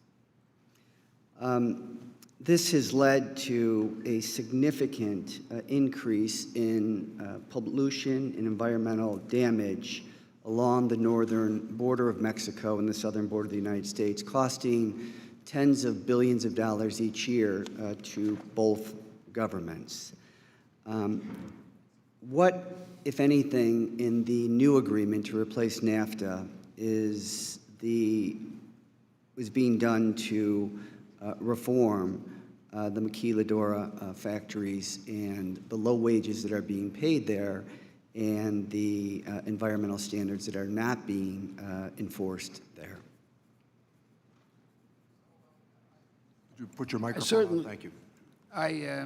This has led to a significant increase in pollution and environmental damage along the northern border of Mexico and the southern border of the United States, costing tens of billions of dollars each year to both governments. What, if anything, in the new agreement to replace NAFTA is being done to reform the maquiladora factories and the low wages that are being paid there and the environmental standards that are not being enforced there? Would you put your microphone on? Thank you. I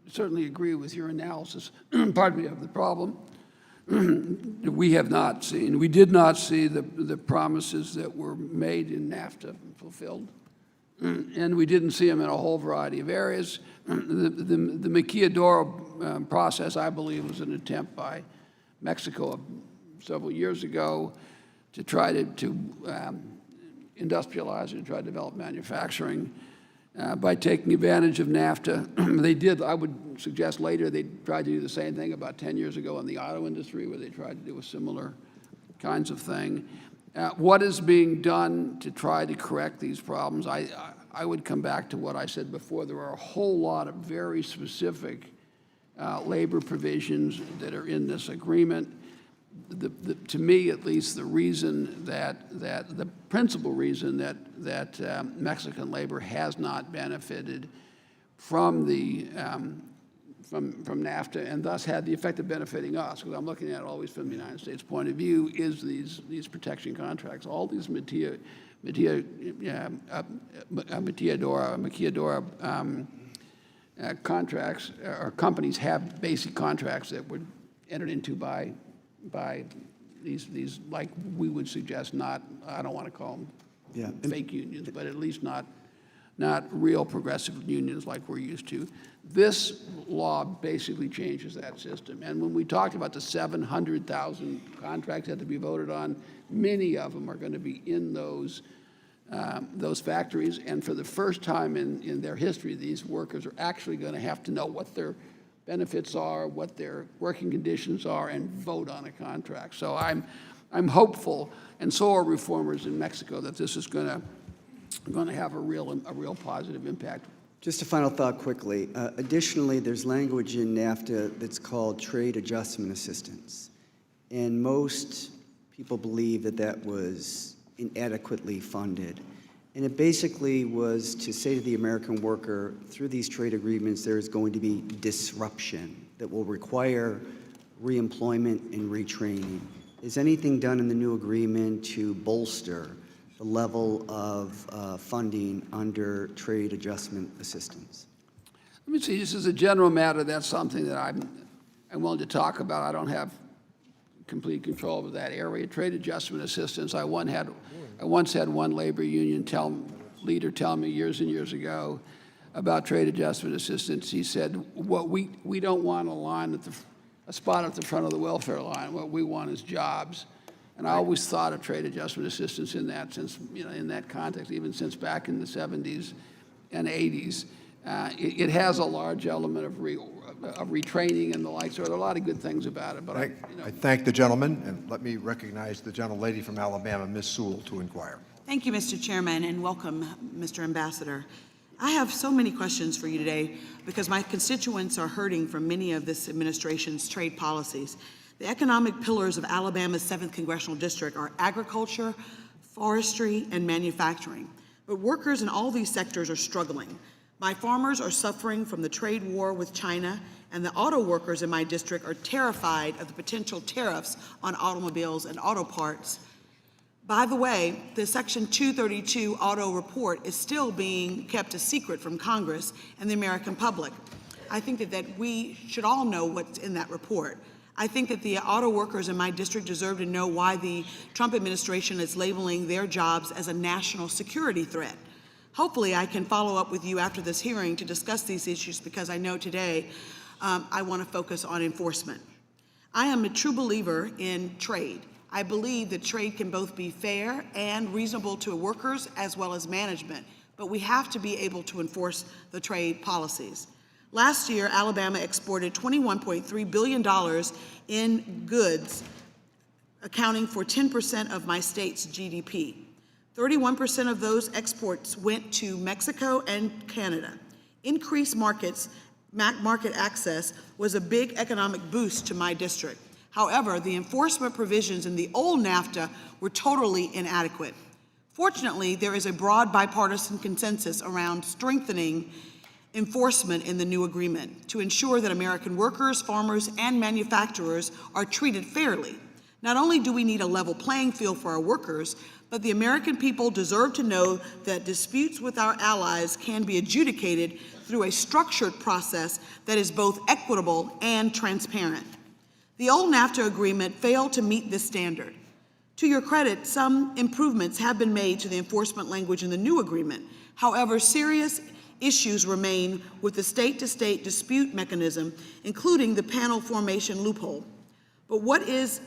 certainly agree with your analysis, pardon me, of the problem. we have not seen. We did not see the promises that were made in NAFTA fulfilled. And we didn't see them in a whole variety of areas. The maquiladora process, I believe, was an attempt by Mexico several years ago to try to industrialize and try to develop manufacturing by taking advantage of NAFTA. They did, I would suggest later, they tried to do the same thing about 10 years ago in the auto industry, where they tried to do a similar kinds of thing. What is being done to try to correct these problems? I would come back to what I said before. There are a whole lot of very specific labor provisions that are in this agreement. To me, at least, the reason the principal reason that Mexican labor has not benefited from from NAFTA and thus had the effect of benefiting us, because I'm looking at it always from the United States point of view, is these protection contracts. All these maquiladora contracts, or companies have basic contracts that were entered into by these, like we would suggest, not, I don't want to call them fake unions, but at least not real progressive unions like we're used to. This law basically changes that system. And when we talked about the 700,000 contracts that had to be voted on, many of them are going to be in those factories. And for the first time in their history, these workers are actually going to have to know what their benefits are, what their working conditions are, and vote on a contract. So I'm hopeful, and so are reformers in Mexico, that this is going to have a real positive impact. Just a final thought quickly. Additionally, there's language in NAFTA that's called trade adjustment assistance. And most people believe that was inadequately funded. And it basically was to say to the American worker, through these trade agreements, there is going to be disruption that will require reemployment and retraining. Is anything done in the new agreement to bolster the level of funding under trade adjustment assistance? Let me see, just as a general matter, that's something that I'm willing to talk about. I don't have complete control over that area. Trade adjustment assistance, I once had one labor union leader tell me years and years ago about trade adjustment assistance. He said, we don't want a spot at the front of the welfare line. What we want is jobs. And I always thought of trade adjustment assistance in that context, even since back in the 70s and 80s. It has a large element of retraining and the like, so there are a lot of good things about it. But I thank the gentleman, and let me recognize the gentlelady from Alabama, Ms. Sewell, to inquire. Thank you, Mr. Chairman, and welcome, Mr. Ambassador. I have so many questions for you today because my constituents are hurting from many of this administration's trade policies. The economic pillars of Alabama's 7th Congressional District are agriculture, forestry, and manufacturing. But workers in all these sectors are struggling. My farmers are suffering from the trade war with China, and the auto workers in my district are terrified of the potential tariffs on automobiles and auto parts. By the way, the Section 232 auto report is still being kept a secret from Congress and the American public. I think that we should all know what's in that report. I think that the auto workers in my district deserve to know why the Trump administration is labeling their jobs as a national security threat. Hopefully, I can follow up with you after this hearing to discuss these issues, because I know today I want to focus on enforcement. I am a true believer in trade. I believe that trade can both be fair and reasonable to workers as well as management, but we have to be able to enforce the trade policies. Last year, Alabama exported $21.3 billion in goods, accounting for 10% of my state's GDP. 31% of those exports went to Mexico and Canada. Increased market access was a big economic boost to my district. However, the enforcement provisions in the old NAFTA were totally inadequate. Fortunately, there is a broad bipartisan consensus around strengthening enforcement in the new agreement to ensure that American workers, farmers, and manufacturers are treated fairly. Not only do we need a level playing field for our workers, but the American people deserve to know that disputes with our allies can be adjudicated through a structured process that is both equitable and transparent. The old NAFTA agreement failed to meet this standard. To your credit, some improvements have been made to the enforcement language in the new agreement. However, serious issues remain with the state-to-state dispute mechanism, including the panel formation loophole. But what is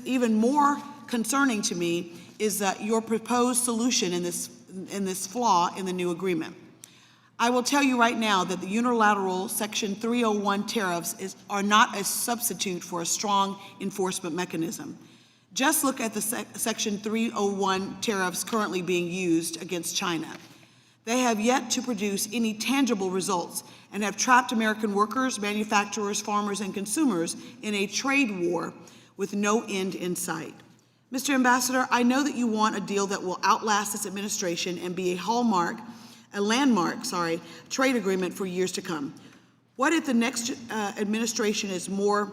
even more concerning to me is that your proposed solution in this flaw in the new agreement. I will tell you right now that the unilateral Section 301 tariffs are not a substitute for a strong enforcement mechanism. Just look at the Section 301 tariffs currently being used against China. They have yet to produce any tangible results and have trapped American workers, manufacturers, farmers, and consumers in a trade war with no end in sight. Mr. Ambassador, I know that you want a deal that will outlast this administration and be a landmark trade agreement for years to come. What if the next administration is more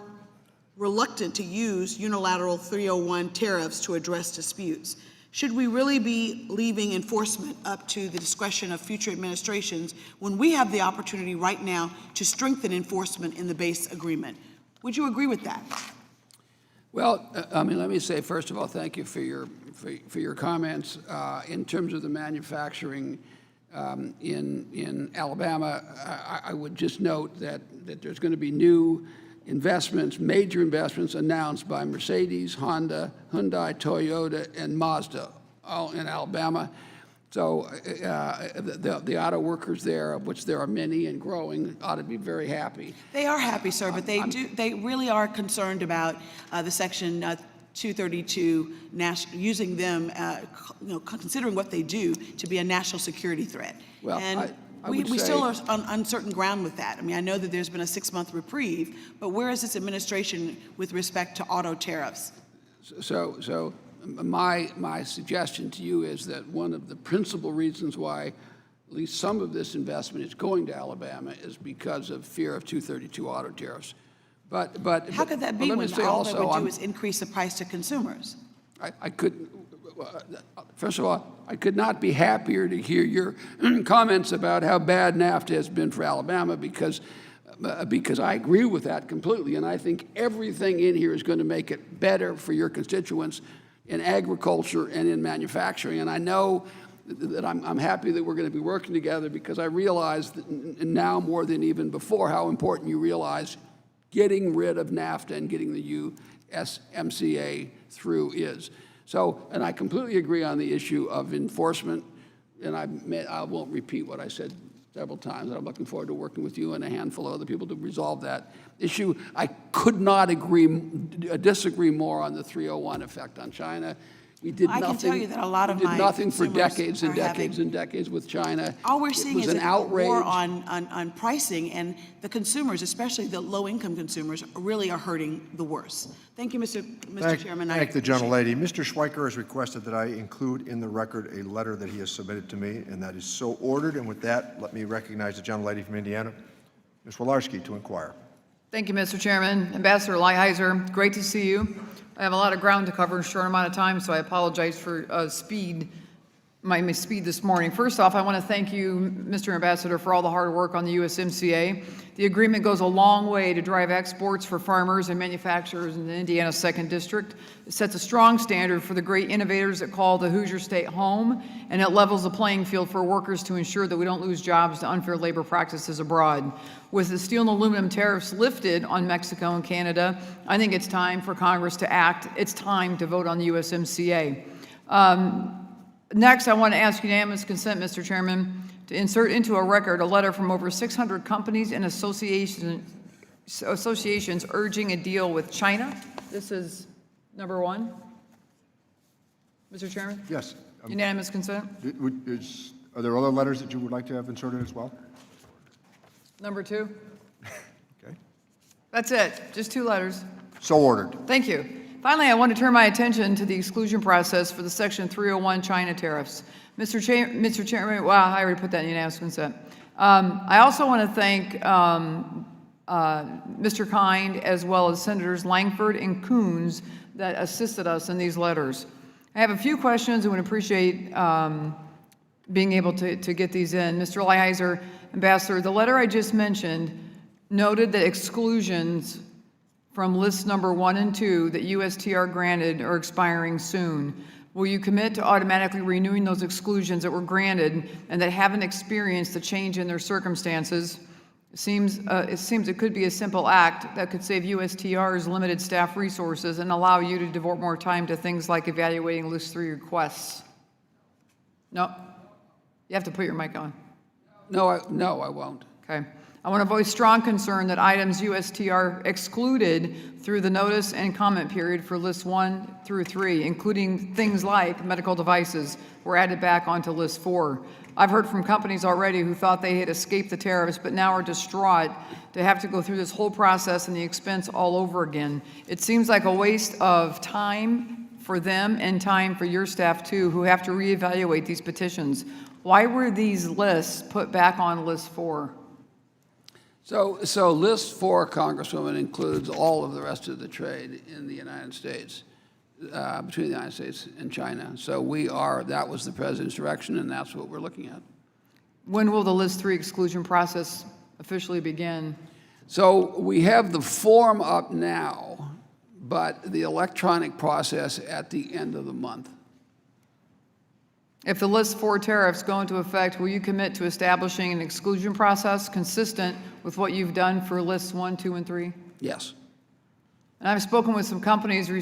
reluctant to use unilateral 301 tariffs to address disputes? Should we really be leaving enforcement up to the discretion of future administrations when we have the opportunity right now to strengthen enforcement in the base agreement? Would you agree with that? Well, let me say, first of all, thank you for your comments. In terms of the manufacturing in Alabama, I would just note that there's going to be new investments, major investments announced by Mercedes, Honda, Hyundai, Toyota, and Mazda, all in Alabama. So the auto workers there, of which there are many and growing, ought to be very happy. They are happy, sir, but they really are concerned about the Section 232 using them, considering what they do to be a national security threat. Well, and we still are on uncertain ground with that. I mean, I know that there's been a 6-month reprieve, but where is this administration with respect to auto tariffs? So my suggestion to you is that one of the principal reasons why at least some of this investment is going to Alabama is because of fear of 232 auto tariffs. But how could that be when all they would do is increase the price to consumers? I couldn't. First of all, I could not be happier to hear your comments about how bad NAFTA has been for Alabama because I agree with that completely, and I think everything in here is going to make it better for your constituents in agriculture and in manufacturing. And I know that I'm happy that we're going to be working together because I realize that now more than even before how important you realize getting rid of NAFTA and getting the USMCA through is. So, and I completely agree on the issue of enforcement, and I won't repeat what I said several times. I'm looking forward to working with you and a handful of other people to resolve that issue. I could not disagree more on the 301 effect on China. We did nothing. I can tell you that a lot of my did nothing for decades and consumers decades and decades with China. All we're seeing is an outrage. war on pricing, and the consumers, especially the low-income consumers, really are hurting the worst. Thank you, Mr. Chairman. Thank the gentlelady. Mr. Schweiker has requested that I include in the record a letter that he has submitted to me, and that is so ordered. And with that, let me recognize the gentlelady from Indiana, Ms. Wolarski, to inquire. Thank you, Mr. Chairman. Ambassador Lighthizer, great to see you. I have a lot of ground to cover in a short amount of time, so I apologize for my misspeed this morning. First off, I want to thank you, Mr. Ambassador, for all the hard work on the USMCA. The agreement goes a long way to drive exports for farmers and manufacturers in the Indiana 2nd District. It sets a strong standard for the great innovators that call the Hoosier State home, and it levels the playing field for workers to ensure that we don't lose jobs to unfair labor practices abroad. With the steel and aluminum tariffs lifted on Mexico and Canada, I think it's time for Congress to act. It's time to vote on the USMCA. Next, I want to ask unanimous consent, Mr. Chairman, to insert into a record a letter from over 600 companies and associations urging a deal with China. This is number one. Mr. Chairman? Yes. Unanimous consent? Are there other letters that you would like to have inserted as well? Number two? Okay. That's it. Just 2 letters. So ordered. Thank you. Finally, I want to turn my attention to the exclusion process for the Section 301 China tariffs. Mr. Chairman, wow, I already put that in unanimous consent. I also want to thank Mr. Kind as well as Senators Langford and Coons that assisted us in these letters. I have a few questions and would appreciate being able to get these in. Mr. Lighthizer, Ambassador, the letter I just mentioned noted that exclusions from list number 1 and 2 that USTR granted are expiring soon. Will you commit to automatically renewing those exclusions that were granted and that haven't experienced a change in their circumstances? It seems it could be a simple act that could save USTR's limited staff resources and allow you to devote more time to things like evaluating list 3 requests. No? You have to put your mic on. No, I won't. Okay. I want to voice strong concern that items USTR excluded through the notice and comment period for lists 1 through 3, including things like medical devices, were added back onto list 4. I've heard from companies already who thought they had escaped the tariffs, but now are distraught to have to go through this whole process and the expense all over again. It seems like a waste of time for them and time for your staff too, who have to reevaluate these petitions. Why were these lists put back on list 4? So list 4, Congresswoman, includes all of the rest of the trade in the United States, between the United States and China. So that was the president's direction, and that's what we're looking at. When will the list 3 exclusion process officially begin? So we have the form up now, but the electronic process at the end of the month. If the list 4 tariffs go into effect, will you commit to establishing an exclusion process consistent with what you've done for lists 1, 2, and 3? Yes. And I've spoken with some companies that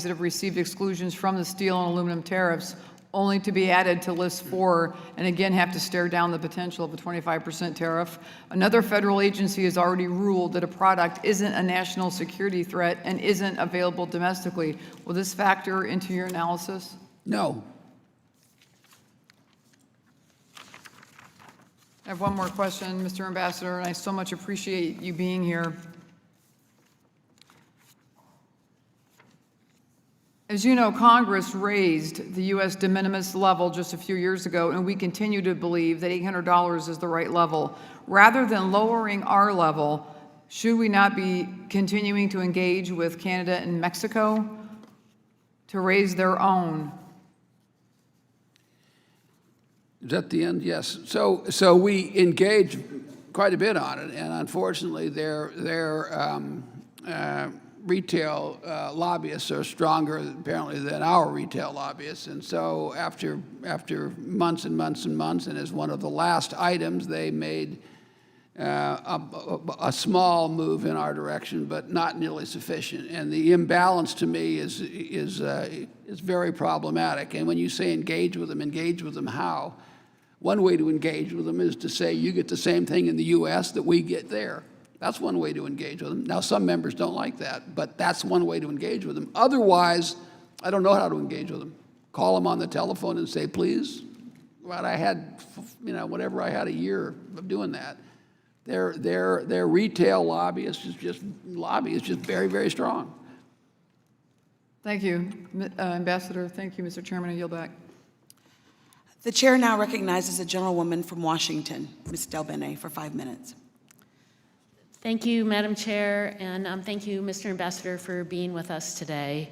have received exclusions from the steel and aluminum tariffs only to be added to list 4 and again have to stare down the potential of a 25% tariff. Another federal agency has already ruled that a product isn't a national security threat and isn't available domestically. Will this factor into your analysis? No. I have one more question, Mr. Ambassador, and I so much appreciate you being here. As you know, Congress raised the U.S. de minimis level just a few years ago, and we continue to believe that $800 is the right level. Rather than lowering our level, should we not be continuing to engage with Canada and Mexico to raise their own? Is that the end? Yes. So we engage quite a bit on it, and unfortunately, their retail lobbyists are stronger apparently than our retail lobbyists, and so after months and months and months, and as one of the last items, they made a small move in our direction, but not nearly sufficient. And the imbalance to me is very problematic. And when you say engage with them how? One way to engage with them is to say you get the same thing in the U.S. that we get there. That's one way to engage with them. Now, some members don't like that, but that's one way to engage with them. Otherwise, I don't know how to engage with them. Call them on the telephone and say, please. Well, I had, whatever I had a year of doing that. Their retail lobbyists is just very, very strong. Thank you, Ambassador. Thank you, Mr. Chairman. I yield back. The chair now recognizes a gentlewoman from Washington, Ms. Del Bene, for 5 minutes. Thank you, Madam Chair, and thank you, Mr. Ambassador, for being with us today.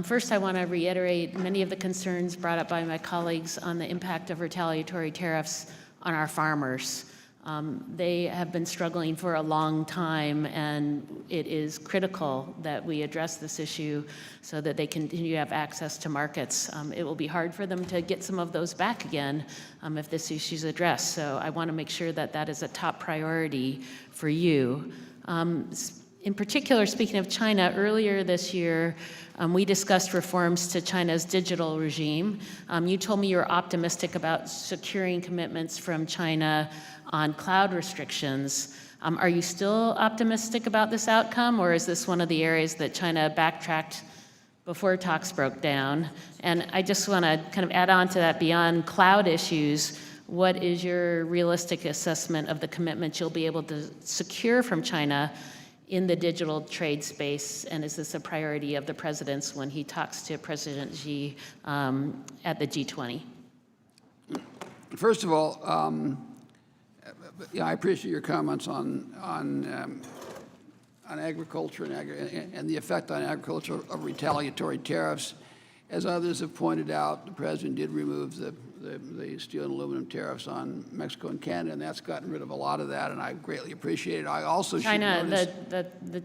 First, I want to reiterate many of the concerns brought up by my colleagues on the impact of retaliatory tariffs on our farmers. They have been struggling for a long time, and it is critical that we address this issue so that they continue to have access to markets. It will be hard for them to get some of those back again if this issue is addressed. So I want to make sure that that is a top priority for you. In particular, speaking of China, earlier this year, we discussed reforms to China's digital regime. You told me you're optimistic about securing commitments from China on cloud restrictions. Are you still optimistic about this outcome, or is this one of the areas that China backtracked before talks broke down? And I just want to kind of add on to that, beyond cloud issues, what is your realistic assessment of the commitment you'll be able to secure from China in the digital trade space, and is this a priority of the president's when he talks to President Xi at the G20? First of all, I appreciate your comments on agriculture and the effect on agriculture of retaliatory tariffs. As others have pointed out, the president did remove the steel and aluminum tariffs on Mexico and Canada, and that's gotten rid of a lot of that, and I greatly appreciate it. I also should China, notice, the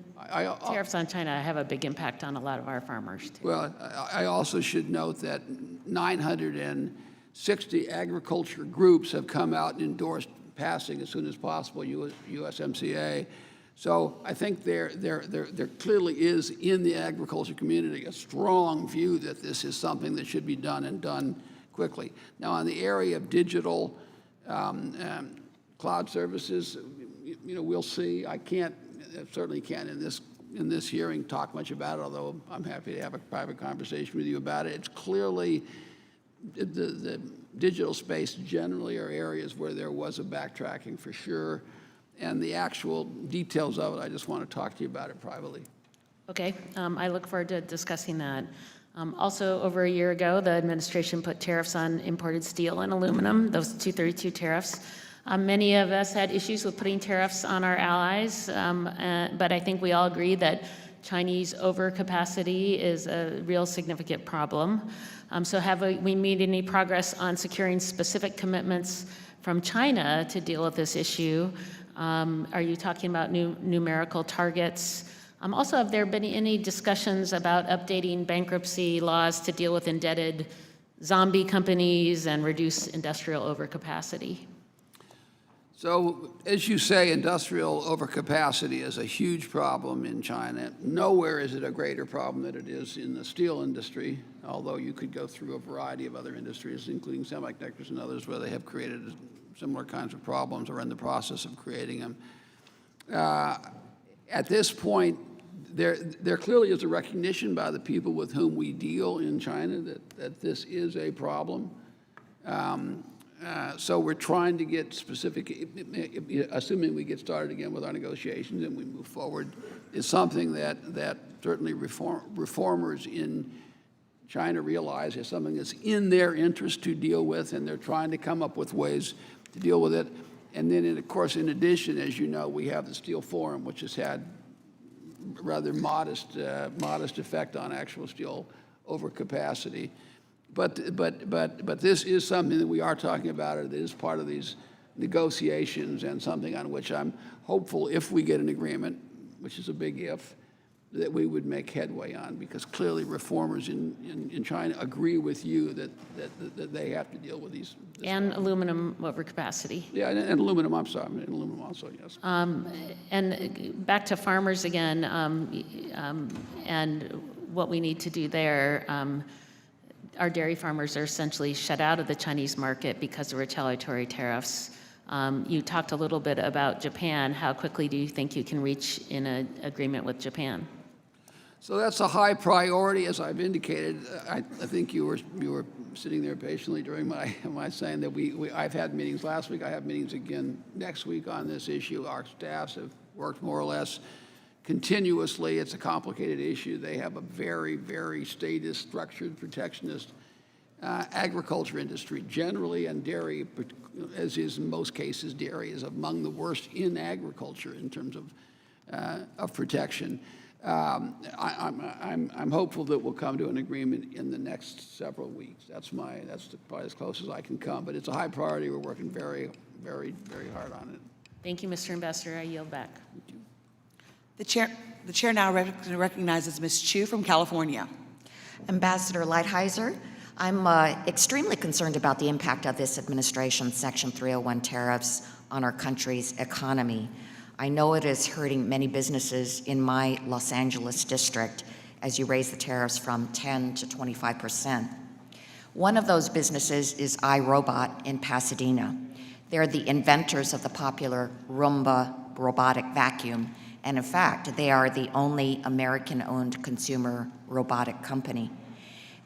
tariffs on China have a big impact on a lot of our farmers, too. well, I also should note that 960 agriculture groups have come out and endorsed passing as soon as possible USMCA. So I think there clearly is in the agriculture community a strong view that this is something that should be done and done quickly. Now, on the area of digital cloud services, we'll see. I certainly can't in this hearing talk much about it, although I'm happy to have a private conversation with you about it. It's clearly the digital space generally are areas where there was a backtracking for sure. And the actual details of it, I just want to talk to you about it privately. Okay, I look forward to discussing that. Also, over a year ago, the administration put tariffs on imported steel and aluminum, those 232 tariffs. Many of us had issues with putting tariffs on our allies, but I think we all agree that Chinese overcapacity is a real significant problem. So have we made any progress on securing specific commitments from China to deal with this issue? Are you talking about numerical targets? Also, have there been any discussions about updating bankruptcy laws to deal with indebted zombie companies and reduce industrial overcapacity? So, as you say, industrial overcapacity is a huge problem in China. Nowhere is it a greater problem than it is in the steel industry, although you could go through a variety of other industries, including semiconductors and others, where they have created similar kinds of problems or in the process of creating them. At this point, there clearly is a recognition by the people with whom we deal in China that this is a problem. So we're trying to get specific, assuming we get started again with our negotiations and we move forward, is something that certainly reformers in China realize is something that's in their interest to deal with, and they're trying to come up with ways to deal with it. And then, of course, in addition, as you know, we have the Steel Forum, which has had rather modest effect on actual steel overcapacity. But this is something that we are talking about. It is part of these negotiations and something on which I'm hopeful, if we get an agreement, which is a big if, that we would make headway on, because clearly reformers in China agree with you that they have to deal with these. And aluminum overcapacity. Yeah, and aluminum, I'm sorry, and aluminum also, yes. And back to farmers again, and what we need to do there. Our dairy farmers are essentially shut out of the Chinese market because of retaliatory tariffs. You talked a little bit about Japan. How quickly do you think you can reach in an agreement with Japan? So that's a high priority, as I've indicated. I think you were sitting there patiently during my saying that I've had meetings last week. I have meetings again next week on this issue. Our staffs have worked more or less continuously. It's a complicated issue. They have a very, very statist, structured, protectionist agriculture industry generally, and dairy, as is in most cases, dairy is among the worst in agriculture in terms of protection. I'm hopeful that we'll come to an agreement in the next several weeks. That's probably as close as I can come, but it's a high priority. We're working very, very, very hard on it. Thank you, Mr. Ambassador. I yield back. The chair now recognizes Ms. Chu from California. Ambassador Lighthizer, I'm extremely concerned about the impact of this administration's Section 301 tariffs on our country's economy. I know it is hurting many businesses in my Los Angeles district as you raise the tariffs from 10 to 25%. One of those businesses is iRobot in Pasadena. They're the inventors of the popular Roomba robotic vacuum, and in fact, they are the only American-owned consumer robotic company.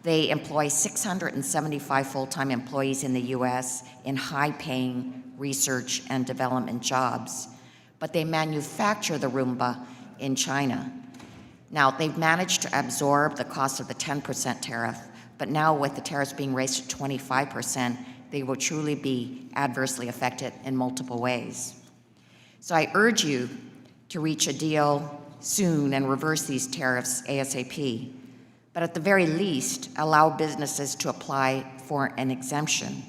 They employ 675 full-time employees in the U.S. in high-paying research and development jobs, but they manufacture the Roomba in China. Now, they've managed to absorb the cost of the 10% tariff, but now with the tariffs being raised to 25%, they will truly be adversely affected in multiple ways. So I urge you to reach a deal soon and reverse these tariffs ASAP, but at the very least, allow businesses to apply for an exemption.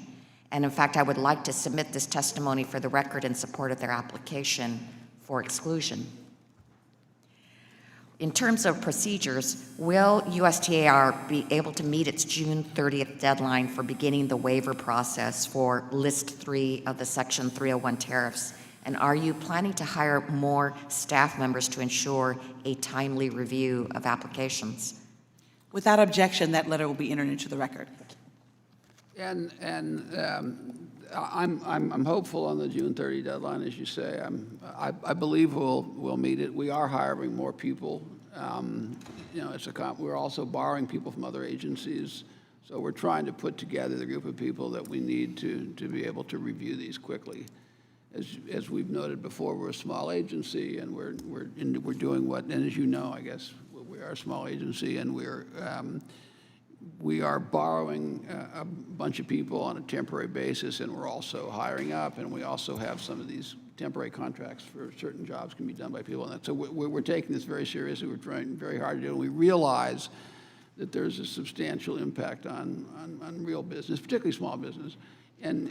And in fact, I would like to submit this testimony for the record in support of their application for exclusion. In terms of procedures, will USTR be able to meet its June 30th deadline for beginning the waiver process for List 3 of the Section 301 tariffs? And are you planning to hire more staff members to ensure a timely review of applications? Without objection, that letter will be entered into the record. I'm hopeful on the June 30 deadline, as you say. I believe we'll meet it. We are hiring more people. We're also borrowing people from other agencies. So we're trying to put together the group of people that we need to be able to review these quickly. As we've noted before, we're a small agency, and we're doing what, and as you know, I guess, we are a small agency, and we are borrowing a bunch of people on a temporary basis, and we're also hiring up, and we also have some of these temporary contracts for certain jobs can be done by people. And so we're taking this very seriously. We're trying very hard to do it. And we realize that there's a substantial impact on real business, particularly small business. And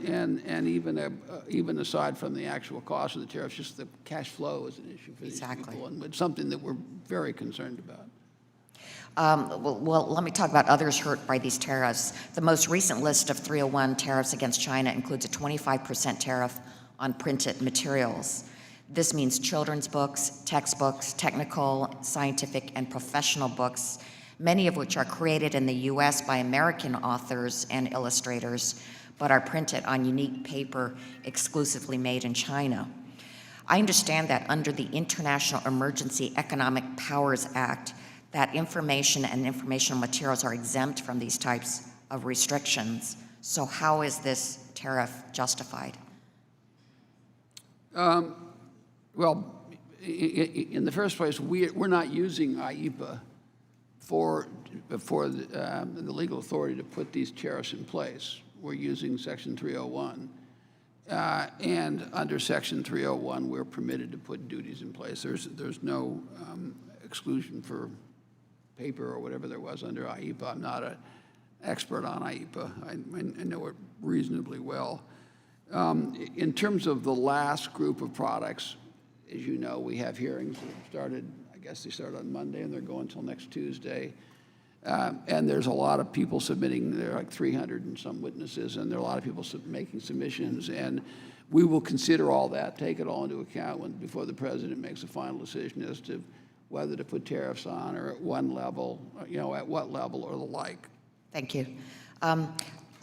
even aside from the actual cost of the tariffs, just the cash flow is an issue for these people, and it's something that we're very concerned about. Well, let me talk about others hurt by these tariffs. The most recent list of 301 tariffs against China includes a 25% tariff on printed materials. This means children's books, textbooks, technical, scientific, and professional books, many of which are created in the U.S. by American authors and illustrators, but are printed on unique paper exclusively made in China. I understand that under the International Emergency Economic Powers Act, that information and informational materials are exempt from these types of restrictions. So how is this tariff justified? Well, in the first place, we're not using IEPA for the legal authority to put these tariffs in place. We're using Section 301. And under Section 301, we're permitted to put duties in place. There's no exclusion for paper or whatever there was under IEPA. I'm not an expert on IEPA. I know it reasonably well. In terms of the last group of products, as you know, we have hearings that started, I guess they started on Monday, and they're going until next Tuesday. And there's a lot of people submitting. There are like 300 and some witnesses, and there are a lot of people making submissions. And we will consider all that, take it all into account before the president makes a final decision as to whether to put tariffs on or at one level, at what level or the like. Thank you.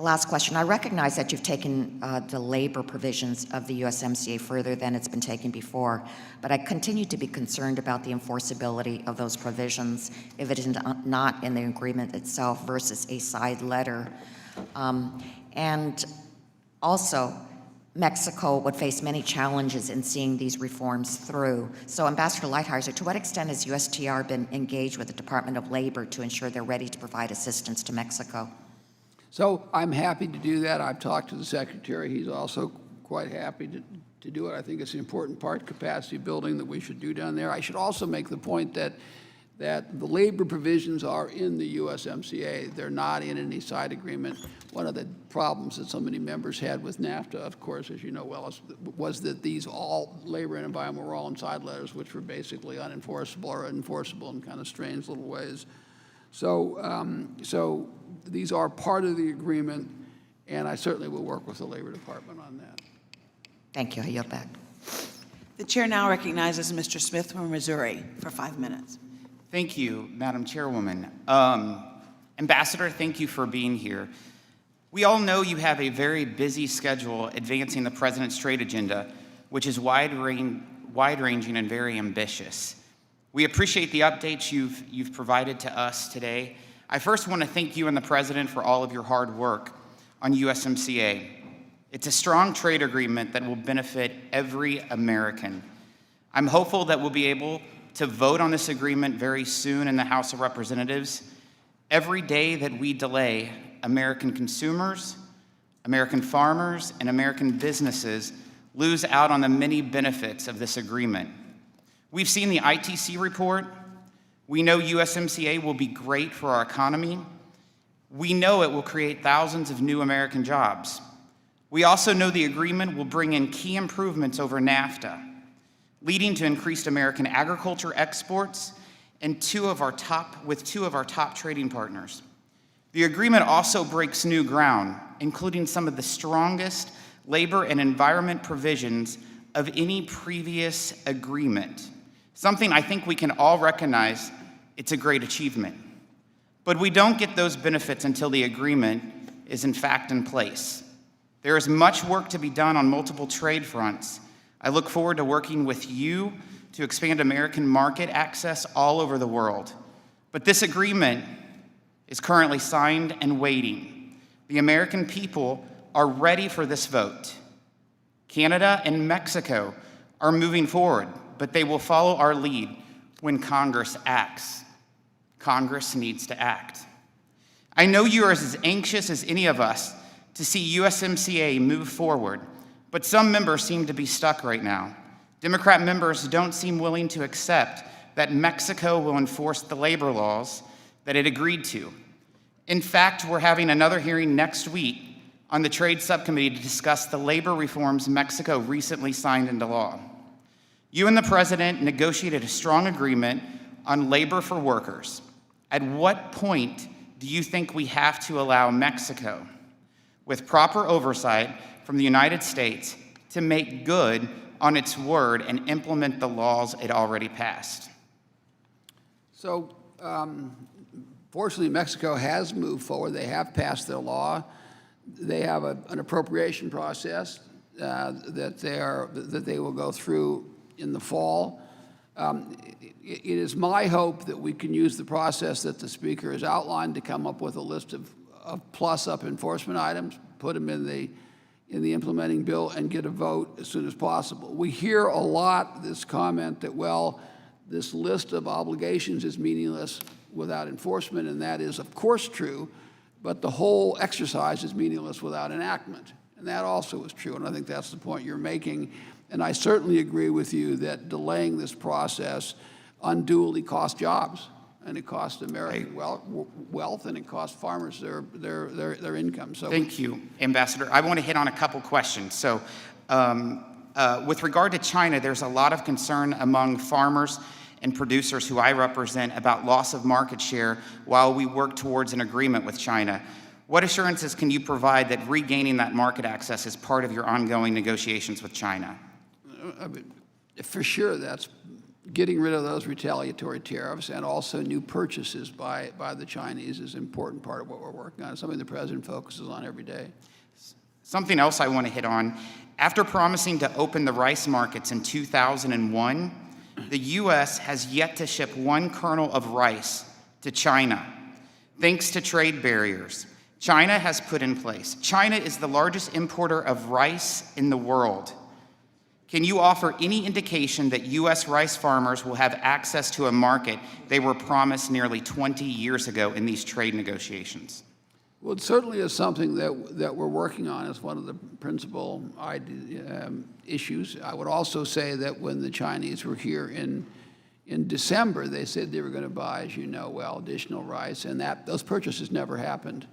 Last question. I recognize that you've taken the labor provisions of the USMCA further than it's been taken before, but I continue to be concerned about the enforceability of those provisions if it is not in the agreement itself versus a side letter. And also, Mexico would face many challenges in seeing these reforms through. So, Ambassador Lighthizer, to what extent has USTR been engaged with the Department of Labor to ensure they're ready to provide assistance to Mexico? So I'm happy to do that. I've talked to the Secretary. He's also quite happy to do it. I think it's an important part, capacity building, that we should do down there. I should also make the point that the labor provisions are in the USMCA. They're not in any side agreement. One of the problems that so many members had with NAFTA, of course, as you know well, was that these all labor and environment were all in side letters, which were basically unenforceable or enforceable in kind of strange little ways. So these are part of the agreement, and I certainly will work with the Labor Department on that. Thank you. I yield back. The chair now recognizes Mr. Smith from Missouri for 5 minutes. Thank you, Madam Chairwoman. Ambassador, thank you for being here. We all know you have a very busy schedule advancing the President's trade agenda, which is wide-ranging and very ambitious. We appreciate the updates you've provided to us today. I first want to thank you and the President for all of your hard work on USMCA. It's a strong trade agreement that will benefit every American. I'm hopeful that we'll be able to vote on this agreement very soon in the House of Representatives. Every day that we delay, American consumers, American farmers, and American businesses lose out on the many benefits of this agreement. We've seen the ITC report. We know USMCA will be great for our economy. We know it will create thousands of new American jobs. We also know the agreement will bring in key improvements over NAFTA, leading to increased American agriculture exports and two of our top trading partners. The agreement also breaks new ground, including some of the strongest labor and environment provisions of any previous agreement, something I think we can all recognize it's a great achievement. But we don't get those benefits until the agreement is in fact in place. There is much work to be done on multiple trade fronts. I look forward to working with you to expand American market access all over the world. But this agreement is currently signed and waiting. The American people are ready for this vote. Canada and Mexico are moving forward, but they will follow our lead when Congress acts. Congress needs to act. I know you are as anxious as any of us to see USMCA move forward, but some members seem to be stuck right now. Democrat members don't seem willing to accept that Mexico will enforce the labor laws that it agreed to. In fact, we're having another hearing next week on the Trade Subcommittee to discuss the labor reforms Mexico recently signed into law. You and the President negotiated a strong agreement on labor for workers. At what point do you think we have to allow Mexico, with proper oversight from the United States, to make good on its word and implement the laws it already passed? So, fortunately, Mexico has moved forward. They have passed their law. They have an appropriation process that they will go through in the fall. It is my hope that we can use the process that the Speaker has outlined to come up with a list of plus-up enforcement items, put them in the implementing bill, and get a vote as soon as possible. We hear a lot this comment that, well, this list of obligations is meaningless without enforcement, and that is, of course, true, but the whole exercise is meaningless without enactment. And that also is true, and I think that's the point you're making. And I certainly agree with you that delaying this process unduly costs jobs, and it costs American wealth, and it costs farmers their income. So thank you, Ambassador. I want to hit on a couple questions. So with regard to China, there's a lot of concern among farmers and producers who I represent about loss of market share while we work towards an agreement with China. What assurances can you provide that regaining that market access is part of your ongoing negotiations with China? For sure, that's getting rid of those retaliatory tariffs, and also new purchases by the Chinese is an important part of what we're working on. It's something the President focuses on every day. Something else I want to hit on. After promising to open the rice markets in 2001, the U.S. has yet to ship one kernel of rice to China, thanks to trade barriers China has put in place. China is the largest importer of rice in the world. Can you offer any indication that U.S. rice farmers will have access to a market they were promised nearly 20 years ago in these trade negotiations? Well, it certainly is something that we're working on as one of the principal issues. I would also say that when the Chinese were here in December, they said they were going to buy, as you know well, additional rice, and those purchases never happened.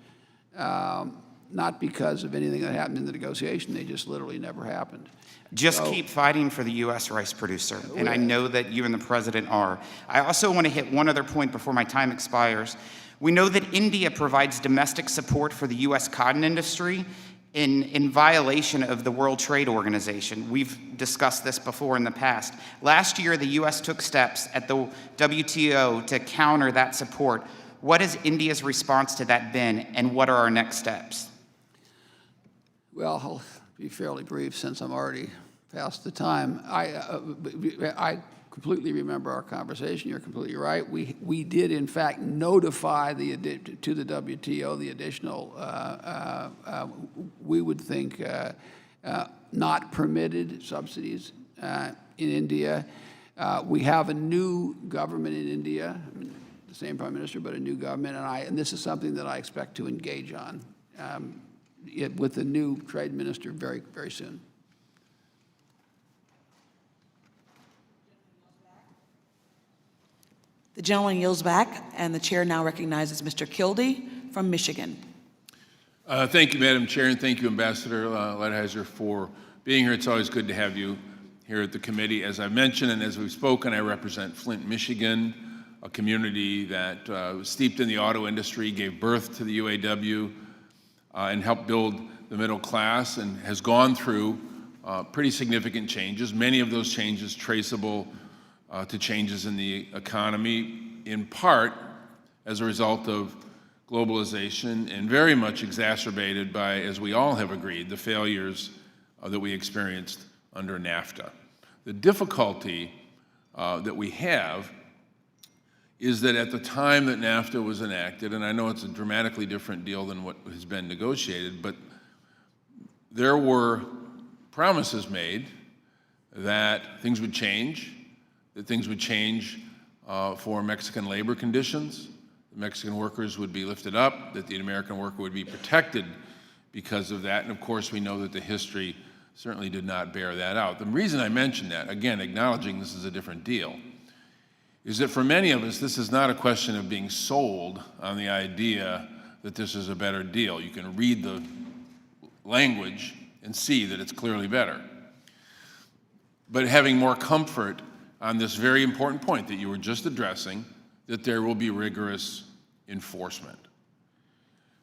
Not because of anything that happened in the negotiation, they just literally never happened. Just keep fighting for the U.S. rice producer, and I know that you and the President are. I also want to hit one other point before my time expires. We know that India provides domestic support for the U.S. cotton industry in violation of the World Trade Organization. We've discussed this before in the past. Last year, the U.S. took steps at the WTO to counter that support. What has India's response to that been, and what are our next steps? Well, I'll be fairly brief since I'm already past the time. I completely remember our conversation. You're completely right. We did, in fact, notify to the WTO the additional, we would think, not permitted subsidies in India. We have a new government in India, the same Prime Minister, but a new government, and this is something that I expect to engage on with the new Trade Minister very, very soon. The gentleman yields back, and the chair now recognizes Mr. Kildee from Michigan. Thank you, Madam Chair, and thank you, Ambassador Lighthizer, for being here. It's always good to have you here at the committee. As I mentioned and as we've spoken, I represent Flint, Michigan, a community that was steeped in the auto industry, gave birth to the UAW, and helped build the middle class, and has gone through pretty significant changes, many of those changes traceable to changes in the economy, in part as a result of globalization, and very much exacerbated by, as we all have agreed, the failures that we experienced under NAFTA. The difficulty that we have is that at the time that NAFTA was enacted, and I know it's a dramatically different deal than what has been negotiated, but there were promises made that things would change, for Mexican labor conditions, the Mexican workers would be lifted up, that the American worker would be protected because of that, and of course we know that the history certainly did not bear that out. The reason I mention that, again, acknowledging this is a different deal, is that for many of us, this is not a question of being sold on the idea that this is a better deal. You can read the language and see that it's clearly better. But having more comfort on this very important point that you were just addressing, that there will be rigorous enforcement.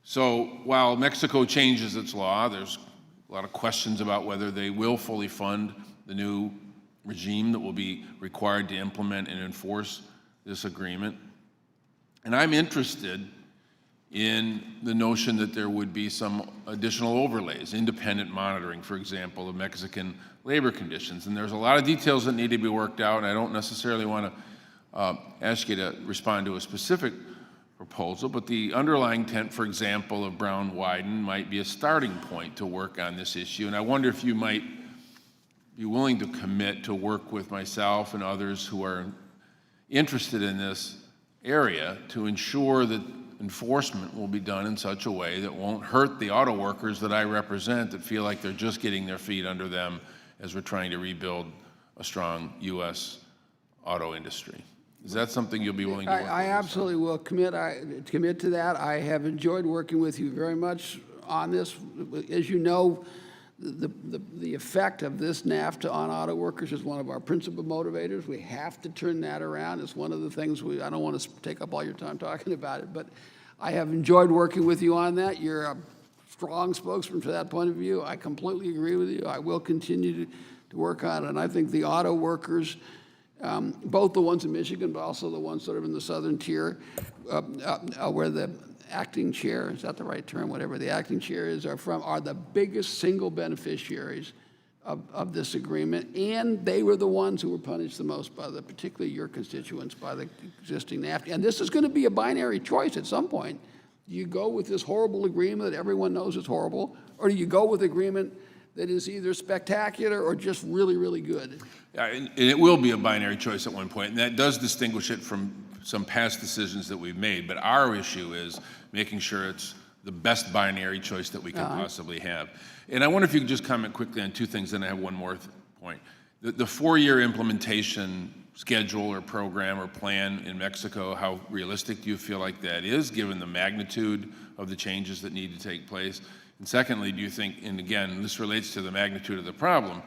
So while Mexico changes its law, there's a lot of questions about whether they will fully fund the new regime that will be required to implement and enforce this agreement. And I'm interested in the notion that there would be some additional overlays, independent monitoring, for example, of Mexican labor conditions. And there's a lot of details that need to be worked out, and I don't necessarily want to ask you to respond to a specific proposal, but the underlying intent, for example, of Brown-Wyden might be a starting point to work on this issue. And I wonder if you might be willing to commit to work with myself and others who are interested in this area to ensure that enforcement will be done in such a way that won't hurt the auto workers that I represent, that feel like they're just getting their feet under them as we're trying to rebuild a strong U.S. auto industry. Is that something you'll be willing to work with? I absolutely will commit to that. I have enjoyed working with you very much on this. As you know, the effect of this NAFTA on auto workers is one of our principal motivators. We have to turn that around. It's one of the things I don't want to take up all your time talking about it, but I have enjoyed working with you on that. You're a strong spokesman for that point of view. I completely agree with you. I will continue to work on it. And I think the auto workers, both the ones in Michigan, but also the ones sort of in the southern tier, where the acting chair, is that the right term, whatever the acting chair is, are the biggest single beneficiaries of this agreement, and they were the ones who were punished the most by particularly your constituents, by the existing NAFTA. And this is going to be a binary choice at some point. Do you go with this horrible agreement that everyone knows is horrible, or do you go with agreement that is either spectacular or just really, really good? Yeah, and it will be a binary choice at one point, and that does distinguish it from some past decisions that we've made. But our issue is making sure it's the best binary choice that we can possibly have. And I wonder if you could just comment quickly on two things, then I have one more point. The four-year implementation schedule or program or plan in Mexico, how realistic do you feel like that is, given the magnitude of the changes that need to take place? And secondly, do you think, and again, this relates to the magnitude of the problem,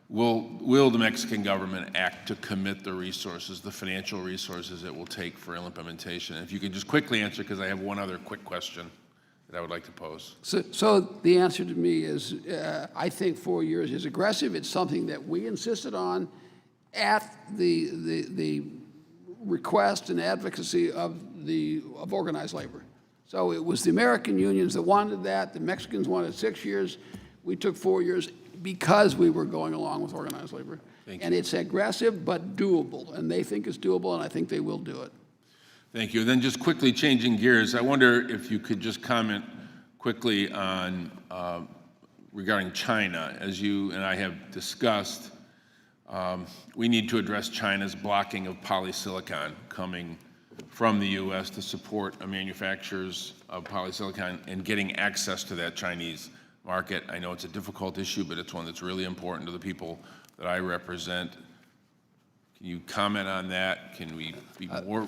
will the Mexican government act to commit the resources, the financial resources it will take for implementation? If you could just quickly answer, because I have one other quick question that I would like to pose. So the answer to me is, I think 4 years is aggressive. It's something that we insisted on at the request and advocacy of organized labor. So it was the American unions that wanted that. The Mexicans wanted 6 years. We took 4 years because we were going along with organized labor. And it's aggressive but doable, and they think it's doable, and I think they will do it. Thank you. And then just quickly changing gears, I wonder if you could just comment quickly on regarding China. As you and I have discussed, we need to address China's blocking of polysilicon coming from the U.S. to support manufacturers of polysilicon and getting access to that Chinese market. I know it's a difficult issue, but it's one that's really important to the people that I represent. Can you comment on that? Can we be more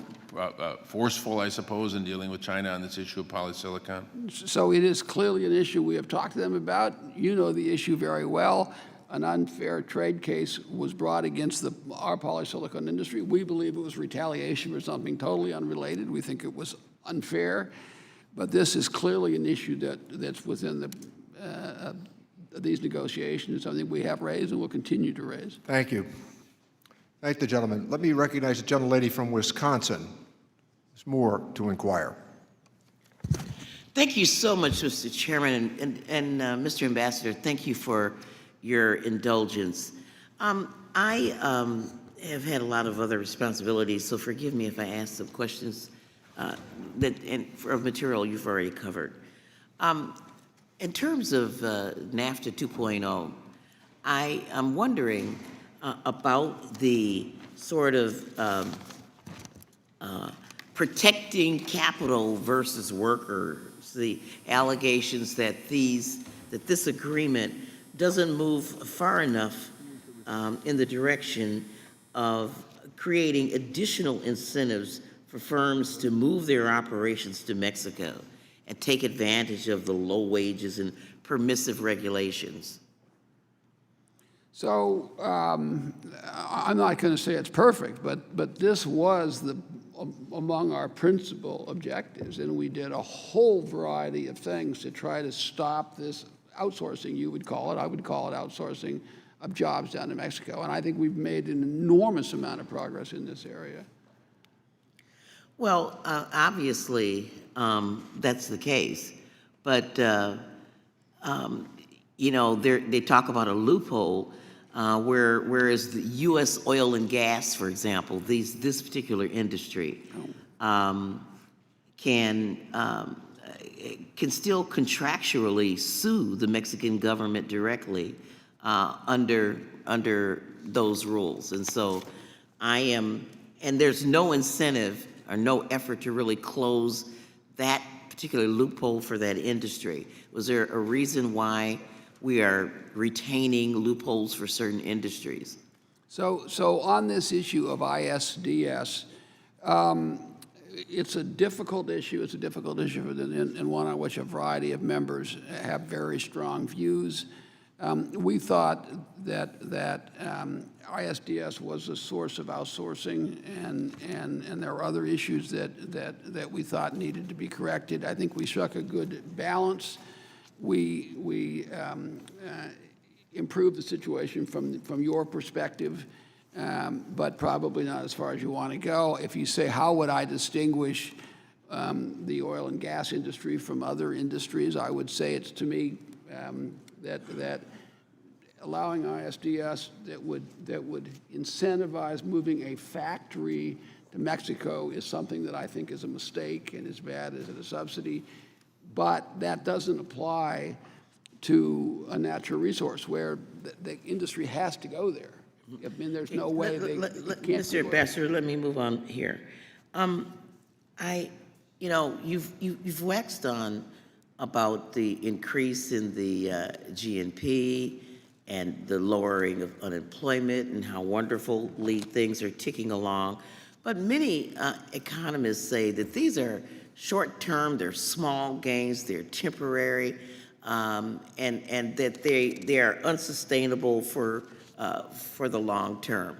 forceful, I suppose, in dealing with China on this issue of polysilicon? So it is clearly an issue we have talked to them about. You know the issue very well. An unfair trade case was brought against our polysilicon industry. We believe it was retaliation for something totally unrelated. We think it was unfair. But this is clearly an issue that's within these negotiations, something we have raised and will continue to raise. Thank you. Thank the gentleman. Let me recognize the gentlelady from Wisconsin, Ms. Moore, to inquire. Thank you so much, Mr. Chairman, and Mr. Ambassador, thank you for your indulgence. I have had a lot of other responsibilities, so forgive me if I ask some questions of material you've already covered. In terms of NAFTA 2.0, I am wondering about the sort of protecting capital versus workers, the allegations that this agreement doesn't move far enough in the direction of creating additional incentives for firms to move their operations to Mexico and take advantage of the low wages and permissive regulations. So I'm not going to say it's perfect, but this was among our principal objectives, and we did a whole variety of things to try to stop this outsourcing, you would call it. I would call it outsourcing of jobs down to Mexico, and I think we've made an enormous amount of progress in this area. Well, obviously, that's the case, but you know, they talk about a loophole. Whereas the U.S. oil and gas, for example, this particular industry can still contractually sue the Mexican government directly under those rules. And so and there's no incentive or no effort to really close that particular loophole for that industry. Was there a reason why we are retaining loopholes for certain industries? So on this issue of ISDS, it's a difficult issue. It's a difficult issue and one on which a variety of members have very strong views. We thought that ISDS was a source of outsourcing, and there were other issues that we thought needed to be corrected. I think we struck a good balance. We improved the situation from your perspective, but probably not as far as you want to go. If you say, how would I distinguish the oil and gas industry from other industries, I would say it's to me that allowing ISDS that would incentivize moving a factory to Mexico is something that I think is a mistake and is bad as a subsidy. But that doesn't apply to a natural resource where the industry has to go there. I mean, there's no way they can't. Mr. Ambassador, let me move on here. You know, you've waxed on about the increase in the GNP and the lowering of unemployment and how wonderfully things are ticking along. But many economists say that these are short-term, they're small gains, they're temporary, and that they are unsustainable for the long term.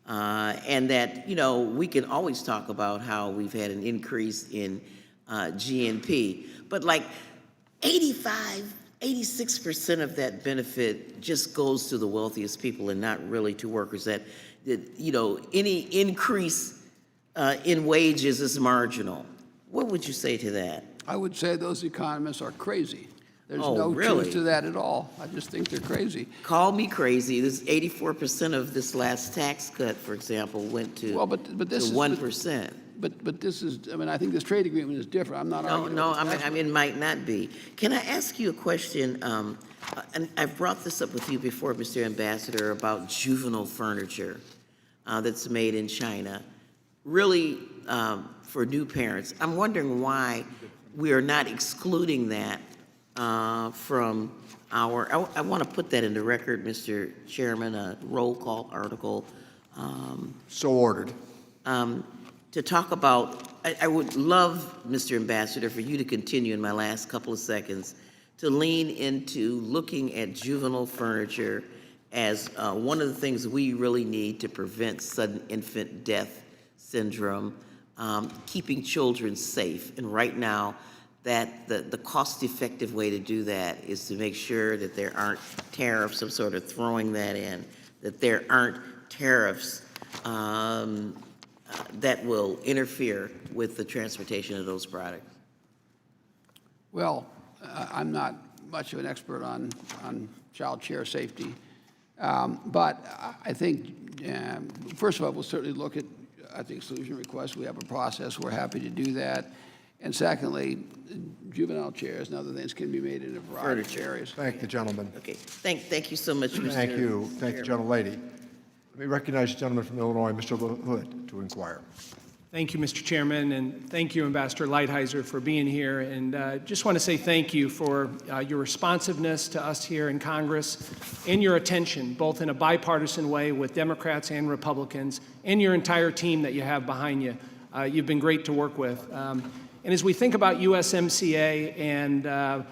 And that, you know, we can always talk about how we've had an increase in GNP, but like 86% of that benefit just goes to the wealthiest people and not really to workers. That you know, any increase in wages is marginal. What would you say to that? I would say those economists are crazy. There's Oh, no really? truth to that at all. I just think they're crazy. Call me crazy. This 84% of this last tax cut, for example, went to, Well, but this to 1%. But this is, I mean, I think this trade agreement is different. I'm not arguing. No, with the I mean, it might not be. Can I ask you a question? And I've brought this up with you before, Mr. Ambassador, about juvenile furniture that's made in China, really for new parents. I'm wondering why we are not excluding that from our, I want to put that in the record, Mr. Chairman, a roll call article So ordered. To talk about, I would love, Mr. Ambassador, for you to continue in my last couple of seconds to lean into looking at juvenile furniture as one of the things we really need to prevent sudden infant death syndrome, keeping children safe. And right now, that the cost-effective way to do that is to make sure that there aren't tariffs, I'm sort of throwing that in, that there aren't tariffs that will interfere with the transportation of those products. Well, I'm not much of an expert on child chair safety, but I think, first of all, we'll certainly look at, I think, solution requests. We have a process. We're happy to do that. And secondly, juvenile chairs and other things can be made in a variety of areas. Thank the gentleman. Okay, thank you so much, Mr. Thank you. Thank the Chairman. gentlelady. Let me recognize the gentleman from Illinois, Mr. Hood, to inquire. Thank you, Mr. Chairman, and thank you, Ambassador Lighthizer, for being here. And just want to say thank you for your responsiveness to us here in Congress and your attention, both in a bipartisan way with Democrats and Republicans, and your entire team that you have behind you. You've been great to work with. And as we think about USMCA and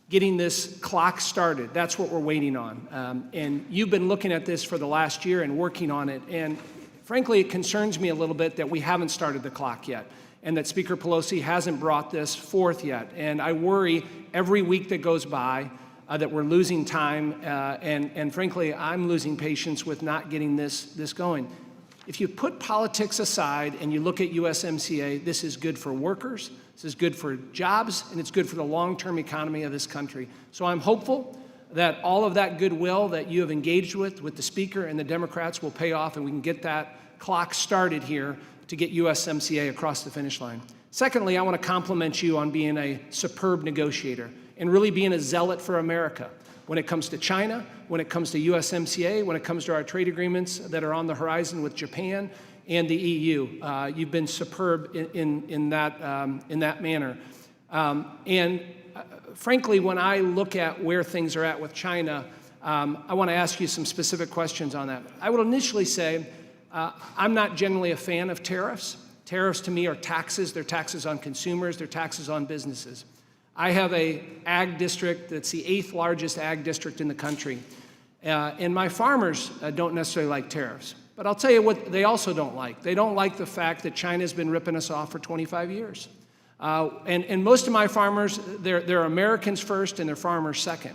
getting this clock started, that's what we're waiting on. And you've been looking at this for the last year and working on it. And frankly, it concerns me a little bit that we haven't started the clock yet and that Speaker Pelosi hasn't brought this forth yet. And I worry every week that goes by that we're losing time. And frankly, I'm losing patience with not getting this going. If you put politics aside and you look at USMCA, this is good for workers, this is good for jobs, and it's good for the long-term economy of this country. So I'm hopeful that all of that goodwill that you have engaged with the Speaker and the Democrats will pay off and we can get that clock started here to get USMCA across the finish line. Secondly, I want to compliment you on being a superb negotiator and really being a zealot for America when it comes to China, when it comes to USMCA, when it comes to our trade agreements that are on the horizon with Japan and the EU. You've been superb in that manner. Frankly, when I look at where things are at with China, I want to ask you some specific questions on that. I would initially say I'm not generally a fan of tariffs. Tariffs to me are taxes. They're taxes on consumers. They're taxes on businesses. I have a ag district that's the 8th largest ag district in the country. And my farmers don't necessarily like tariffs. But I'll tell you what they also don't like. They don't like the fact that China's been ripping us off for 25 years. And most of my farmers, they're Americans first and they're farmers second.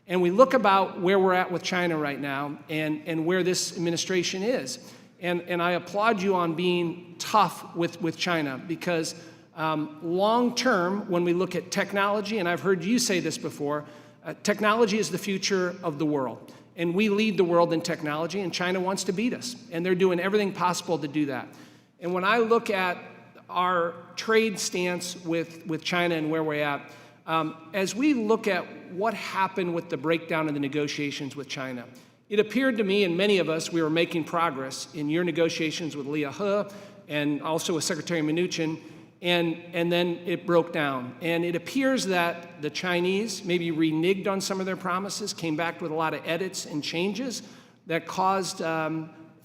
And we look about where we're at with China right now and where this administration is. And I applaud you on being tough with China because long term, when we look at technology, and I've heard you say this before, technology is the future of the world. And we lead the world in technology, and China wants to beat us. And they're doing everything possible to do that. And when I look at our trade stance with China and where we're at, as we look at what happened with the breakdown of the negotiations with China, it appeared to me and many of us we were making progress in your negotiations with Liu He and also with Secretary Mnuchin, and then it broke down. And it appears that the Chinese maybe reneged on some of their promises, came back with a lot of edits and changes that caused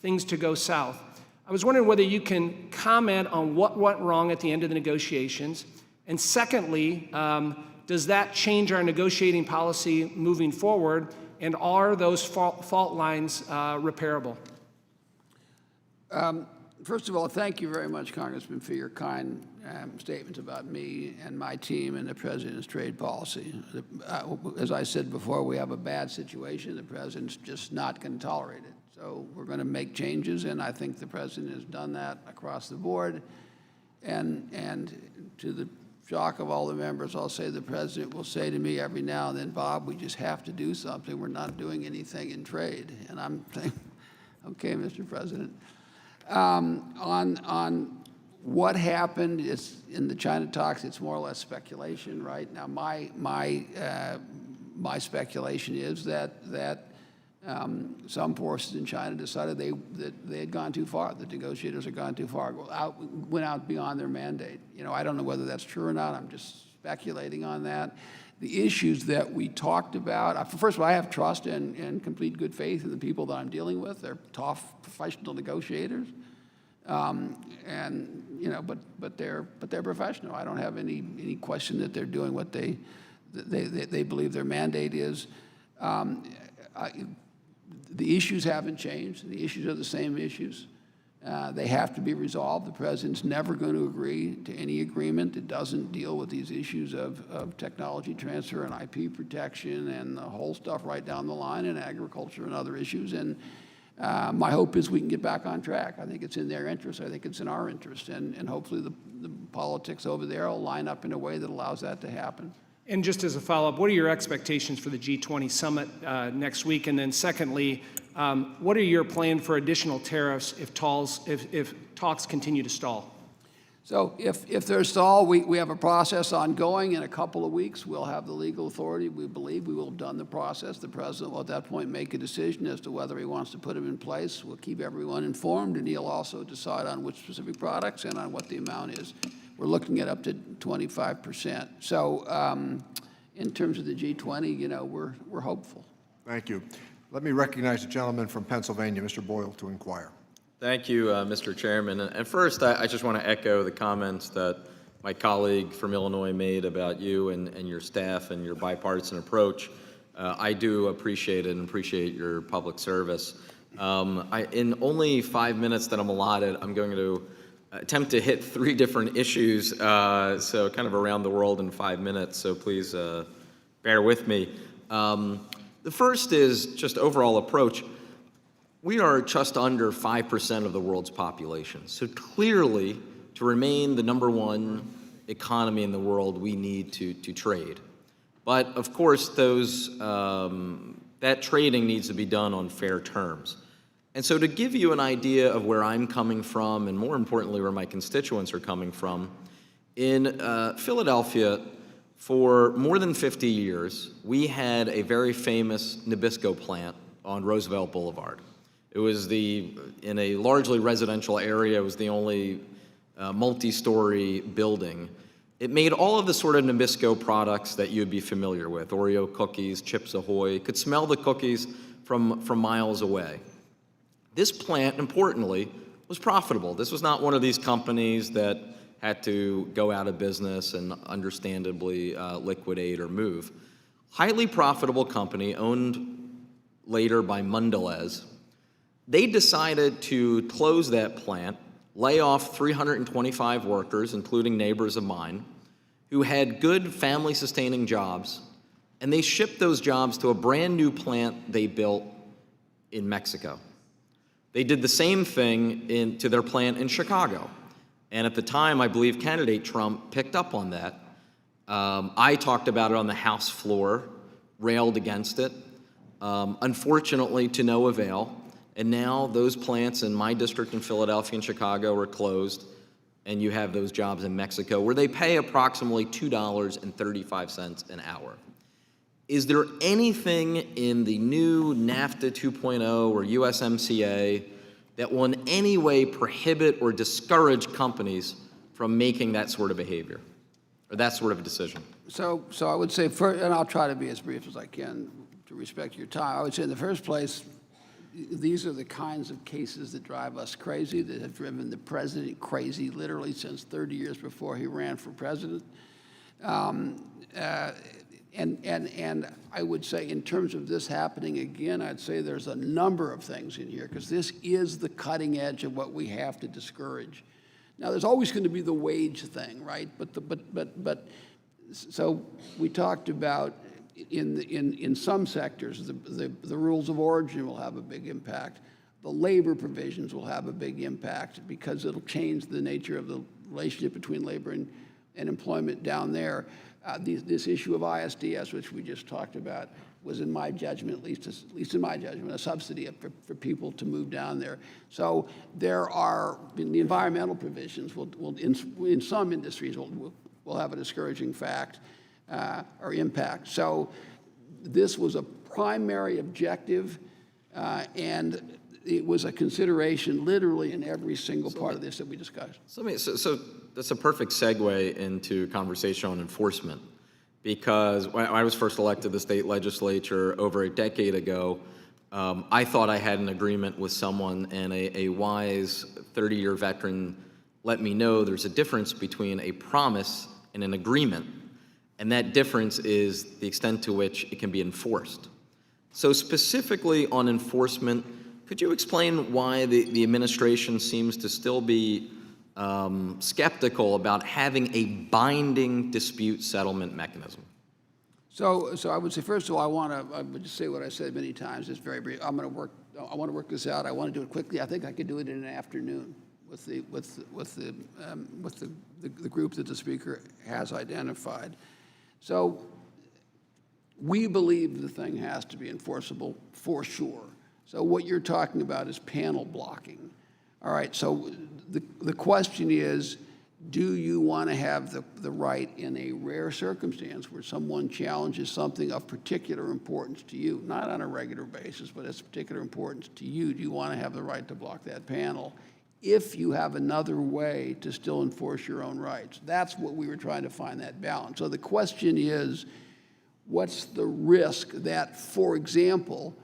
things to go south. I was wondering whether you can comment on what went wrong at the end of the negotiations. And secondly, does that change our negotiating policy moving forward? And are those fault lines repairable? First of all, thank you very much, Congressman, for your kind statements about me and my team and the President's trade policy. As I said before, we have a bad situation. The President's just not going to tolerate it. So we're going to make changes, and I think the President has done that across the board. And to the shock of all the members, I'll say the President will say to me every now and then, Bob, we just have to do something. We're not doing anything in trade. And I'm saying, okay, Mr. President. On what happened in the China talks, it's more or less speculation, right? Now, my speculation is that some forces in China decided that they had gone too far. The negotiators had gone too far, went out beyond their mandate. You know, I don't know whether that's true or not. I'm just speculating on that. the issues that we talked about. First of all, I have trust and complete good faith in the people that I'm dealing with. They're tough, professional negotiators, and you know, but they're professional. I don't have any question that they're doing what they believe their mandate is. The issues haven't changed. The issues are the same issues. They have to be resolved. The president's never going to agree to any agreement that doesn't deal with these issues of technology transfer and IP protection and the whole stuff right down the line, and agriculture and other issues. And my hope is we can get back on track. I think it's in their interest. I think it's in our interest. And hopefully the politics over there will line up in a way that allows that to happen. And just as a follow-up, what are your expectations for the G20 summit next week? And then secondly, what are your plans for additional tariffs if talks continue to stall? So if there's stall, we have a process ongoing. In a couple of weeks, we'll have the legal authority. We believe we will have done the process. The president will at that point make a decision as to whether he wants to put them in place. We'll keep everyone informed, and he'll also decide on which specific products and on what the amount is. We're looking at up to 25%. So in terms of the G20, you know, we're hopeful. Thank you. Let me recognize the gentleman from Pennsylvania, Mr. Boyle, to inquire. Thank you, Mr. Chairman. And first, I just want to echo the comments that my colleague from Illinois made about you and your staff and your bipartisan approach. I do appreciate it and appreciate your public service. In only 5 minutes that I'm allotted, I'm going to attempt to hit 3 different issues, so kind of around the world in 5 minutes, so please bear with me. The first is just overall approach. We are just under 5% of the world's population, so clearly to remain the #1 economy in the world, we need to trade. But of course, that trading needs to be done on fair terms. And so to give you an idea of where I'm coming from, and more importantly, where my constituents are coming from, in Philadelphia, for more than 50 years, we had a very famous Nabisco plant on Roosevelt Boulevard. It was in a largely residential area, it was the only multi-story building. It made all of the sort of Nabisco products that you'd be familiar with, Oreo cookies, Chips Ahoy. You could smell the cookies from miles away. This plant, importantly, was profitable. This was not one of these companies that had to go out of business and understandably liquidate or move. Highly profitable company, owned later by Mondelez. They decided to close that plant, lay off 325 workers, including neighbors of mine, who had good family-sustaining jobs, and they shipped those jobs to a brand new plant they built in Mexico. They did the same thing to their plant in Chicago. And at the time, I believe candidate Trump picked up on that. I talked about it on the House floor, railed against it, unfortunately to no avail. And now those plants in my district in Philadelphia and Chicago are closed, and you have those jobs in Mexico where they pay approximately $2.35 an hour. Is there anything in the new NAFTA 2.0 or USMCA that will in any way prohibit or discourage companies from making that sort of behavior or that sort of a decision? So I would say, and I'll try to be as brief as I can to respect your time. I would say in the first place, these are the kinds of cases that drive us crazy, that have driven the president crazy literally since 30 years before he ran for president. And I would say in terms of this happening again, I'd say there's a number of things in here, because this is the cutting edge of what we have to discourage. Now, there's always going to be the wage thing, right? So we talked about in some sectors, the rules of origin will have a big impact. The labor provisions will have a big impact because it'll change the nature of the relationship between labor and employment down there. This issue of ISDS, which we just talked about, was in my judgment, at least in my judgment, a subsidy for people to move down there. So there are, the environmental provisions will in some industries will have a discouraging fact or impact. So this was a primary objective, and it was a consideration literally in every single part of this that we discussed. So that's a perfect segue into conversation on enforcement. because when I was first elected to the state legislature over a decade ago, I thought I had an agreement with someone, and a wise 30-year veteran let me know there's a difference between a promise and an agreement, and that difference is the extent to which it can be enforced. So specifically on enforcement, could you explain why the administration seems to still be skeptical about having a binding dispute settlement mechanism? So I would say, first of all, I would just say what I said many times. It's very brief. I want to work this out. I want to do it quickly. I think I could do it in an afternoon with the group that the speaker has identified. So we believe the thing has to be enforceable for sure. So what you're talking about is panel blocking. All right, so the question is, do you want to have the right in a rare circumstance where someone challenges something of particular importance to you, not on a regular basis, but it's particular importance to you? Do you want to have the right to block that panel if you have another way to still enforce your own rights? That's what we were trying to find, that balance. So the question is, what's the risk that, for example,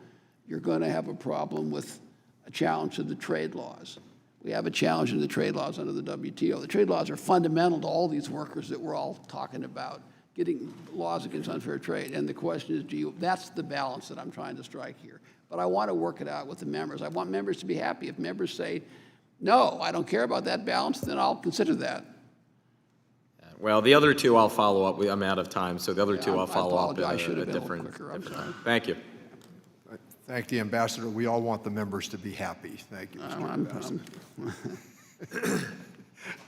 you're going to have a problem with a challenge to the trade laws? We have a challenge in the trade laws under the WTO. The trade laws are fundamental to all these workers that we're all talking about, getting laws against unfair trade. And the question is, that's the balance that I'm trying to strike here. But I want to work it out with the members. I want members to be happy. If members say, no, I don't care about that balance, then I'll consider that. Well, the other two I'll follow up with. I'm out of time, so the other two I'll follow up I at should a have been a different. little quicker. I'm sorry. Thank you. Thank the ambassador. We all want the members to be happy. Thank you, Mr. Ambassador.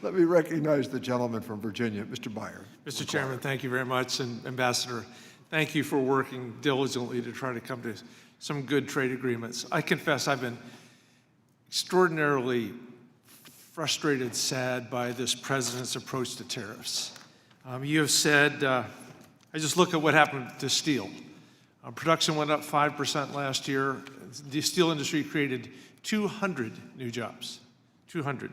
Let me recognize the gentleman from Virginia, Mr. Byer. Mr. Chairman, thank you very much. And Ambassador, thank you for working diligently to try to come to some good trade agreements. I confess I've been extraordinarily frustrated, sad by this president's approach to tariffs. You have said, I just look at what happened to steel. Production went up 5% last year. The steel industry created 200 new jobs, 200.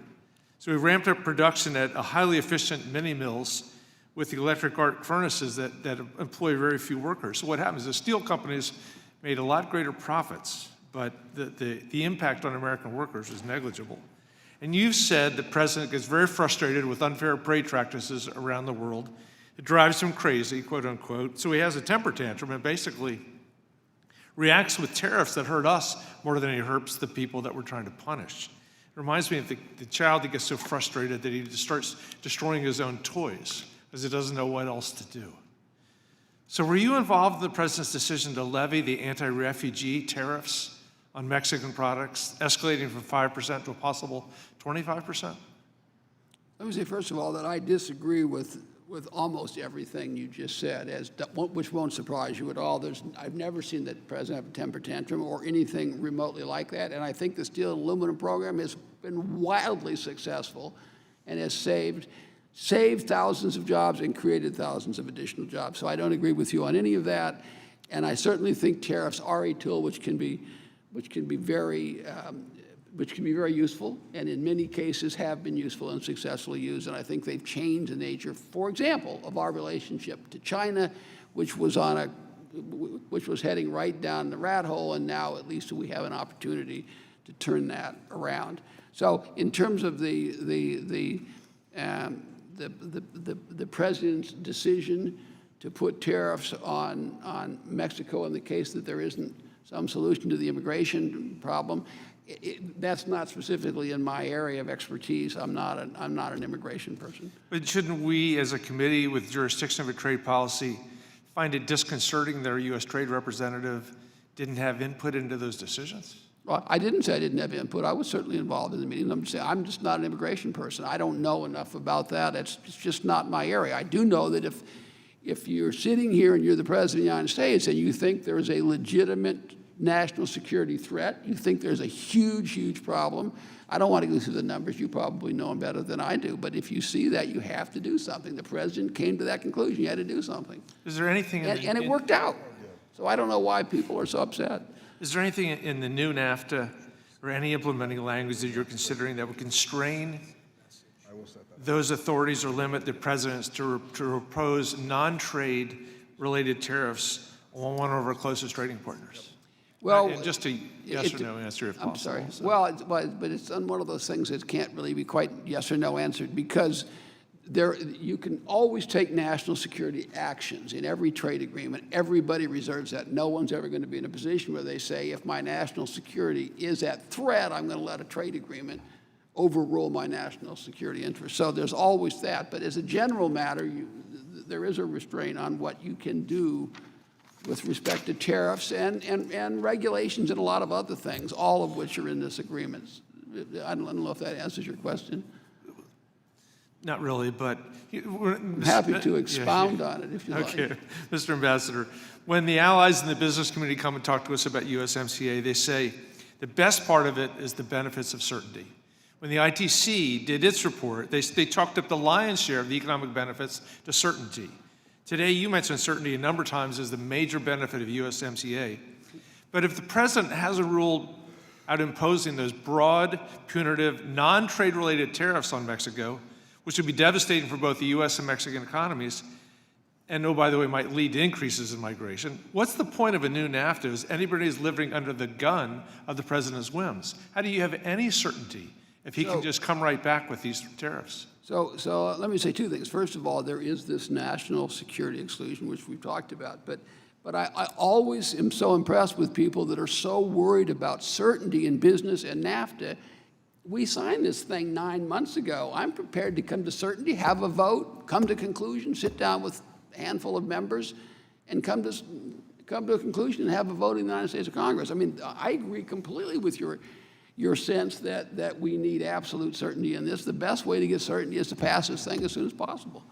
So we ramped up production at a highly efficient mini mills with the electric arc furnaces that employ very few workers. So what happens is steel companies made a lot greater profits, but the impact on American workers was negligible. And you've said the president gets very frustrated with unfair trade practices around the world. It drives him crazy, quote unquote. So he has a temper tantrum and basically reacts with tariffs that hurt us more than he hurts the people that we're trying to punish. It reminds me of the child that gets so frustrated that he just starts destroying his own toys because he doesn't know what else to do. So were you involved in the president's decision to levy the anti-refugee tariffs on Mexican products, escalating from 5% to a possible 25%? Let me say, first of all, that I disagree with almost everything you just said, which won't surprise you at all. I've never seen the president have a temper tantrum or anything remotely like that, and I think the steel and aluminum program has been wildly successful and has saved thousands of jobs and created thousands of additional jobs. So I don't agree with you on any of that, and I certainly think tariffs are a tool which can be very useful, and in many cases have been useful and successfully used. And I think they've changed the nature, for example, of our relationship to China, which was heading right down the rat hole, and now at least we have an opportunity to turn that around. So in terms of the president's decision to put tariffs on Mexico in the case that there isn't some solution to the immigration problem, that's not specifically in my area of expertise. I'm not an immigration person. But shouldn't we, as a committee with jurisdiction of a trade policy, find it disconcerting that our U.S. trade representative didn't have input into those decisions? Well, I didn't say I didn't have input. I was certainly involved in the meeting. I'm just not an immigration person. I don't know enough about that. It's just not my area. I do know that if you're sitting here and you're the president of the United States and you think there's a legitimate national security threat, you think there's a huge, huge problem, I don't want to go through the numbers. You probably know them better than I do. But if you see that, you have to do something. The president came to that conclusion. You had to do something. Is there anything and it worked out. So I don't know why people are so upset. Is there anything in the new NAFTA or any implementing language that you're considering that would constrain will set that. those authorities or limit the presidents to impose non-trade related tariffs on one of our closest trading partners? Well, and just a yes or no answer if possible. I'm sorry. So- Well, but it's on one of those things that can't really be quite yes or no answered, because you can always take national security actions in every trade agreement. Everybody reserves that. No one's ever going to be in a position where they say, if my national security is at threat, I'm going to let a trade agreement overrule my national security interests. So there's always that. But as a general matter, there is a restraint on what you can do with respect to tariffs and regulations and a lot of other things, all of which are in this agreement. I don't know if that answers your question. Not really, but I'm happy to expound on it if you like. Okay, Mr. Ambassador, when the allies in the business community come and talk to us about USMCA, they say the best part of it is the benefits of certainty. When the ITC did its report, they chalked up the lion's share of the economic benefits to certainty. Today, you mentioned certainty a number of times as the major benefit of USMCA. But if the president has a rule out imposing those broad, punitive, non-trade related tariffs on Mexico, which would be devastating for both the U.S. and Mexican economies, and, oh, by the way, might lead to increases in migration, what's the point of a new NAFTA if anybody is living under the gun of the president's whims? How do you have any certainty if he can just come right back with these tariffs? So let me say two things. First of all, there is this national security exclusion, which we've talked about. But I always am so impressed with people that are so worried about certainty in business and NAFTA. We signed this thing 9 months ago. I'm prepared to come to certainty, have a vote, come to conclusion, sit down with a handful of members, and come to a conclusion and have a vote in the United States of Congress. I mean, I agree completely with your sense that we need absolute certainty in this. The best way to get certainty is to pass this thing as soon as possible.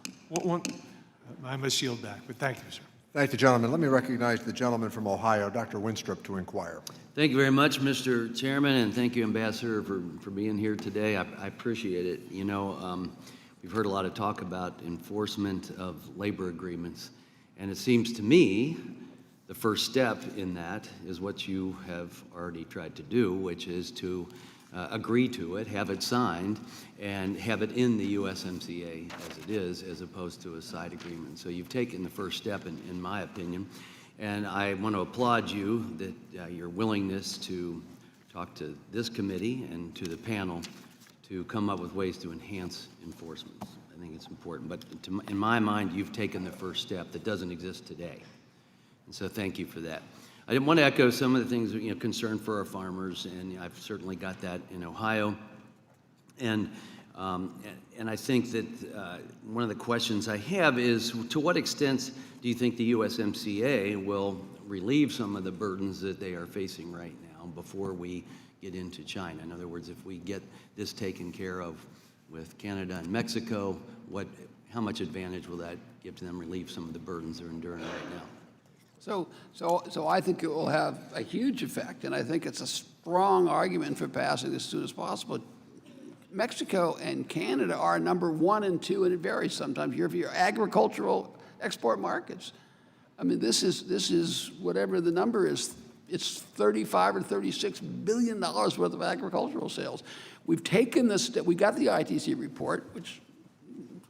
I must yield back, but thank you, sir. Thank you, gentlemen. Let me recognize the gentleman from Ohio, Dr. Winstrup, to inquire. Thank you very much, Mr. Chairman, and thank you, Ambassador, for being here today. I appreciate it. You know, we've heard a lot of talk about enforcement of labor agreements, and it seems to me the first step in that is what you have already tried to do, which is to agree to it, have it signed, and have it in the USMCA as it is, as opposed to a side agreement. So you've taken the first step, in my opinion, and I want to applaud you that your willingness to talk to this committee and to the panel to come up with ways to enhance enforcement. I think it's important, but in my mind, you've taken the first step that doesn't exist today. And so thank you for that. I want to echo some of the things, concern for our farmers, and I've certainly got that in Ohio. And I think that one of the questions I have is, to what extent do you think the USMCA will relieve some of the burdens that they are facing right now before we get into China? In other words, if we get this taken care of with Canada and Mexico, how much advantage will that give to them, relieve some of the burdens they're enduring right now? So I think it will have a huge effect, and I think it's a strong argument for passing as soon as possible. Mexico and Canada are number 1 and 2, and it varies sometimes year for year, agricultural export markets. I mean, this is whatever the number is. It's $35 or $36 billion worth of agricultural sales. We've taken this step. We got the ITC report, which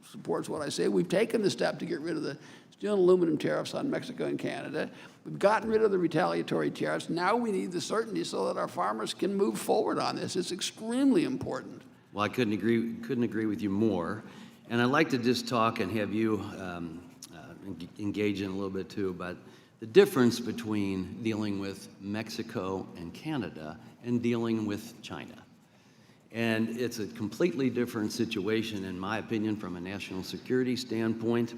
supports what I say. We've taken the step to get rid of the steel and aluminum tariffs on Mexico and Canada. We've gotten rid of the retaliatory tariffs. Now we need the certainty so that our farmers can move forward on this. It's extremely important. Well, I couldn't agree with you more. And I'd like to just talk and have you engage in a little bit too about the difference between dealing with Mexico and Canada and dealing with China. And it's a completely different situation, in my opinion, from a national security standpoint.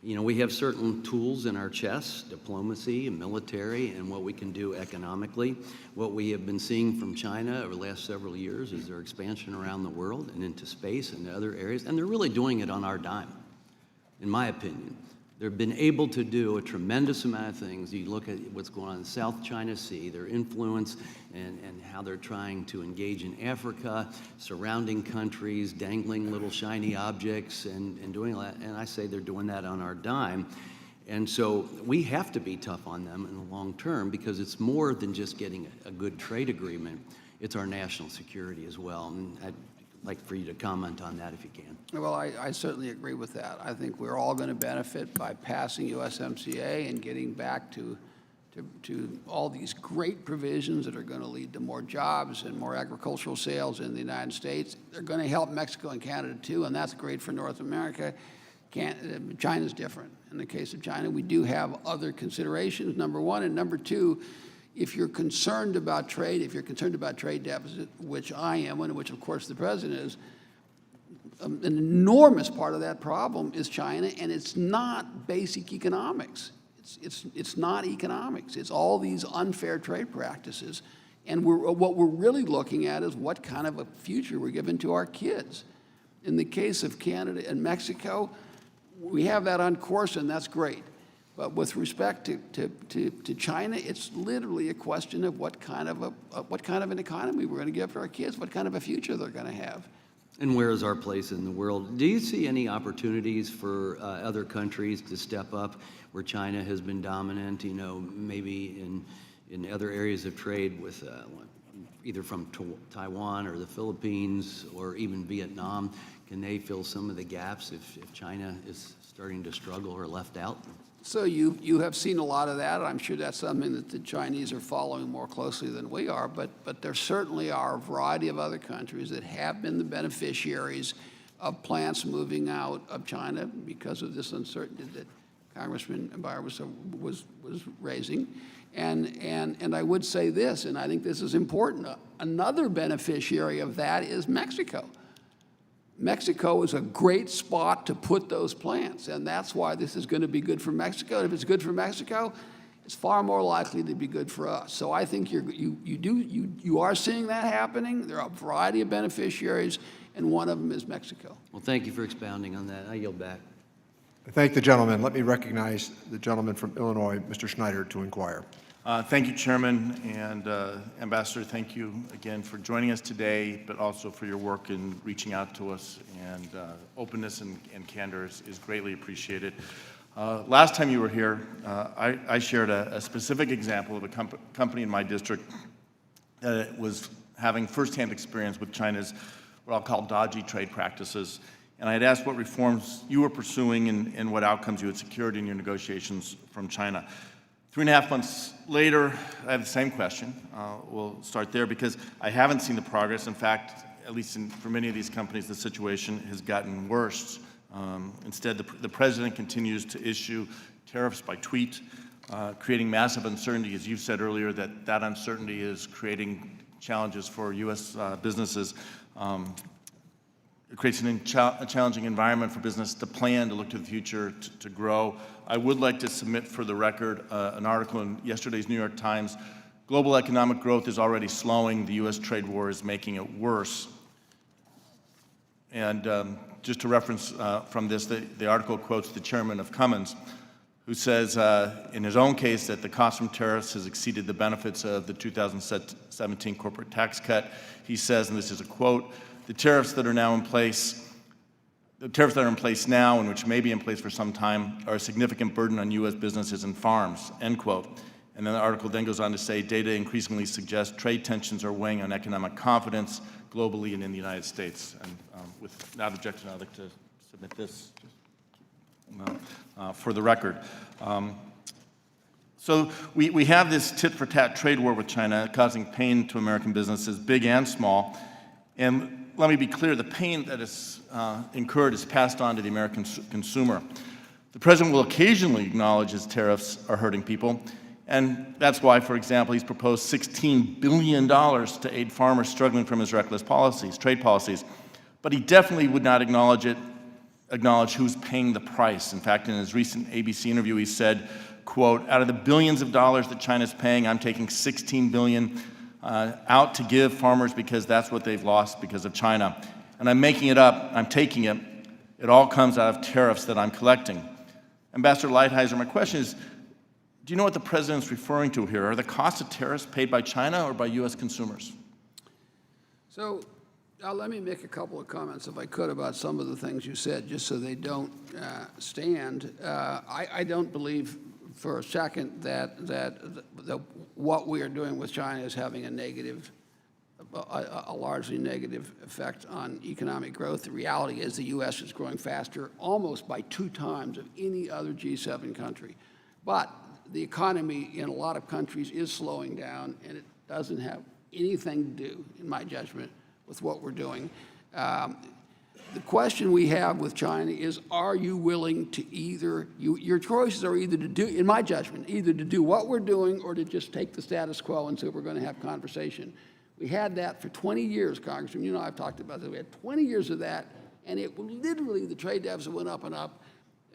You know, we have certain tools in our chest, diplomacy and military, and what we can do economically. What we have been seeing from China over the last several years is their expansion around the world and into space and other areas, and they're really doing it on our dime, in my opinion. They've been able to do a tremendous amount of things. You look at what's going on in the South China Sea, their influence and how they're trying to engage in Africa, surrounding countries, dangling little shiny objects and doing that. And I say they're doing that on our dime. And so we have to be tough on them in the long term, because it's more than just getting a good trade agreement. It's our national security as well. And like for you to comment on that if you can. Well, I certainly agree with that. I think we're all going to benefit by passing USMCA and getting back to all these great provisions that are going to lead to more jobs and more agricultural sales in the United States. They're going to help Mexico and Canada too, and that's great for North America. China's different. In the case of China, we do have other considerations, number one. And number two, if you're concerned about trade, if you're concerned about trade deficit, which I am, and which of course the president is, an enormous part of that problem is China, and it's not basic economics. It's not economics. It's all these unfair trade practices. And what we're really looking at is what kind of a future we're giving to our kids. In the case of Canada and Mexico, we have that on course, and that's great. But with respect to China, it's literally a question of what kind of an economy we're going to give to our kids, what kind of a future they're going to have. And where is our place in the world? Do you see any opportunities for other countries to step up where China has been dominant, you know, maybe in other areas of trade with either from Taiwan or the Philippines or even Vietnam? Can they fill some of the gaps if China is starting to struggle or left out? So you have seen a lot of that. I'm sure that's something that the Chinese are following more closely than we are, but there certainly are a variety of other countries that have been the beneficiaries of plants moving out of China because of this uncertainty that Congressman Beyer was raising. And I would say this, and I think this is important, another beneficiary of that is Mexico. Mexico is a great spot to put those plants, and that's why this is going to be good for Mexico. And if it's good for Mexico, it's far more likely to be good for us. So I think you are seeing that happening. There are a variety of beneficiaries, and one of them is Mexico. Well, thank you for expounding on that. I yield back. I thank the gentleman. Let me recognize the gentleman from Illinois, Mr. Schneider, to inquire. Thank you, Chairman, and Ambassador, thank you again for joining us today, but also for your work in reaching out to us, and openness and candor is greatly appreciated. Last time you were here, I shared a specific example of a company in my district that was having firsthand experience with China's what I'll call dodgy trade practices, and I had asked what reforms you were pursuing and what outcomes you had secured in your negotiations from China. 3.5 months later, I have the same question. We'll start there because I haven't seen the progress. In fact, at least for many of these companies, the situation has gotten worse. Instead, the president continues to issue tariffs by tweet, creating massive uncertainty. As you've said earlier, that uncertainty is creating challenges for U.S. businesses. It creates a challenging environment for business to plan, to look to the future, to grow. I would like to submit for the record an article in yesterday's New York Times. Global economic growth is already slowing. The U.S. trade war is making it worse. And just to reference from this, the article quotes the chairman of Cummins, who says in his own case that the cost from tariffs has exceeded the benefits of the 2017 corporate tax cut. He says, and this is a quote, the tariffs that are in place now and which may be in place for some time are a significant burden on U.S. businesses and farms, end quote. And then the article then goes on to say, data increasingly suggests trade tensions are weighing on economic confidence globally and in the United States. And without objection, I'd like to submit this for the record. So we have this tit-for-tat trade war with China causing pain to American businesses, big and small. And let me be clear, the pain that is incurred is passed on to the American consumer. The president will occasionally acknowledge his tariffs are hurting people, and that's why, for example, he's proposed $16 billion to aid farmers struggling from his reckless trade policies. But he definitely would not acknowledge who's paying the price. In fact, in his recent ABC interview, he said, quote, out of the billions of dollars that China's paying, I'm taking $16 billion out to give farmers because that's what they've lost because of China. And I'm making it up, I'm taking it. It all comes out of tariffs that I'm collecting. Ambassador Lighthizer, my question is, do you know what the president's referring to here? Are the costs of tariffs paid by China or by U.S. consumers? So let me make a couple of comments, if I could, about some of the things you said, just so they don't stand. I don't believe for a second that what we are doing with China is having a negative a largely negative effect on economic growth. The reality is the U.S. is growing faster, almost by 2 times of any other G7 country. But the economy in a lot of countries is slowing down, and it doesn't have anything to do, in my judgment, with what we're doing. The question we have with China is, are you willing to your choices are either to do, in my judgment, either to do what we're doing or to just take the status quo and say we're going to have conversation. We had that for 20 years, Congressman. You know I've talked about this. We had 20 years of that, and it literally, the trade deficit went up and up,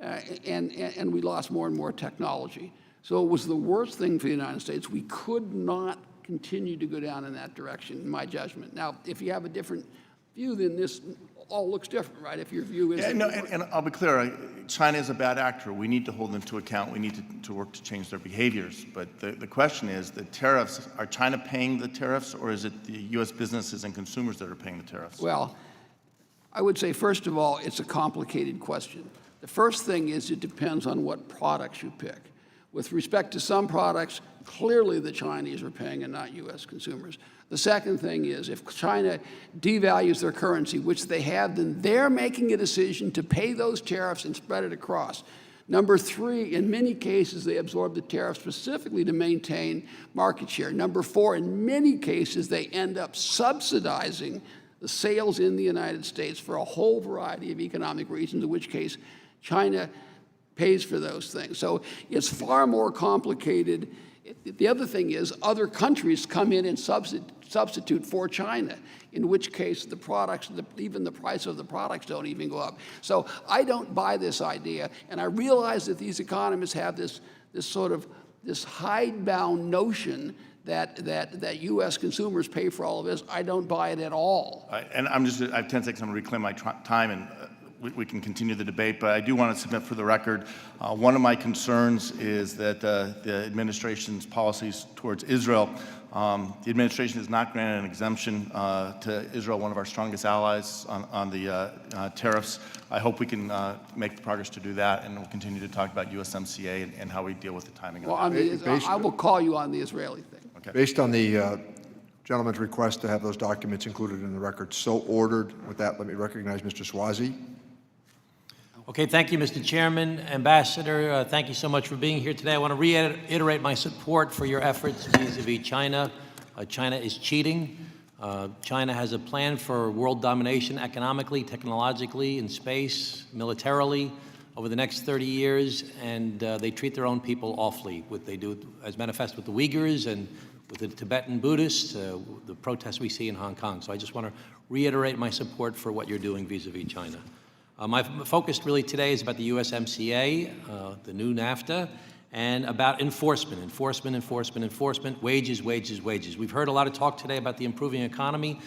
and we lost more and more technology. So it was the worst thing for the United States. We could not continue to go down in that direction, in my judgment. Now, if you have a different view, then this all looks different, right? If your view is... Yeah, no, and I'll be clear, China is a bad actor. We need to hold them to account. We need to work to change their behaviors. But the question is, the tariffs, are China paying the tariffs, or is it the U.S. businesses and consumers that are paying the tariffs? Well, I would say, first of all, it's a complicated question. The first thing is it depends on what products you pick. With respect to some products, clearly the Chinese are paying and not U.S. consumers. The second thing is if China devalues their currency, which they have, then they're making a decision to pay those tariffs and spread it across. Number 3, in many cases, they absorb the tariff specifically to maintain market share. Number 4, in many cases, they end up subsidizing the sales in the United States for a whole variety of economic reasons, in which case China pays for those things. So it's far more complicated. The other thing is other countries come in and substitute for China, in which case the products, even the price of the products don't even go up. So I don't buy this idea, and I realize that these economists have this hidebound notion that U.S. consumers pay for all of this. I don't buy it at all. And I have 10 seconds. I'm going to reclaim my time, and we can continue the debate, but I do want to submit for the record, one of my concerns is that the administration's policies towards Israel, the administration has not granted an exemption to Israel, one of our strongest allies, on the tariffs. I hope we can make the progress to do that, and we'll continue to talk about USMCA and how we deal with the timing of that. I will call you on the Israeli thing. Okay. Based on the gentleman's request to have those documents included in the record, so ordered. With that, let me recognize Mr. Swazi. Okay, thank you, Mr. Chairman. Ambassador, thank you so much for being here today. I want to reiterate my support for your efforts vis-a-vis China. China is cheating. China has a plan for world domination economically, technologically, in space, militarily, over the next 30 years, and they treat their own people awfully. What they do, as manifest with the Uyghurs and with the Tibetan Buddhists, the protests we see in Hong Kong. So I just want to reiterate my support for what you're doing vis-a-vis China. My focus really today is about the USMCA, the new NAFTA, and about enforcement, wages, wages, wages. We've heard a lot of talk today about the improving economy.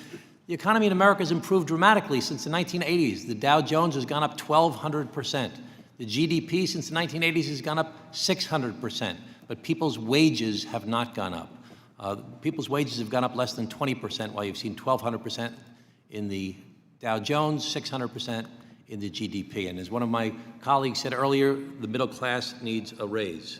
The economy in America has improved dramatically since the 1980s. The Dow Jones has gone up 1,200%. The GDP since the 1980s has gone up 600%, but people's wages have not gone up. People's wages have gone up less than 20%, while you've seen 1,200% in the Dow Jones, 600% in the GDP. And as one of my colleagues said earlier, the middle class needs a raise.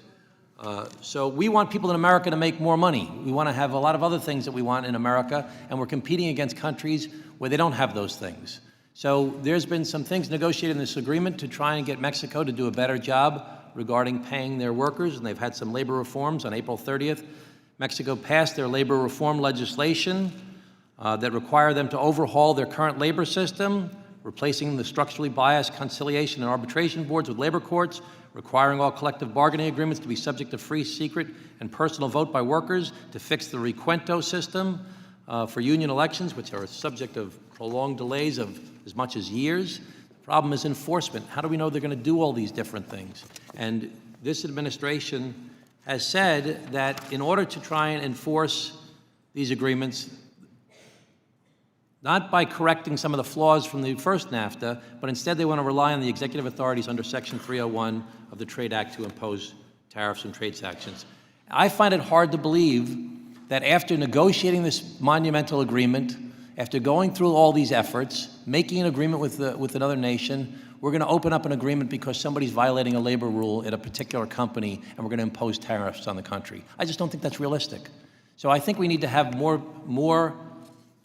So we want people in America to make more money. We want to have a lot of other things that we want in America, and we're competing against countries where they don't have those things. So there's been some things negotiated in this agreement to try and get Mexico to do a better job regarding paying their workers, and they've had some labor reforms. On April 30th, Mexico passed their labor reform legislation that require them to overhaul their current labor system, replacing the structurally biased conciliation and arbitration boards with labor courts, requiring all collective bargaining agreements to be subject to free, secret, and personal vote by workers, to fix the recuento system for union elections, which are a subject of prolonged delays of as much as years. The problem is enforcement. How do we know they're going to do all these different things? And this administration has said that in order to try and enforce these agreements, not by correcting some of the flaws from the first NAFTA, but instead they want to rely on the executive authorities under Section 301 of the Trade Act to impose tariffs and trade sanctions. I find it hard to believe that after negotiating this monumental agreement, after going through all these efforts, making an agreement with another nation, we're going to open up an agreement because somebody's violating a labor rule at a particular company, and we're going to impose tariffs on the country. I just don't think that's realistic. So I think we need to have more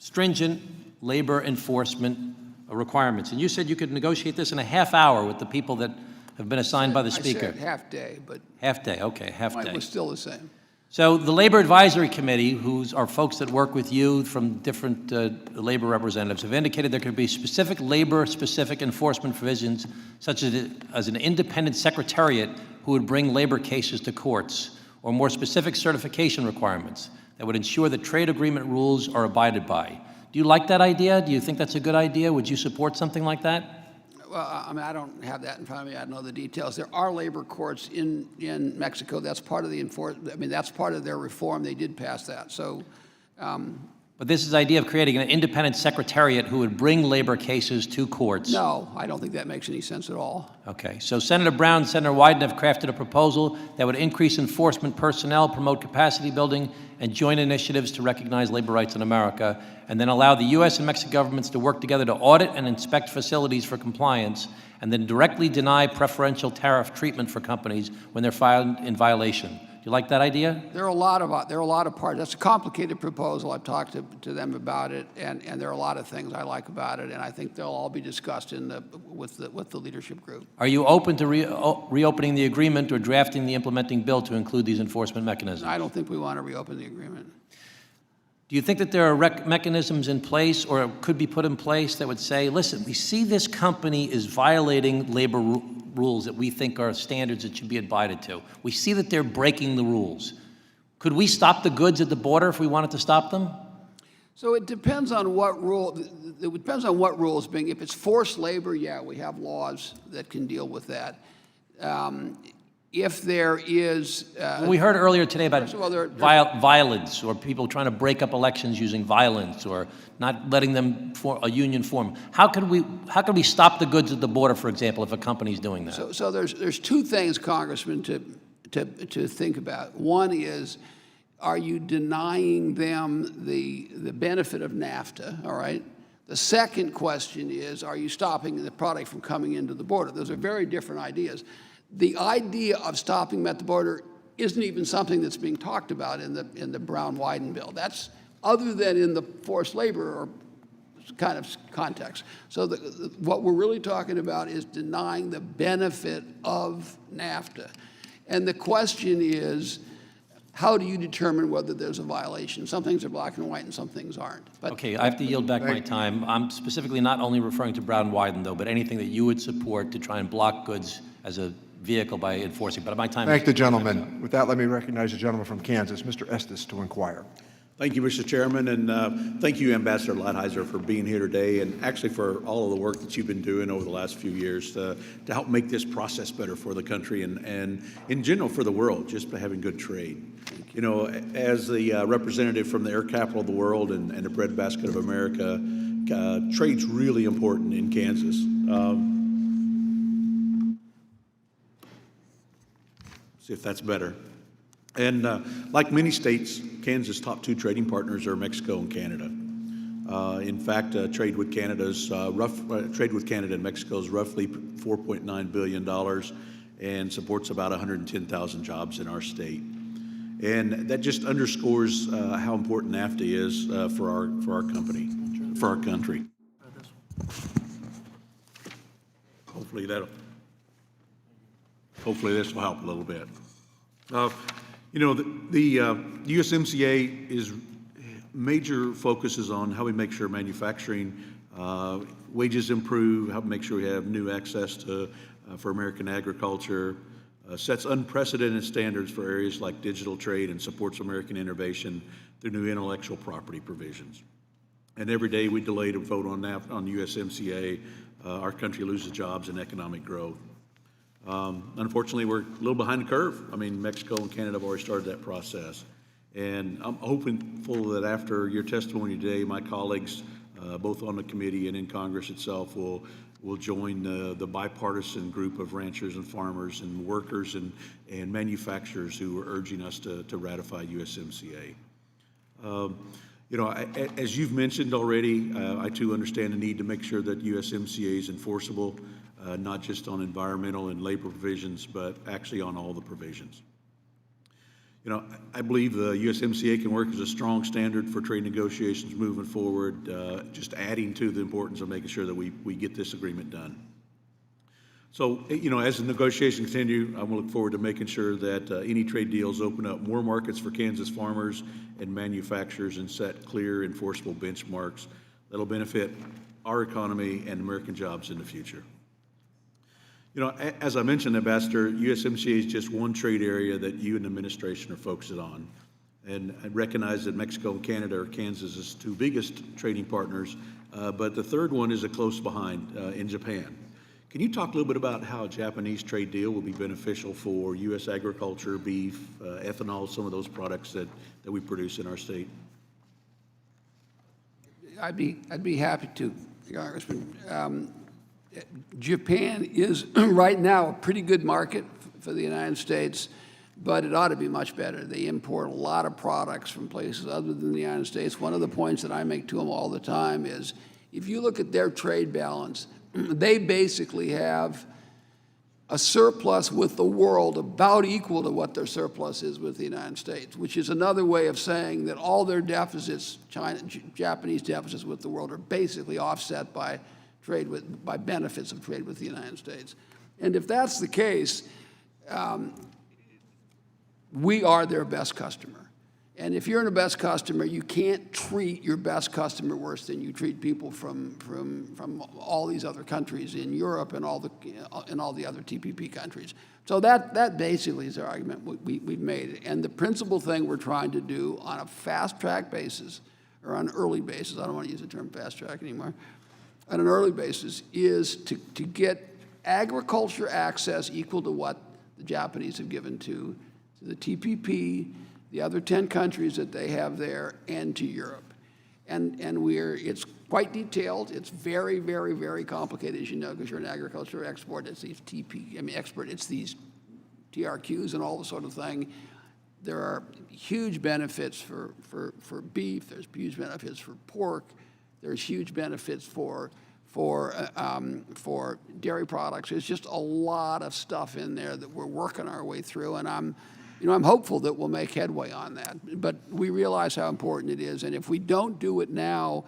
stringent labor enforcement requirements. And you said you could negotiate this in a half hour with the people that have been assigned by the Speaker. I said half day, but Half day, okay, half mine day. was still the same. So the Labor Advisory Committee, who's are folks that work with you from different labor representatives, have indicated there could be specific labor-specific enforcement provisions, such as an independent secretariat who would bring labor cases to courts, or more specific certification requirements that would ensure that trade agreement rules are abided by. Do you like that idea? Do you think that's a good idea? Would you support something like that? Well, I mean, I don't have that in front of me. I don't know the details. There are labor courts in Mexico. That's part of the I mean, that's part of their reform. They did pass that. So, But this is the idea of creating an independent secretariat who would bring labor cases to courts. no, I don't think that makes any sense at all. Okay, so Senator Brown and Senator Wyden have crafted a proposal that would increase enforcement personnel, promote capacity building, and joint initiatives to recognize labor rights in America, and then allow the U.S. and Mexican governments to work together to audit and inspect facilities for compliance, and then directly deny preferential tariff treatment for companies when they're found in violation. Do you like that idea? There are a lot of parts. That's a complicated proposal. I've talked to them about it, and there are a lot of things I like about it, and I think they'll all be discussed with the leadership group. Are you open to reopening the agreement or drafting the implementing bill to include these enforcement mechanisms? I don't think we want to reopen the agreement. Do you think that there are mechanisms in place or could be put in place that would say, listen, we see this company is violating labor rules that we think are standards that should be abided to. We see that they're breaking the rules. Could we stop the goods at the border if we wanted to stop them? So it depends on what rule. It depends on what rules being. If it's forced labor, yeah, we have laws that can deal with that. If there is, we heard earlier today about first of all, violence, or people trying to break up elections using violence, or not letting them a union form. How could we stop the goods at the border, for example, if a company's doing that? So there's two things, Congressman, to think about. One is, are you denying them the benefit of NAFTA? All right. The second question is, are you stopping the product from coming into the border? Those are very different ideas. The idea of stopping them at the border isn't even something that's being talked about in the Brown-Wyden bill. That's other than in the forced labor or kind of context. So what we're really talking about is denying the benefit of NAFTA. And the question is, how do you determine whether there's a violation? Some things are black and white and some things aren't. But Okay, I have to yield back my time. I'm specifically not only referring to Brown-Wyden, though, but anything that you would support to try and block goods as a vehicle by enforcing. But my time. Thank the gentleman. With that, let me recognize the gentleman from Kansas, Mr. Estes, to inquire. Thank you, Mr. Chairman, and thank you, Ambassador Lighthizer, for being here today, and actually for all of the work that you've been doing over the last few years to help make this process better for the country and in general for the world, just by having good trade. You know, as the representative from the air capital of the world and the breadbasket of America, trade's really important in Kansas. See if that's better. And like many states, Kansas' top two trading partners are Mexico and Canada. In fact, trade with Canada and Mexico is roughly $4.9 billion and supports about 110,000 jobs in our state. And that just underscores how important NAFTA is for our country. Hopefully this will help a little bit. You know, the USMCA is major focuses on how we make sure manufacturing wages improve, how we make sure we have new access to for American agriculture, sets unprecedented standards for areas like digital trade and supports American innovation through new intellectual property provisions. And every day we delay to vote on USMCA, our country loses jobs and economic growth. Unfortunately, we're a little behind the curve. I mean, Mexico and Canada have already started that process. And I'm hopeful that after your testimony today, my colleagues, both on the committee and in Congress itself, will join the bipartisan group of ranchers and farmers and workers and manufacturers who are urging us to ratify USMCA. You know, as you've mentioned already, I too understand the need to make sure that USMCA is enforceable, not just on environmental and labor provisions, but actually on all the provisions. I believe the USMCA can work as a strong standard for trade negotiations moving forward, just adding to the importance of making sure that we get this agreement done. So, as the negotiations continue, I'm going to look forward to making sure that any trade deals open up more markets for Kansas farmers and manufacturers and set clear, enforceable benchmarks that'll benefit our economy and American jobs in the future. As I mentioned, Ambassador, USMCA is just one trade area that you and the administration are focusing on. And I recognize that Mexico and Canada are Kansas's two biggest trading partners, but the third one is a close behind in Japan. Can you talk a little bit about how a Japanese trade deal will be beneficial for U.S. agriculture, beef, ethanol, some of those products that we produce in our state? I'd be happy to, Congressman. Japan is right now a pretty good market for the United States, but it ought to be much better. They import a lot of products from places other than the United States. One of the points that I make to them all the time is, if you look at their trade balance, they basically have a surplus with the world about equal to what their surplus is with the United States, which is another way of saying that all their deficits, Japanese deficits with the world, are basically offset by benefits of trade with the United States. And if that's the case, we are their best customer. And if you're the best customer, you can't treat your best customer worse than you treat people from all these other countries in Europe and all the other TPP countries. So that basically is the argument we've made. And the principal thing we're trying to do on a fast-track basis, or on an early basis, I don't want to use the term fast-track anymore, on an early basis, is to get agriculture access equal to what the Japanese have given to the TPP, the other 10 countries that they have there, and to Europe. And it's quite detailed. It's very, very, very complicated, as you know, because you're an agriculture export. It's these it's these TRQs and all the sort of thing. There are huge benefits for beef. There's huge benefits for pork. There's huge benefits for dairy products. There's just a lot of stuff in there that we're working our way through, and I'm hopeful that we'll make headway on that. But we realize how important it is, and if we don't do it now,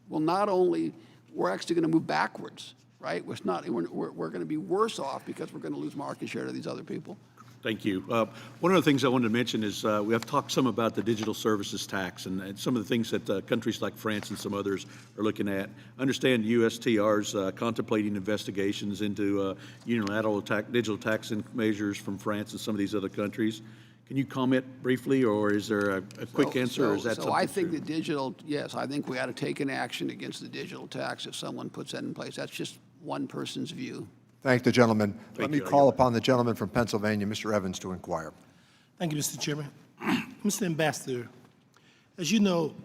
we're actually going to move backwards, right? We're going to be worse off because we're going to lose market share to these other people. Thank you. One of the things I wanted to mention is we have talked some about the digital services tax and some of the things that countries like France and some others are looking at. I understand USTR's contemplating investigations into unilateral digital tax measures from France and some of these other countries. Can you comment briefly, or is there a quick answer, or is that something? I think I think we ought to take an action against the digital tax if someone puts that in place. That's just one person's view. Thank the gentleman. Let me call upon the gentleman from Pennsylvania, Mr. Evans, to inquire. Thank you, Mr. Chairman. Mr. Ambassador, as you know,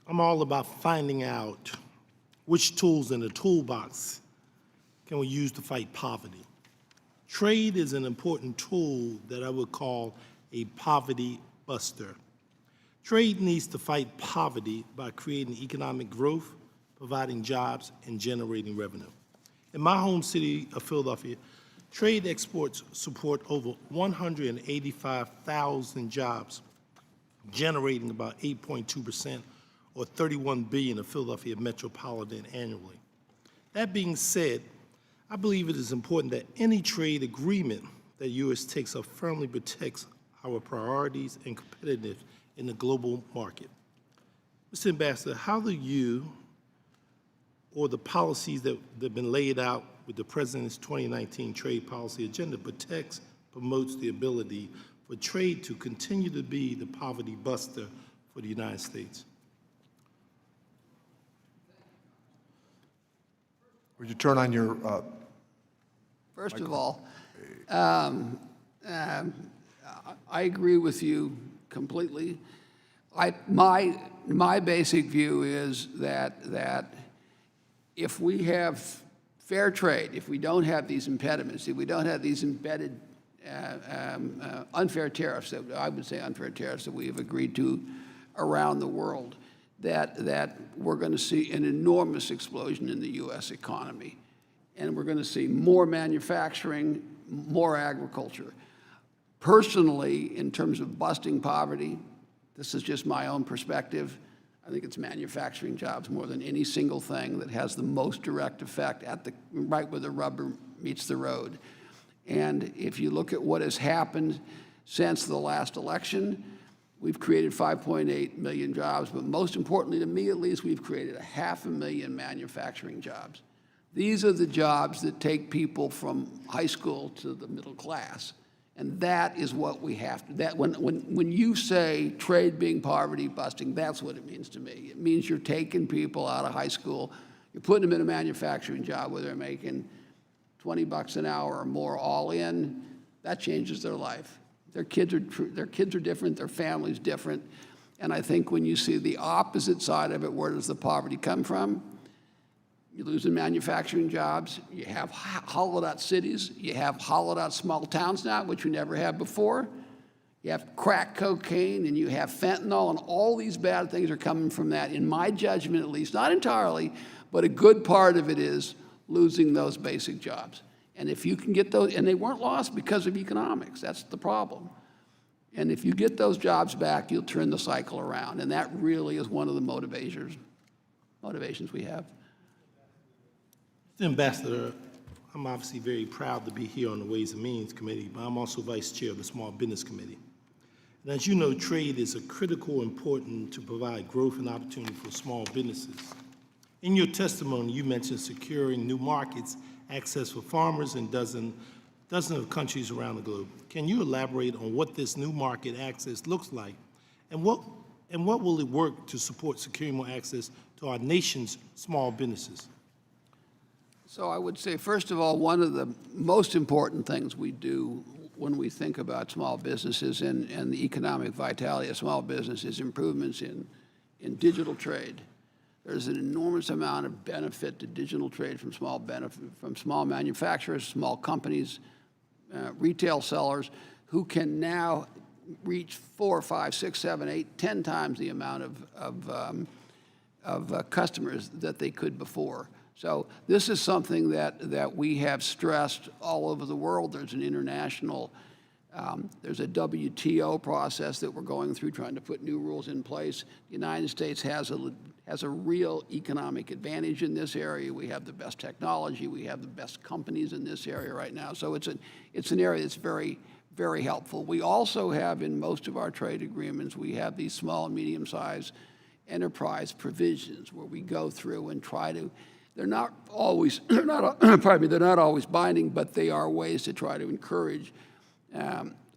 I'm all about finding out which tools in the toolbox can we use to fight poverty. Trade is an important tool that I would call a poverty buster. Trade needs to fight poverty by creating economic growth, providing jobs, and generating revenue. In my home city of Philadelphia, trade exports support over 185,000 jobs, generating about 8.2% or $31 billion of Philadelphia metropolitan annually. That being said, I believe it is important that any trade agreement that U.S. takes up firmly protects our priorities and competitiveness in the global market. Mr. Ambassador, how do you or the policies that have been laid out with the President's 2019 trade policy agenda promotes the ability for trade to continue to be the poverty buster for the United States? Would you turn on your First of all, I agree with you completely. My basic view is that if we have fair trade, if we don't have these impediments, if we don't have these embedded unfair tariffs, that I would say unfair tariffs that we have agreed to around the world, that we're going to see an enormous explosion in the U.S. economy. And we're going to see more manufacturing, more agriculture. Personally, in terms of busting poverty, this is just my own perspective, I think it's manufacturing jobs more than any single thing that has the most direct effect right where the rubber meets the road. And if you look at what has happened since the last election, we've created 5.8 million jobs, but most importantly, to me at least, we've created 500,000 manufacturing jobs. These are the jobs that take people from high school to the middle class. And that is what we have to, when you say trade being poverty busting, that's what it means to me. It means you're taking people out of high school, you're putting them in a manufacturing job where they're making $20 an hour or more all in. That changes their life. Their kids are different, their family's different. And I think when you see the opposite side of it, where does the poverty come from? You're losing manufacturing jobs. You have hollowed out cities. You have hollowed out small towns now, which we never had before. You have crack cocaine and you have fentanyl, and all these bad things are coming from that, in my judgment at least. Not entirely, but a good part of it is losing those basic jobs. And if you can get those, and they weren't lost because of economics, that's the problem. And if you get those jobs back, you'll turn the cycle around. And that really is one of the motivations we have. Mr. Ambassador, I'm obviously very proud to be here on the Ways and Means Committee, but I'm also Vice Chair of the Small Business Committee. And as you know, trade is a critical important to provide growth and opportunity for small businesses. In your testimony, you mentioned securing new markets, access for farmers in dozens of countries around the globe. Can you elaborate on what this new market access looks like, and what will it work to support securing more access to our nation's small businesses? So I would say, first of all, one of the most important things we do when we think about small businesses and the economic vitality of small business is improvements in digital trade. There's an enormous amount of benefit to digital trade from small manufacturers, small companies, retail sellers, who can now reach 4, 5, 6, 7, 8, 10 times the amount of customers that they could before. So this is something that we have stressed all over the world. There's an international, there's a WTO process that we're going through, trying to put new rules in place. The United States has a real economic advantage in this area. We have the best technology. We have the best companies in this area right now. So it's an area that's very, very helpful. We also have, in most of our trade agreements, we have these small and medium-sized enterprise provisions where we go through and try to, they're not always binding, but they are ways to try to encourage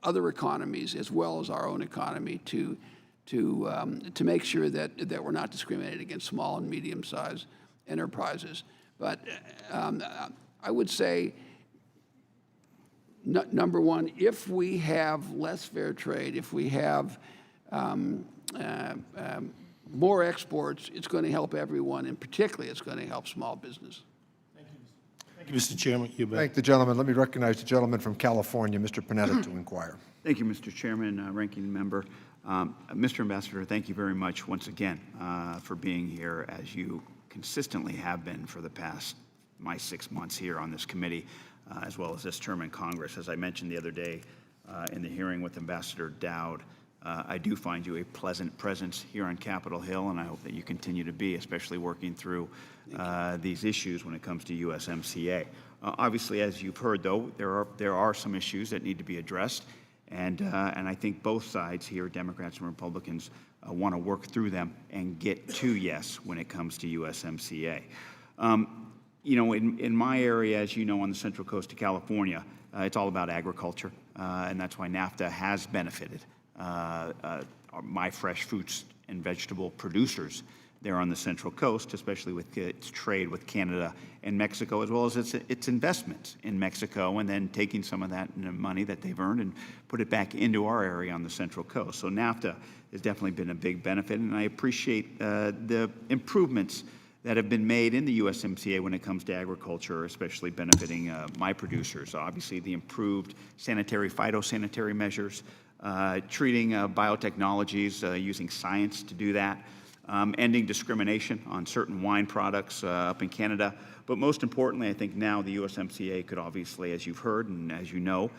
other economies as well as our own economy to make sure that we're not discriminated against small and medium-sized enterprises. But I would say, number one, if we have less fair trade, if we have more exports, it's going to help everyone, and particularly it's going to help small business. Thank you, Mr. Chairman. Thank the gentleman. Let me recognize the gentleman from California, Mr. Panetta, to inquire. Thank you, Mr. Chairman, Ranking Member. Mr. Ambassador, thank you very much once again for being here, as you consistently have been for the past my 6 months here on this committee, as well as this term in Congress. As I mentioned the other day in the hearing with Ambassador Dowd, I do find you a pleasant presence here on Capitol Hill, and I hope that you continue to be, especially working through these issues when it comes to USMCA. Obviously, as you've heard, though, there are some issues that need to be addressed, and I think both sides here, Democrats and Republicans, want to work through them and get to yes when it comes to USMCA. You know, in my area, as you know, on the Central Coast of California, it's all about agriculture, and that's why NAFTA has benefited my fresh fruits and vegetable producers there on the Central Coast, especially with its trade with Canada and Mexico, as well as its investments in Mexico, and then taking some of that money that they've earned and put it back into our area on the Central Coast. So NAFTA has definitely been a big benefit, and I appreciate the improvements that have been made in the USMCA when it comes to agriculture, especially benefiting my producers. Obviously, the improved phytosanitary measures, treating biotechnologies, using science to do that, ending discrimination on certain wine products up in Canada. But most importantly, I think now the USMCA could obviously, as you've heard and as you know,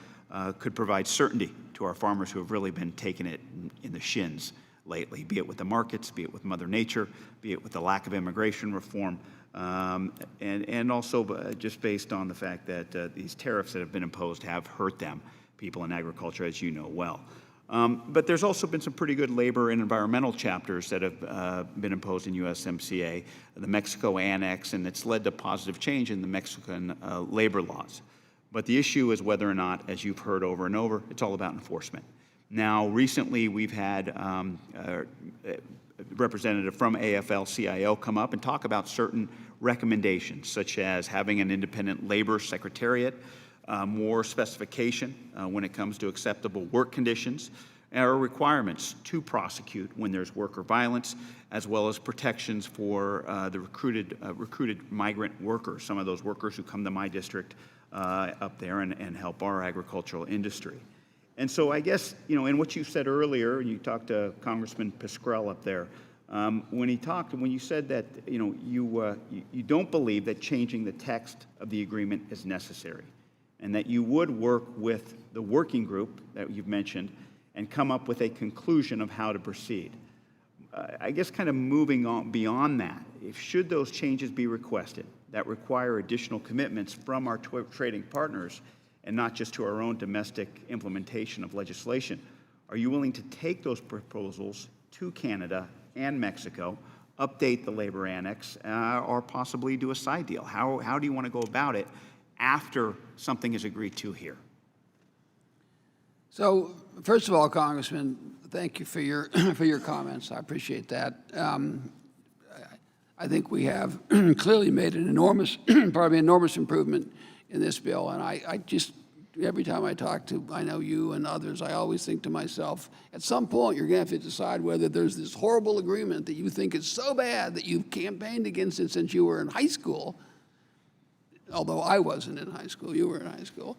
could provide certainty to our farmers who have really been taking it in the shins lately, be it with the markets, be it with Mother Nature, be it with the lack of immigration reform, and also just based on the fact that these tariffs that have been imposed have hurt them, people in agriculture, as you know well. But there's also been some pretty good labor and environmental chapters that have been imposed in USMCA, the Mexico Annex, and it's led to positive change in the Mexican labor laws. But the issue is whether or not, as you've heard over and over, it's all about enforcement. Now, recently we've had a representative from AFL-CIO come up and talk about certain recommendations, such as having an independent labor secretariat, more specification when it comes to acceptable work conditions, or requirements to prosecute when there's worker violence, as well as protections for the recruited migrant workers, some of those workers who come to my district up there and help our agricultural industry. And so I guess, in what you said earlier, and you talked to Congressman Pascrell up there, when you said that, you don't believe that changing the text of the agreement is necessary, and that you would work with the working group that you've mentioned and come up with a conclusion of how to proceed. I guess kind of moving on beyond that, should those changes be requested that require additional commitments from our trading partners and not just to our own domestic implementation of legislation, are you willing to take those proposals to Canada and Mexico, update the labor annex, or possibly do a side deal? How do you want to go about it after something is agreed to here? So, first of all, Congressman, thank you for your comments. I appreciate that. I think we have clearly made an enormous improvement in this bill, and I just, every time I talk to, I know you and others, I always think to myself, at some point you're going to have to decide whether there's this horrible agreement that you think is so bad that you've campaigned against it since you were in high school, although I wasn't in high school, you were in high school,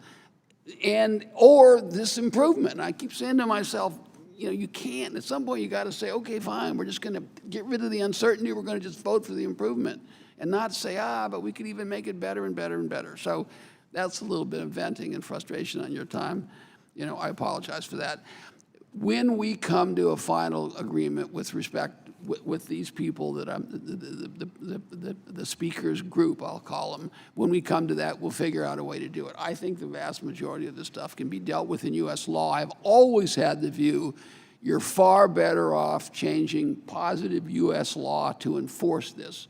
or this improvement. And I keep saying to myself, you can't. At some point, you got to say, okay, fine, we're just going to get rid of the uncertainty. We're going to just vote for the improvement and not say, but we could even make it better and better and better. So that's a little bit of venting and frustration on your time. I apologize for that. When we come to a final agreement with respect with these people that I'm, the speakers group, I'll call them, when we come to that, we'll figure out a way to do it. I think the vast majority of this stuff can be dealt with in U.S. law. I've always had the view you're far better off changing positive U.S. law to enforce this.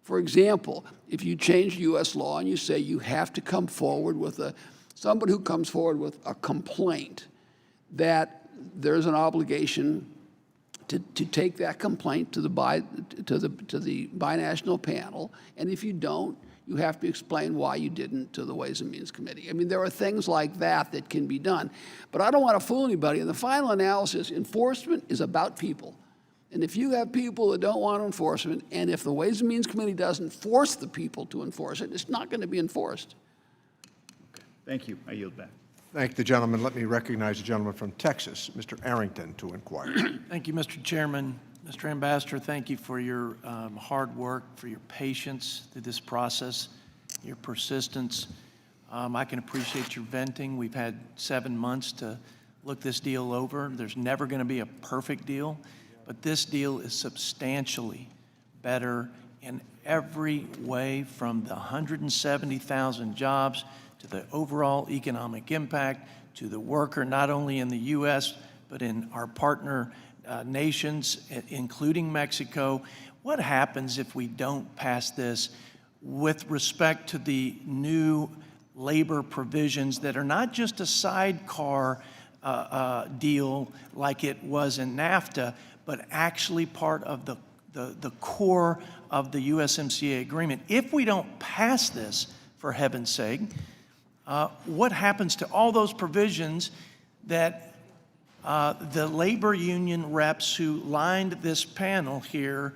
For example, if you change U.S. law and you say you have to come forward with somebody who comes forward with a complaint, that there's an obligation to take that complaint to the binational panel, and if you don't, you have to explain why you didn't to the Ways and Means Committee. I mean, there are things like that can be done. But I don't want to fool anybody. In the final analysis, enforcement is about people. And if you have people that don't want enforcement, and if the Ways and Means Committee doesn't force the people to enforce it, it's not going to be enforced. Okay. Thank you. I yield back. Thank the gentleman. Let me recognize the gentleman from Texas, Mr. Arrington, to inquire. Thank you, Mr. Chairman. Mr. Ambassador, thank you for your hard work, for your patience through this process, your persistence. I can appreciate your venting. We've had 7 months to look this deal over. There's never going to be a perfect deal, but this deal is substantially better in every way, from the 170,000 jobs to the overall economic impact, to the worker, not only in the U.S., but in our partner nations, including Mexico. What happens if we don't pass this with respect to the new labor provisions that are not just a sidecar deal like it was in NAFTA, but actually part of the core of the USMCA agreement? If we don't pass this, for heaven's sake, what happens to all those provisions that the labor union reps who lined this panel here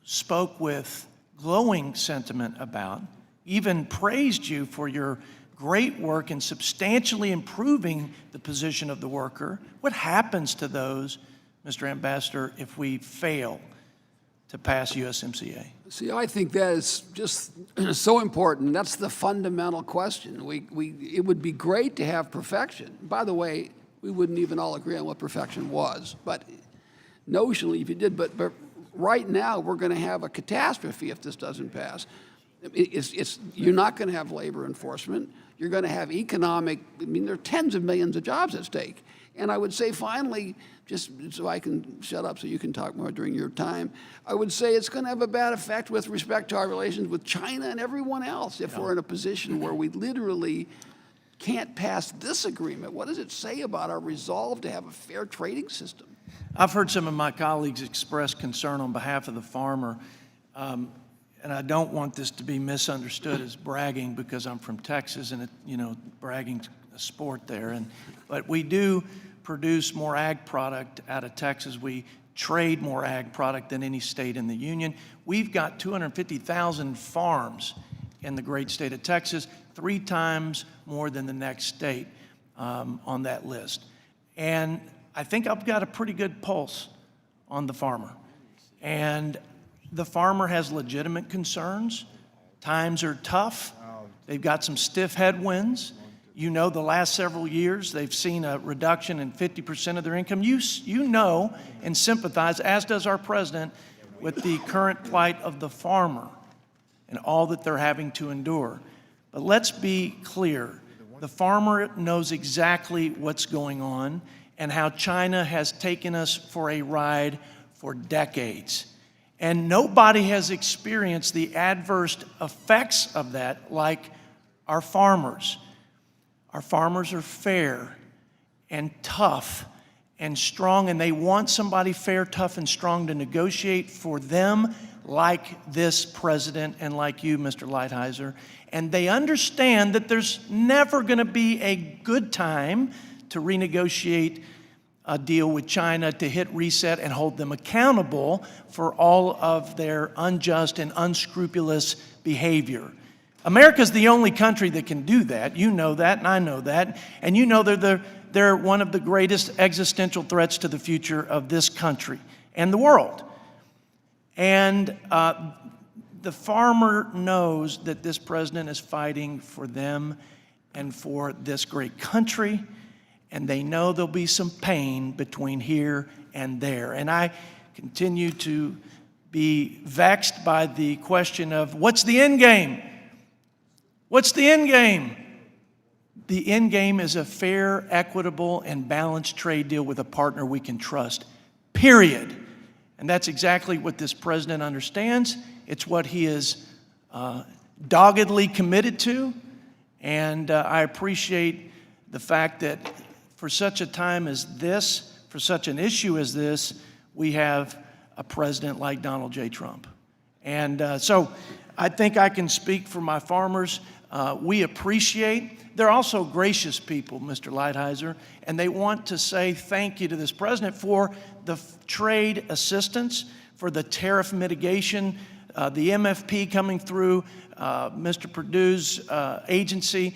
spoke with glowing sentiment about, even praised you for your great work in substantially improving the position of the worker? What happens to those, Mr. Ambassador, if we fail to pass USMCA? See, I think that is just so important. That's the fundamental question. It would be great to have perfection. By the way, we wouldn't even all agree on what perfection was, but notionally, if you did, but right now, we're going to have a catastrophe if this doesn't pass. You're not going to have labor enforcement. You're going to have economic, there are tens of millions of jobs at stake. And I would say, finally, just so I can shut up so you can talk more during your time, I would say it's going to have a bad effect with respect to our relations with China and everyone else if we're in a position where we literally can't pass this agreement. What does it say about our resolve to have a fair trading system? I've heard some of my colleagues express concern on behalf of the farmer, and I don't want this to be misunderstood as bragging because I'm from Texas and bragging's a sport there. But we do produce more ag product out of Texas. We trade more ag product than any state in the union. We've got 250,000 farms in the great state of Texas, 3 times more than the next state on that list. And I think I've got a pretty good pulse on the farmer. And the farmer has legitimate concerns. Times are tough. They've got some stiff headwinds. The last several years, they've seen a reduction in 50% of their income. You know and sympathize, as does our president, with the current plight of the farmer and all that they're having to endure. But let's be clear. The farmer knows exactly what's going on and how China has taken us for a ride for decades. And nobody has experienced the adverse effects of that like our farmers. Our farmers are fair and tough and strong, and they want somebody fair, tough, and strong to negotiate for them like this president and like you, Mr. Lighthizer. And they understand that there's never going to be a good time to renegotiate a deal with China, to hit reset and hold them accountable for all of their unjust and unscrupulous behavior. America's the only country that can do that. You know that, and I know that. And you know they're one of the greatest existential threats to the future of this country and the world. And the farmer knows that this president is fighting for them and for this great country, and they know there'll be some pain between here and there. And I continue to be vexed by the question of, what's the end game? What's the end game? The end game is a fair, equitable, and balanced trade deal with a partner we can trust, period. And that's exactly what this president understands. It's what he is doggedly committed to. And I appreciate the fact that for such a time as this, for such an issue as this, we have a president like Donald J. Trump. And so I think I can speak for my farmers. We appreciate, they're also gracious people, Mr. Lighthizer, and they want to say thank you to this president for the trade assistance, for the tariff mitigation, the MFP coming through Mr. Perdue's agency.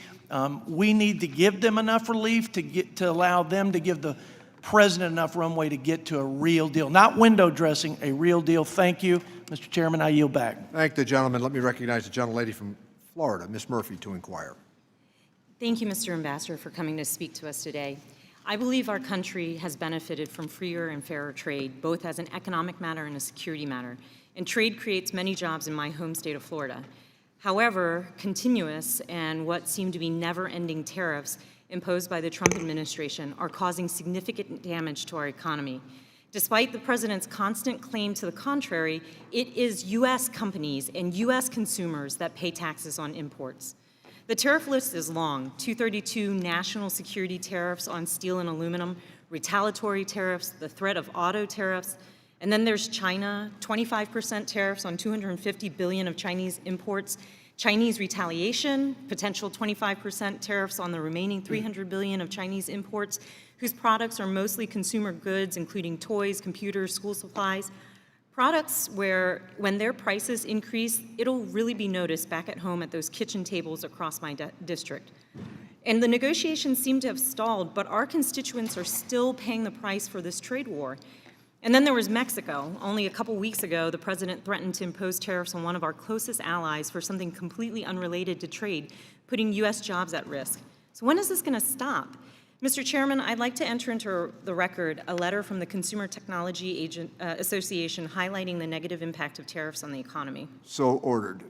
We need to give them enough relief to allow them to give the president enough runway to get to a real deal. Not window dressing, a real deal. Thank you, Mr. Chairman. I yield back. Thank the gentleman. Let me recognize the gentlelady from Florida, Ms. Murphy, to inquire. Thank you, Mr. Ambassador, for coming to speak to us today. I believe our country has benefited from freer and fairer trade, both as an economic matter and a security matter. And trade creates many jobs in my home state of Florida. However, continuous and what seem to be never-ending tariffs imposed by the Trump administration are causing significant damage to our economy. Despite the president's constant claim to the contrary, it is U.S. companies and U.S. consumers that pay taxes on imports. The tariff list is long: 232 national security tariffs on steel and aluminum, retaliatory tariffs, the threat of auto tariffs, and then there's China, 25% tariffs on $250 billion of Chinese imports, Chinese retaliation, potential 25% tariffs on the remaining $300 billion of Chinese imports, whose products are mostly consumer goods, including toys, computers, school supplies. Products where, when their prices increase, it'll really be noticed back at home at those kitchen tables across my district. And the negotiations seem to have stalled, but our constituents are still paying the price for this trade war. And then there was Mexico. Only a couple weeks ago, the president threatened to impose tariffs on one of our closest allies for something completely unrelated to trade, putting U.S. jobs at risk. So when is this going to stop? Mr. Chairman, I'd like to enter into the record a letter from the Consumer Technology Association highlighting the negative impact of tariffs on the economy. So ordered.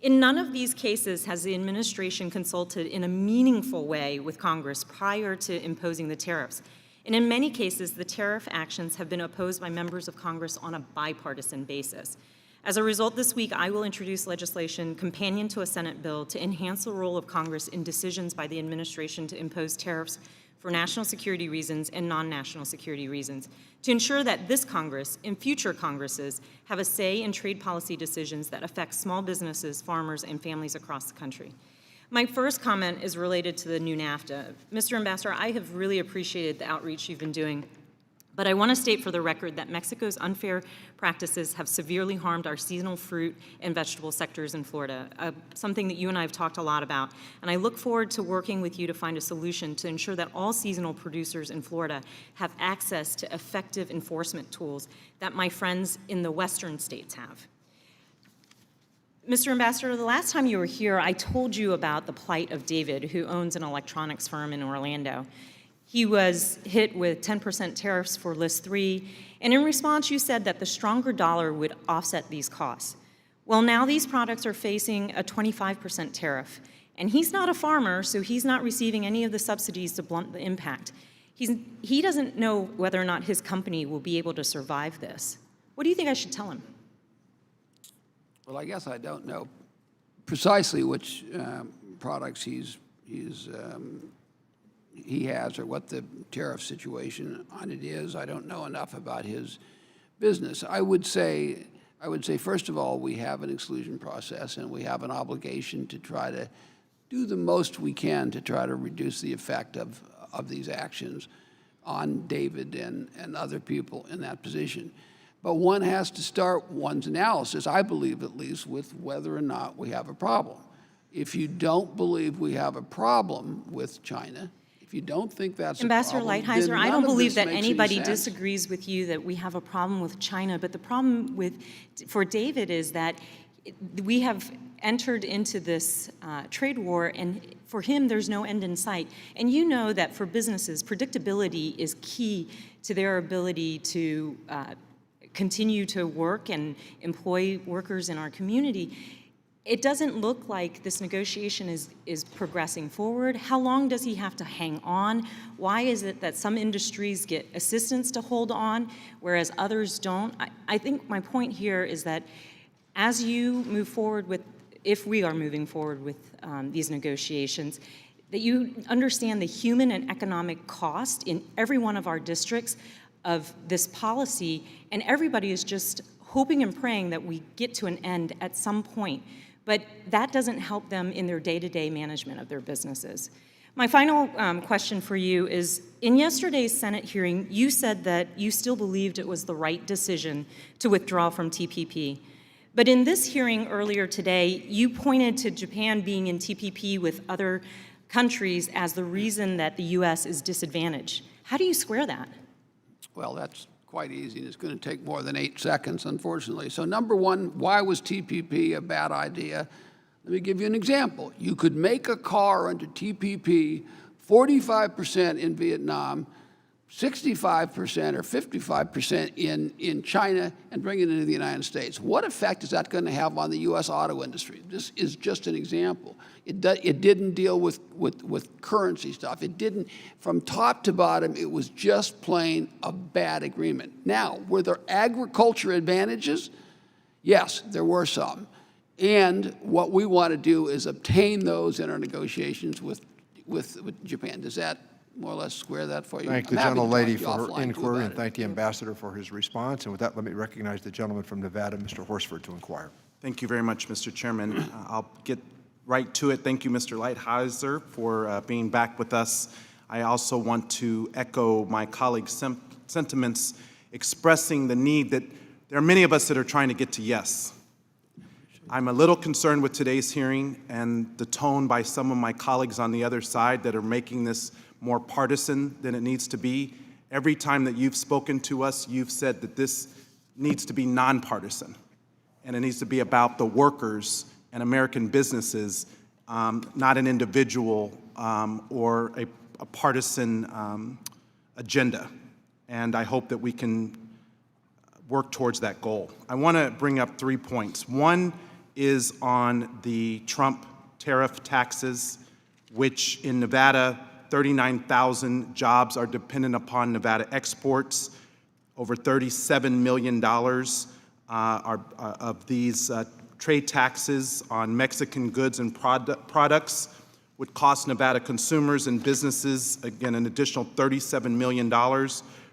In none of these cases has the administration consulted in a meaningful way with Congress prior to imposing the tariffs. And in many cases, the tariff actions have been opposed by members of Congress on a bipartisan basis. As a result, this week, I will introduce legislation companion to a Senate bill to enhance the role of Congress in decisions by the administration to impose tariffs for national security reasons and non-national security reasons, to ensure that this Congress and future Congresses have a say in trade policy decisions that affect small businesses, farmers, and families across the country. My first comment is related to the new NAFTA. Mr. Ambassador, I have really appreciated the outreach you've been doing, but I want to state for the record that Mexico's unfair practices have severely harmed our seasonal fruit and vegetable sectors in Florida, something that you and I have talked a lot about. And I look forward to working with you to find a solution to ensure that all seasonal producers in Florida have access to effective enforcement tools that my friends in the western states have. Mr. Ambassador, the last time you were here, I told you about the plight of David, who owns an electronics firm in Orlando. He was hit with 10% tariffs for List 3, and in response, you said that the stronger dollar would offset these costs. Well, now these products are facing a 25% tariff, and he's not a farmer, so he's not receiving any of the subsidies to blunt the impact. He doesn't know whether or not his company will be able to survive this. What do you think I should tell him? Well, I guess I don't know precisely which products he has or what the tariff situation on it is. I don't know enough about his business. I would say, first of all, we have an exclusion process and we have an obligation to try to do the most we can to try to reduce the effect of these actions on David and other people in that position. But one has to start one's analysis, I believe at least, with whether or not we have a problem. If you don't believe we have a problem with China, if you don't think that's Ambassador a problem, Lighthizer, then I none don't of believe this that makes any anybody sense. disagrees with you that we have a problem with China, but the problem for David is that we have entered into this trade war, and for him, there's no end in sight. And you know that for businesses, predictability is key to their ability to continue to work and employ workers in our community. It doesn't look like this negotiation is progressing forward. How long does he have to hang on? Why is it that some industries get assistance to hold on, whereas others don't? I think my point here is that as you move forward with, if we are moving forward with these negotiations, that you understand the human and economic cost in every one of our districts of this policy, and everybody is just hoping and praying that we get to an end at some point. But that doesn't help them in their day-to-day management of their businesses. My final question for you is, in yesterday's Senate hearing, you said that you still believed it was the right decision to withdraw from TPP. But in this hearing earlier today, you pointed to Japan being in TPP with other countries as the reason that the U.S. is disadvantaged. How do you square that? Well, that's quite easy, and it's going to take more than 8 seconds, unfortunately. So number one, why was TPP a bad idea? Let me give you an example. You could make a car under TPP 45% in Vietnam, 65% or 55% in China, and bring it into the United States. What effect is that going to have on the U.S. auto industry? This is just an example. It didn't deal with currency stuff. It didn't, from top to bottom, it was just plain a bad agreement. Now, were there agriculture advantages? Yes, there were some. And what we want to do is obtain those in our negotiations with Japan. Does that more or less square that for you? Thank the gentlelady for her inquiry, and thank the ambassador for his response. And with that, let me recognize the gentleman from Nevada, Mr. Horsford, to inquire. Thank you very much, Mr. Chairman. I'll get right to it. Thank you, Mr. Lighthizer, for being back with us. I also want to echo my colleagues' sentiments, expressing the need that there are many of us that are trying to get to yes. I'm a little concerned with today's hearing and the tone by some of my colleagues on the other side that are making this more partisan than it needs to be. Every time that you've spoken to us, you've said that this needs to be nonpartisan, and it needs to be about the workers and American businesses, not an individual or a partisan agenda. And I hope that we can work towards that goal. I want to bring up 3 points. One is on the Trump tariff taxes, which in Nevada, 39,000 jobs are dependent upon Nevada exports. Over $37 million of these trade taxes on Mexican goods and products would cost Nevada consumers and businesses, again, an additional $37 million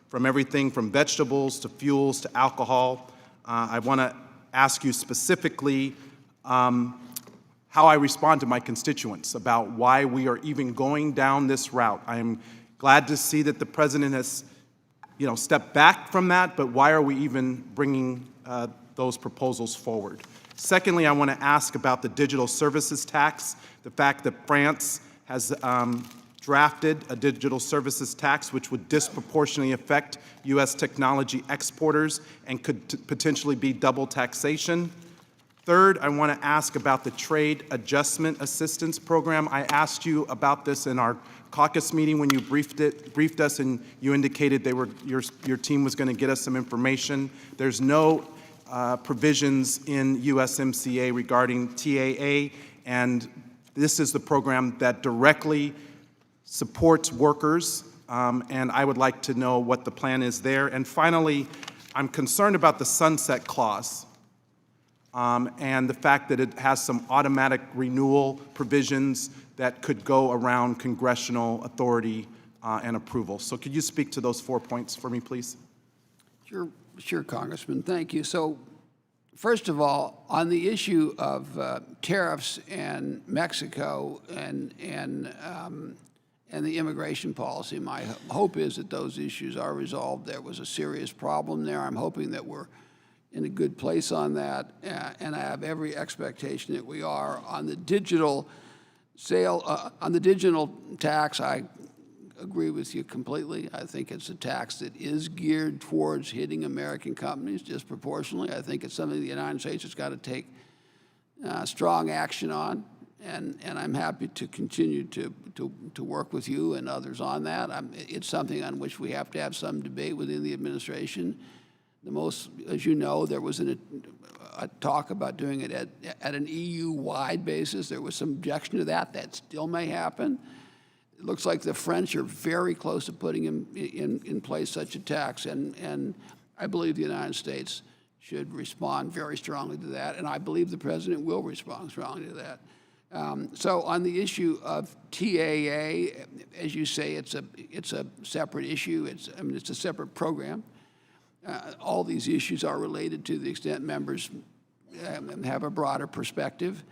from everything from vegetables to fuels to alcohol. I want to ask you specifically how I respond to my constituents about why we are even going down this route. I am glad to see that the president has, stepped back from that, but why are we even bringing those proposals forward? Secondly, I want to ask about the digital services tax, the fact that France has drafted a digital services tax which would disproportionately affect U.S. technology exporters and could potentially be double taxation. Third, I want to ask about the Trade Adjustment Assistance Program. I asked you about this in our caucus meeting when you briefed us, and you indicated your team was going to get us some information. There's no provisions in USMCA regarding TAA, and this is the program that directly supports workers, and I would like to know what the plan is there. And finally, I'm concerned about the sunset clause and the fact that it has some automatic renewal provisions that could go around congressional authority and approval. So could you speak to those 4 points for me, please? Sure, Congressman. Thank you. So, first of all, on the issue of tariffs and Mexico and the immigration policy, my hope is that those issues are resolved. There was a serious problem there. I'm hoping that we're in a good place on that, and I have every expectation that we are. On the digital on the digital tax, I agree with you completely. I think it's a tax that is geared towards hitting American companies disproportionately. I think it's something the United States has got to take strong action on, and I'm happy to continue to work with you and others on that. It's something on which we have to have some debate within the administration. As you know, there was a talk about doing it at an EU-wide basis. There was some objection to that. That still may happen. It looks like the French are very close to putting in place such a tax, and I believe the United States should respond very strongly to that, and I believe the president will respond strongly to that. So on the issue of TAA, as you say, it's a separate issue. It's a separate program. All these issues are related to the extent members have a broader perspective.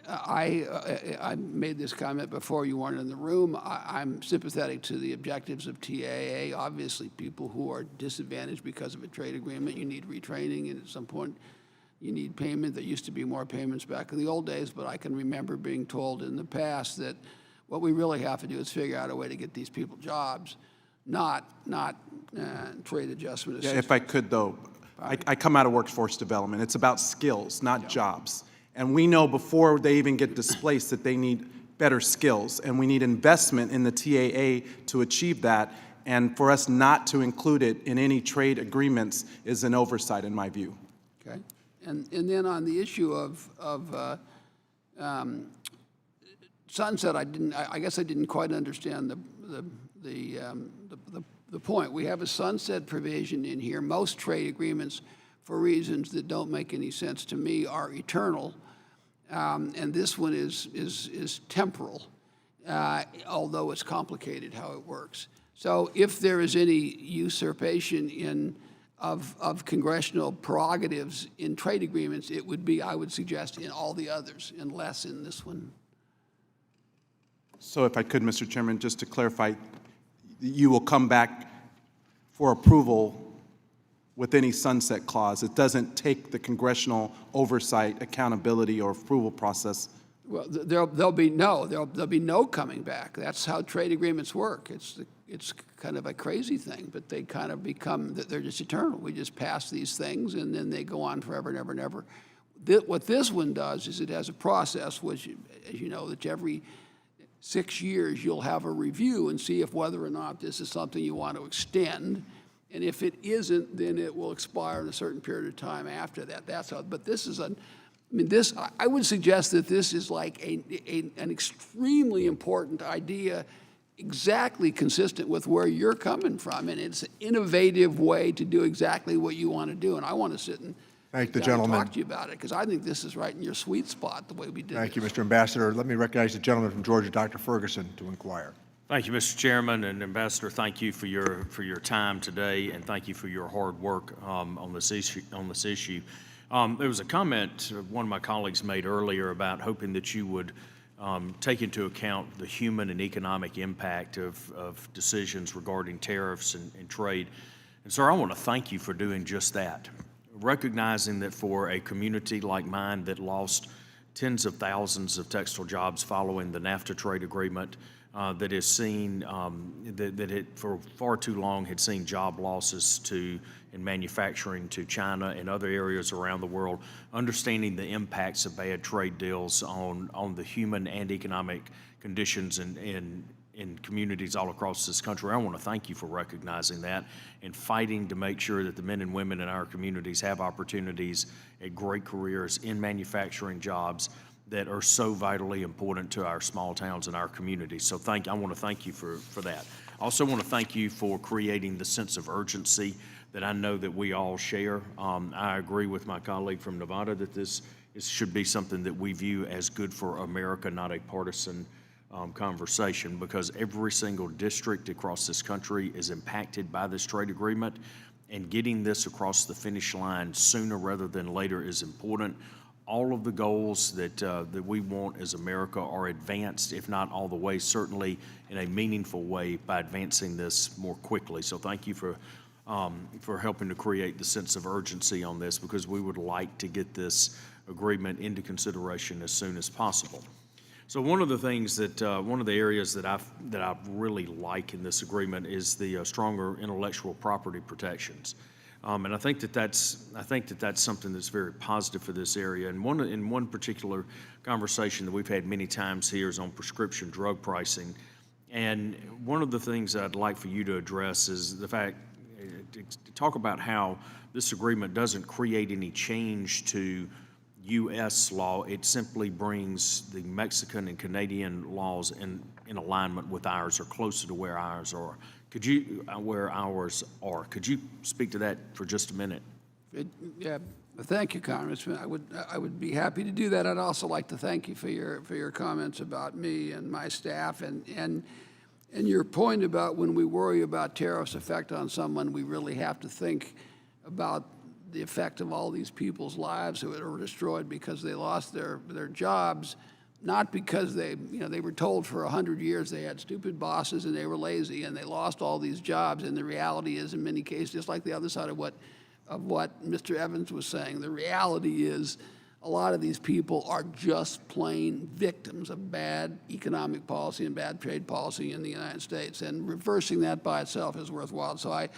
I made this comment before you weren't in the room. I'm sympathetic to the objectives of TAA. Obviously, people who are disadvantaged because of a trade agreement, you need retraining, and at some point, you need payment. There used to be more payments back in the old days, but I can remember being told in the past that what we really have to do is figure out a way to get these people jobs, not trade adjustment assistance. Yeah, if I could, though, I come out of workforce development. It's about skills, not jobs. And we know before they even get displaced that they need better skills, and we need investment in the TAA to achieve that. And for us not to include it in any trade agreements is an oversight, in my view. Okay. And then on the issue of sunset, I guess I didn't quite understand the point. We have a sunset provision in here. Most trade agreements, for reasons that don't make any sense to me, are eternal, and this one is temporal, although it's complicated how it works. So if there is any usurpation of congressional prerogatives in trade agreements, it would be, I would suggest, in all the others, and less in this one. So if I could, Mr. Chairman, just to clarify, you will come back for approval with any sunset clause. It doesn't take the congressional oversight, accountability, or approval process Well, there'll be no coming back. That's how trade agreements work. It's kind of a crazy thing, but they kind of become, they're just eternal. We just pass these things and then they go on forever and ever and ever. What this one does is it has a process, which, as you know, that every 6 years you'll have a review and see if whether or not this is something you want to extend. And if it isn't, then it will expire in a certain period of time after that. That's how, but this is I would suggest that this is like an extremely important idea, exactly consistent with where you're coming from. And it's an innovative way to do exactly what you want to do. And I want to sit and thank the gentleman. Talk to you about it, because I think this is right in your sweet spot, the way we did it. Thank you, Mr. Ambassador. Let me recognize the gentleman from Georgia, Dr. Ferguson, to inquire. Thank you, Mr. Chairman, and Ambassador, thank you for your time today, and thank you for your hard work on this issue. There was a comment one of my colleagues made earlier about hoping that you would take into account the human and economic impact of decisions regarding tariffs and trade. And sir, I want to thank you for doing just that, recognizing that for a community like mine that lost tens of thousands of textile jobs following the NAFTA trade agreement, that has seen that it for far too long had seen job losses in manufacturing to China and other areas around the world, understanding the impacts of bad trade deals on the human and economic conditions in communities all across this country. I want to thank you for recognizing that and fighting to make sure that the men and women in our communities have opportunities at great careers in manufacturing jobs that are so vitally important to our small towns and our communities. So I want to thank you for that. I also want to thank you for creating the sense of urgency that I know that we all share. I agree with my colleague from Nevada that this should be something that we view as good for America, not a partisan conversation, because every single district across this country is impacted by this trade agreement, and getting this across the finish line sooner rather than later is important. All of the goals that we want as America are advanced, if not all the way, certainly in a meaningful way by advancing this more quickly. So thank you for helping to create the sense of urgency on this, because we would like to get this agreement into consideration as soon as possible. So one of the things one of the areas that I really like in this agreement is the stronger intellectual property protections. And I think that's something that's very positive for this area. And in one particular conversation that we've had many times here is on prescription drug pricing. And one of the things I'd like for you to address is the fact to talk about how this agreement doesn't create any change to U.S. law. It simply brings the Mexican and Canadian laws in alignment with ours, or closer to where ours are. Could you speak to that for just a minute? Yeah, thank you, Congressman. I would be happy to do that. I'd also like to thank you for your comments about me and my staff, and your point about when we worry about tariffs' effect on someone, we really have to think about the effect of all these people's lives who were destroyed because they lost their jobs. Not because they were told for 100 years they had stupid bosses and they were lazy and they lost all these jobs. And the reality is, in many cases, just like the other side of what Mr. Evans was saying, the reality is a lot of these people are just plain victims of bad economic policy and bad trade policy in the United States. And reversing that by itself is worthwhile. So I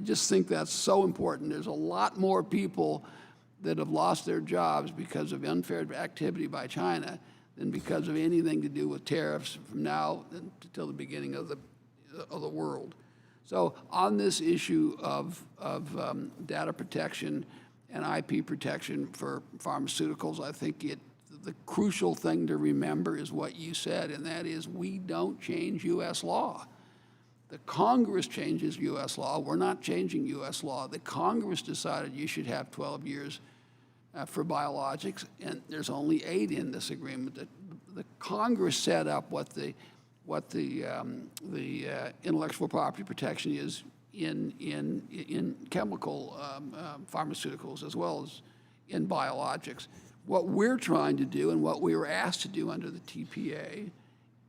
just think that's so important. There's a lot more people that have lost their jobs because of unfair activity by China than because of anything to do with tariffs from now until the beginning of the world. So on this issue of data protection and IP protection for pharmaceuticals, I think the crucial thing to remember is what you said, and that is we don't change U.S. law. The Congress changes U.S. law. We're not changing U.S. law. The Congress decided you should have 12 years for biologics, and there's only 8 in this agreement. The Congress set up what the intellectual property protection is in chemical pharmaceuticals as well as in biologics. What we're trying to do and what we were asked to do under the TPA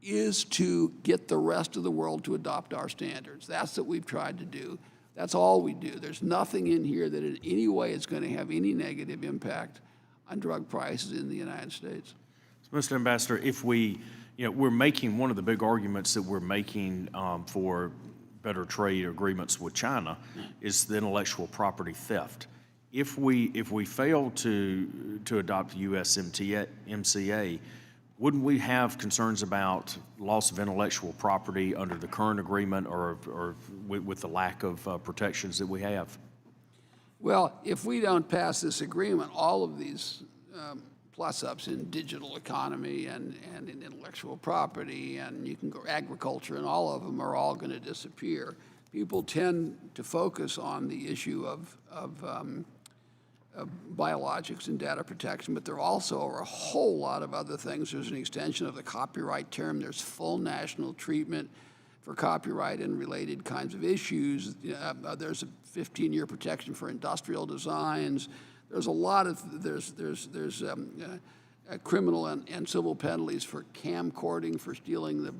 is to get the rest of the world to adopt our standards. That's what we've tried to do. That's all we do. There's nothing in here that in any way is going to have any negative impact on drug prices in the United States. Mr. Ambassador, if we, we're making, one of the big arguments that we're making for better trade agreements with China is the intellectual property theft. If we fail to adopt USMCA, wouldn't we have concerns about loss of intellectual property under the current agreement or with the lack of protections that we have? Well, if we don't pass this agreement, all of these plus-ups in digital economy and in intellectual property, and you can go agriculture, and all of them are all going to disappear. People tend to focus on the issue of biologics and data protection, but there also are a whole lot of other things. There's an extension of the copyright term. There's full national treatment for copyright and related kinds of issues. There's a 15-year protection for industrial designs. There's a lot of, criminal and civil penalties for camcording, for stealing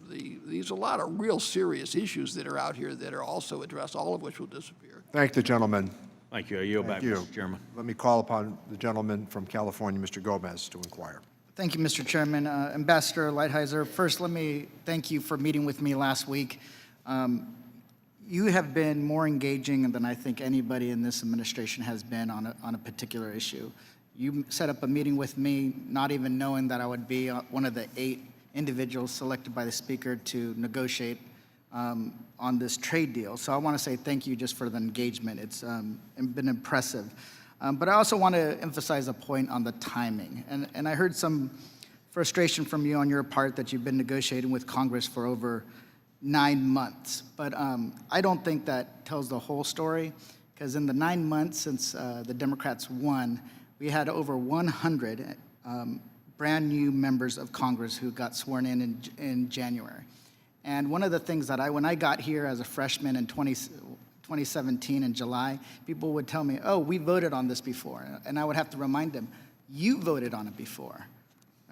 these are a lot of real serious issues that are out here that are also addressed, all of which will disappear. Thank the gentleman. Thank you. I yield back, Thank you. Mr. Chairman. Let me call upon the gentleman from California, Mr. Gomez, to inquire. Thank you, Mr. Chairman. Ambassador Lighthizer, first let me thank you for meeting with me last week. You have been more engaging than I think anybody in this administration has been on a particular issue. You set up a meeting with me not even knowing that I would be one of the 8 individuals selected by the Speaker to negotiate on this trade deal. So I want to say thank you just for the engagement. It's been impressive. But I also want to emphasize a point on the timing. And I heard some frustration from you on your part that you've been negotiating with Congress for over 9 months. But I don't think that tells the whole story, because in the 9 months since the Democrats won, we had over 100 brand new members of Congress who got sworn in January. And one of the things that when I got here as a freshman in 2017 in July, people would tell me, oh, we voted on this before. And I would have to remind them, you voted on it before,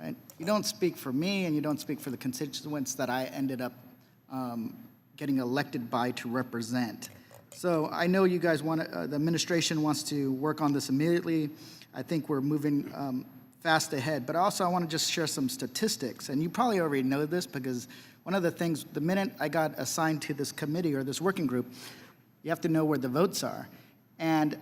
right? You don't speak for me and you don't speak for the constituents that I ended up getting elected by to represent. So I know you guys want the administration wants to work on this immediately. I think we're moving fast ahead, but also I want to just share some statistics. And you probably already know this because one of the things, the minute I got assigned to this committee or this working group, you have to know where the votes are. And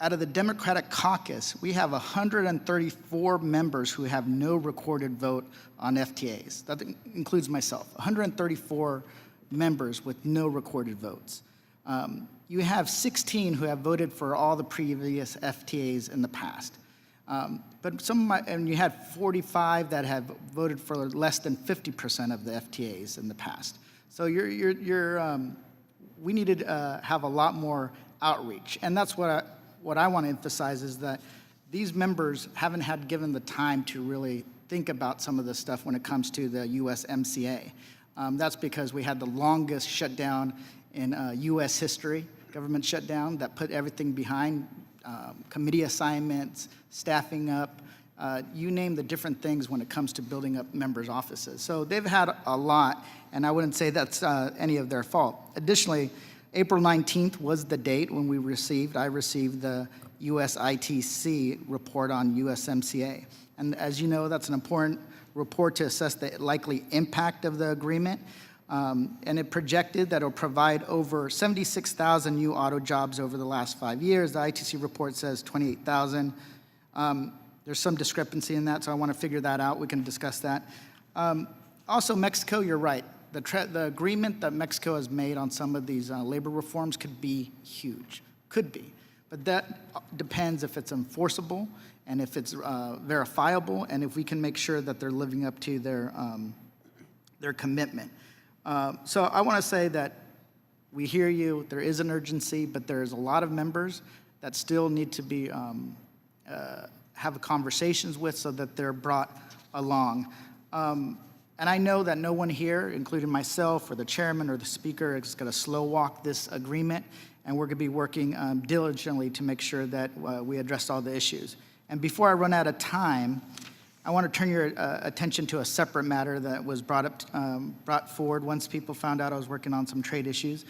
out of the Democratic caucus, we have 134 members who have no recorded vote on FTAs. That includes myself, 134 members with no recorded votes. You have 16 who have voted for all the previous FTAs in the past. But and you had 45 that have voted for less than 50% of the FTAs in the past. So we needed to have a lot more outreach. And that's what I want to emphasize is that these members haven't had given the time to really think about some of this stuff when it comes to the USMCA. That's because we had the longest shutdown in U.S. history, government shutdown, that put everything behind, committee assignments, staffing up, you name the different things when it comes to building up members' offices. So they've had a lot, and I wouldn't say that's any of their fault. Additionally, April 19th was the date when I received the USITC report on USMCA. And as you know, that's an important report to assess the likely impact of the agreement. And it projected that it'll provide over 76,000 new auto jobs over the last 5 years. The ITC report says 28,000. There's some discrepancy in that, so I want to figure that out. We can discuss that. Also, Mexico, you're right. The agreement that Mexico has made on some of these labor reforms could be huge, could be. But that depends if it's enforceable and if it's verifiable and if we can make sure that they're living up to their commitment. So I want to say that we hear you, there is an urgency, but there's a lot of members that still need to be have conversations with so that they're brought along. And I know that no one here, including myself or the chairman or the speaker, is going to slow walk this agreement, and we're going to be working diligently to make sure that we address all the issues. And before I run out of time, I want to turn your attention to a separate matter that was brought forward once people found out I was working on some trade issues.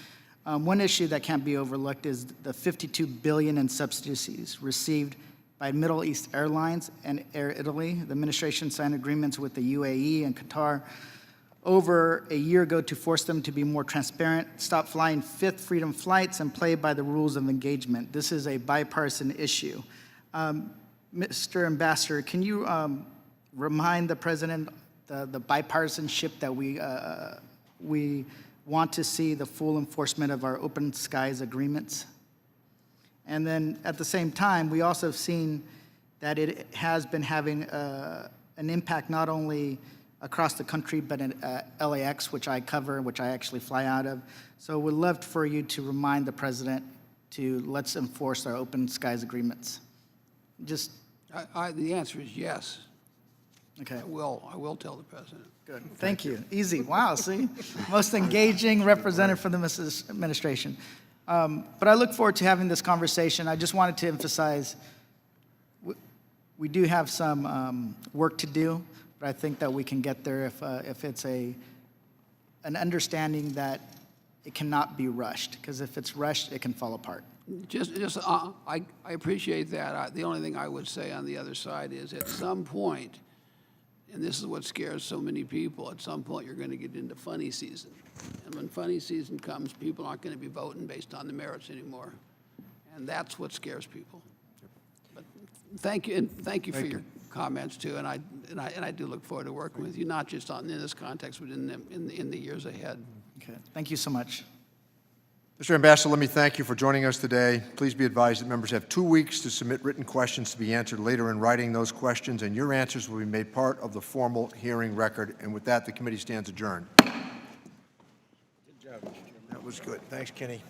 One issue that can't be overlooked is the $52 billion in subsidies received by Middle East Airlines and Air Italy. The administration signed agreements with the UAE and Qatar over a year ago to force them to be more transparent, stop flying Fifth Freedom flights, and play by the rules of engagement. This is a bipartisan issue. Mr. Ambassador, can you remind the President the bipartisanship that we want to see the full enforcement of our open skies agreements? And then at the same time, we also have seen that it has been having an impact not only across the country, but in LAX, which I cover, which I actually fly out of. So we'd love for you to remind the President to let's enforce our open skies agreements. Just The answer is yes. okay. I will tell the President. Good. Thank you. Easy. Wow. See, most engaging representative for the administration. But I look forward to having this conversation. I just wanted to emphasize we do have some work to do, but I think that we can get there if it's an understanding that it cannot be rushed, because if it's rushed, it can fall apart. I appreciate that. The only thing I would say on the other side is at some point, and this is what scares so many people, at some point you're going to get into funny season. And when funny season comes, people aren't going to be voting based on the merits anymore. And that's what scares people. But thank you, and thank you for your comments too. And I do look forward to working with you, not just in this context, but in the years ahead. Okay. Thank you so much. Mr. Ambassador, let me thank you for joining us today. Please be advised that members have 2 weeks to submit written questions to be answered later in writing. Those questions and your answers will be made part of the formal hearing record. And with that, the committee stands adjourned. Good job, Mr. Chairman. That was good. Thanks, Kenny.